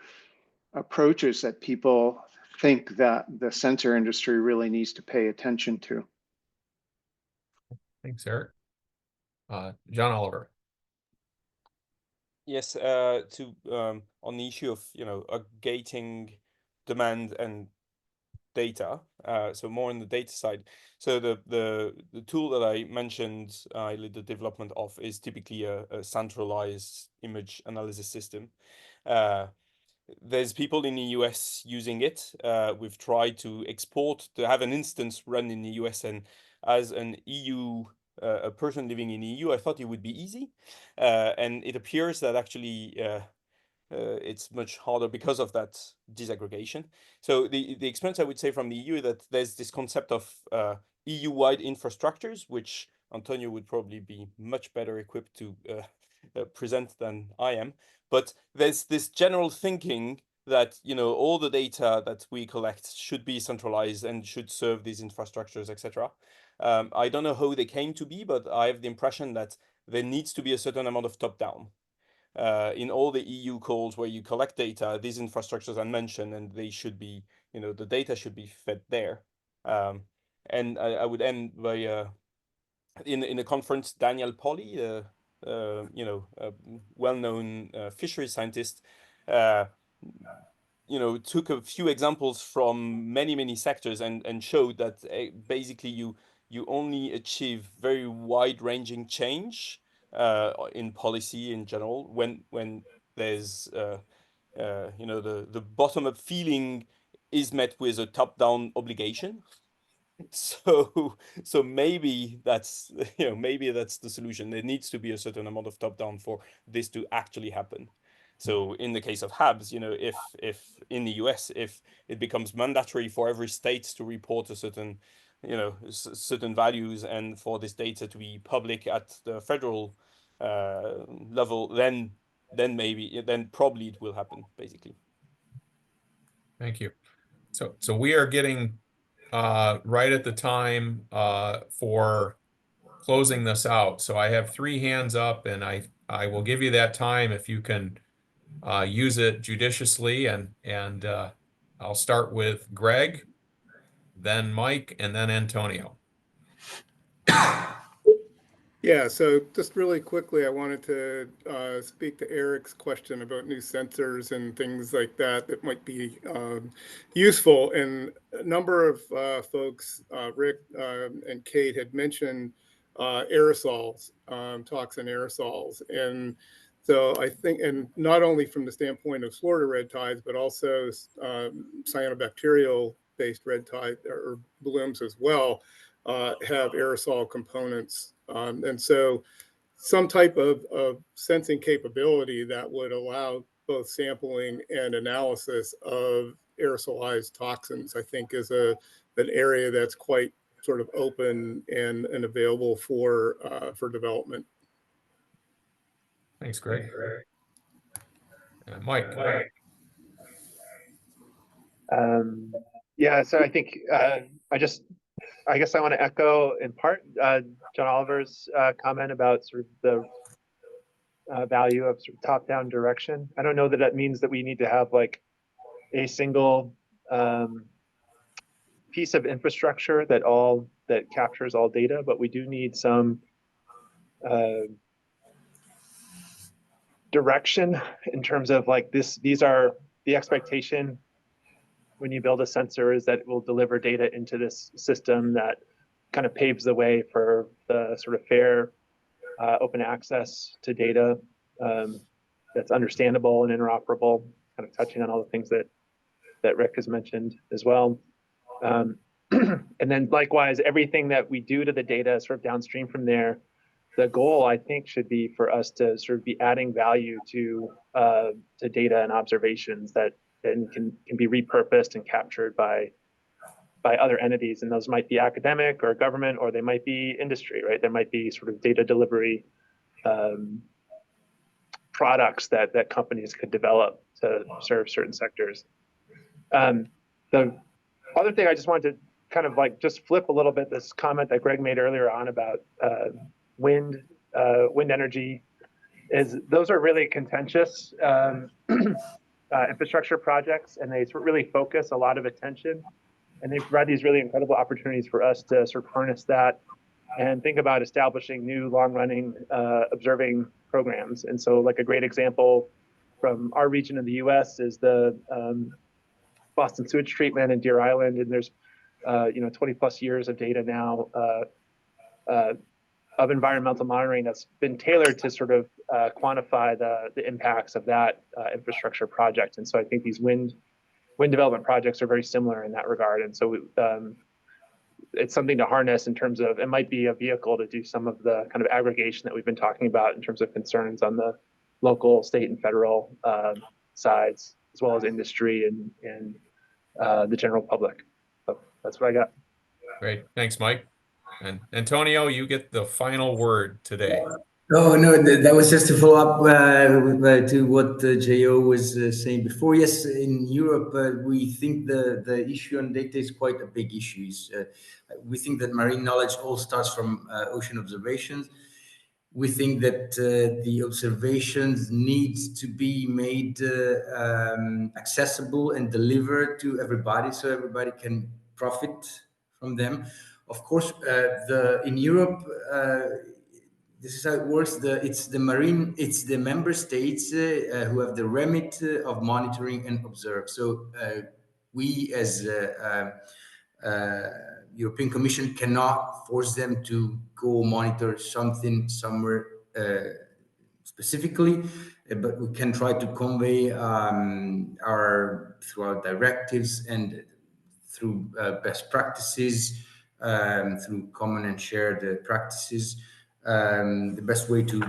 approaches that people think that the sensor industry really needs to pay attention to. Thanks, Eric. John Oliver. Yes, on the issue of aggregating demand and data, so more on the data side. So the tool that I mentioned, I lead the development of, is typically a centralized image analysis system. There's people in the US using it. We've tried to have an instance run in the US, and as an EU, a person living in the EU, I thought it would be easy. And it appears that actually it's much harder because of that disaggregation. So the experience, I would say, from the EU, that there's this concept of EU-wide infrastructures, which Antonio would probably be much better equipped to present than I am. But there's this general thinking that all the data that we collect should be centralized and should serve these infrastructures, etc. I don't know how they came to be, but I have the impression that there needs to be a certain amount of top-down. In all the EU calls where you collect data, these infrastructures are mentioned, and they should be, the data should be fed there. And I would end by in a conference, Daniel Polly, a well-known fisheries scientist, took a few examples from many sectors and showed that basically you only achieve very wide-ranging change in policy in general when there's the bottom-up feeling is met with a top-down obligation. So maybe that's maybe that's the solution. There needs to be a certain amount of top-down for this to actually happen. So in the case of HABs, if in the US, if it becomes mandatory for every state to report a certain certain values, and for this data to be public at the federal level, then probably it will happen, basically. Thank you. So we are getting right at the time for closing this out. So I have 3 hands up, and I will give you that time if you can use it judiciously, and I'll start with Greg, then Mike, and then Antonio. Yeah, so just really quickly, I wanted to speak to Eric's question about new sensors and things like that that might be useful. And a number of folks, Rick and Kate, had mentioned aerosols, toxin aerosols. And So I think, and not only from the standpoint of Florida red tides, but also cyanobacterial-based red tide or blooms as well have aerosol components. And so some type of sensing capability that would allow both sampling and analysis of aerosolized toxins, I think is an area that's quite sort of open and available for development. Thanks, Greg. Mike. Yeah, so I think I guess I want to echo in part John Oliver's comment about sort of the value of sort of top-down direction. I don't know that that means that we need to have like a single piece of infrastructure that captures all data, but we do need some direction in terms of like these are the expectation when you build a sensor is that it will deliver data into this system that kind of paves the way for the sort of fair open access to data that's understandable and interoperable, kind of touching on all the things that Rick has mentioned as well. And then likewise, everything that we do to the data sort of downstream from there, the goal I think should be for us to sort of be adding value to data and observations that then can be repurposed and captured by other entities. And those might be academic or government, or they might be industry, right? There might be sort of data delivery products that companies could develop to serve certain sectors. The other thing I just wanted to kind of like just flip a little bit this comment that Greg made earlier on about wind energy is those are really contentious infrastructure projects, and they sort of really focus a lot of attention, and they provide these really incredible opportunities for us to sort of harness that and think about establishing new long-running observing programs. And so like a great example from our region in the US is the Boston sewage treatment in Deer Island, and there's 20 plus years of data now of environmental monitoring that's been tailored to sort of quantify the impacts of that infrastructure project. And so I think these wind development projects are very similar in that regard. And so it's something to harness in terms of, it might be a vehicle to do some of the kind of aggregation that we've been talking about in terms of concerns on the local, state, and federal sides, as well as industry and the general public. So that's what I got. Great. Thanks, Mike. And Antonio, you get the final word today. Oh, no, that was just to follow up to what Jo was saying before. Yes, in Europe, we think the issue on data is quite a big issue. We think that marine knowledge all starts from ocean observations. We think that the observations need to be made accessible and delivered to everybody so everybody can profit from them. Of course, in Europe, this is how it works. It's the member states who have the remit of monitoring and observe. So we as European Commission cannot force them to go monitor something somewhere specifically, but we can try to convey through our directives and through best practices, through common and shared practices, the best way to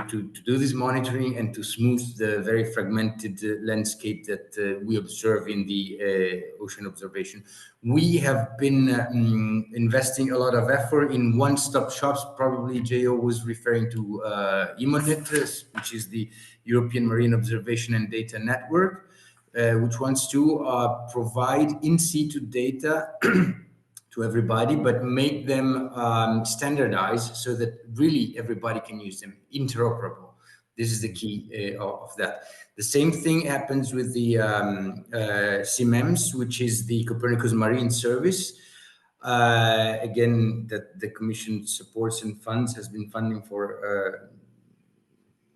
do this monitoring and to smooth the very fragmented landscape that we observe in the ocean observation. We have been investing a lot of effort in one-stop shops. Probably Jo was referring to EMONET, which is the European Marine Observation and Data Network, which wants to provide in situ data to everybody, but make them standardized so that really everybody can use them, interoperable. This is the key of that. The same thing happens with the CMEMS, which is the Copernicus Marine Service. Again, that the Commission supports and funds, has been funding for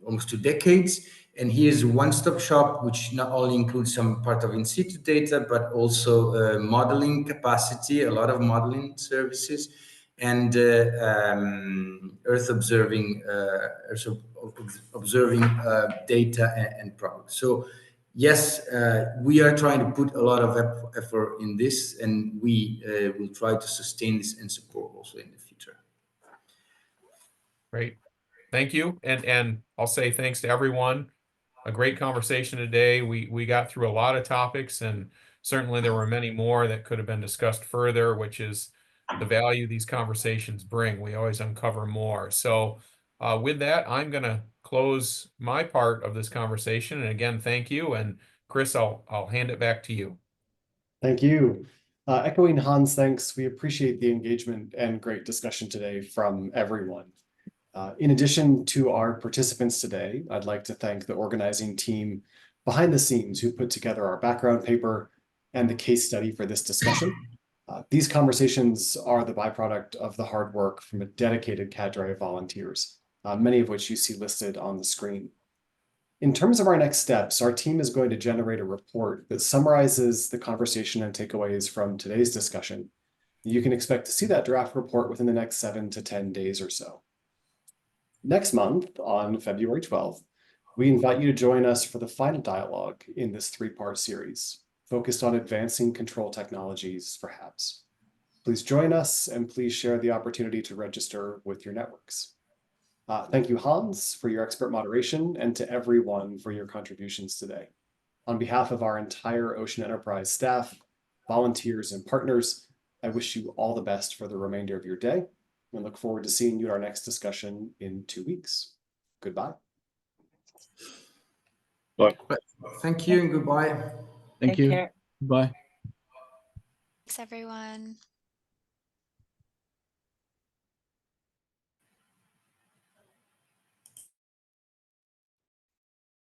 almost 2 decades. And here's a one-stop shop, which not only includes some part of in situ data, but also modeling capacity, a lot of modeling services, and Earth observing data and products. So yes, we are trying to put a lot of effort in this, and we will try to sustain this and support also in the future. Great. Thank you. And I'll say thanks to everyone. A great conversation today. We got through a lot of topics, and certainly there were many more that could have been discussed further, which is the value these conversations bring. We always uncover more. So with that, I'm going to close my part of this conversation. And again, thank you. And Chris, I'll hand it back to you. Thank you. Echoing Hans' thanks, we appreciate the engagement and great discussion today from everyone. In addition to our participants today, I'd like to thank the organizing team behind the scenes who put together our background paper and the case study for this discussion. These conversations are the byproduct of the hard work from a dedicated cadre of volunteers, many of which you see listed on the screen. In terms of our next steps, our team is going to generate a report that summarizes the conversation and takeaways from today's discussion. You can expect to see that draft report within the next 7 to 10 days or so. Next month, on February 12th, we invite you to join us for the final dialogue in this 3-part series, focused on advancing control technologies for HABs. Please join us, and please share the opportunity to register with your networks. Thank you, Hans, for your expert moderation, and to everyone for your contributions today. On behalf of our entire Ocean Enterprise staff, volunteers, and partners, I wish you all the best for the remainder of your day, and look forward to seeing you at our next discussion in 2 weeks. Goodbye. Bye. Thank you and goodbye. Take care. Bye. Thanks, everyone.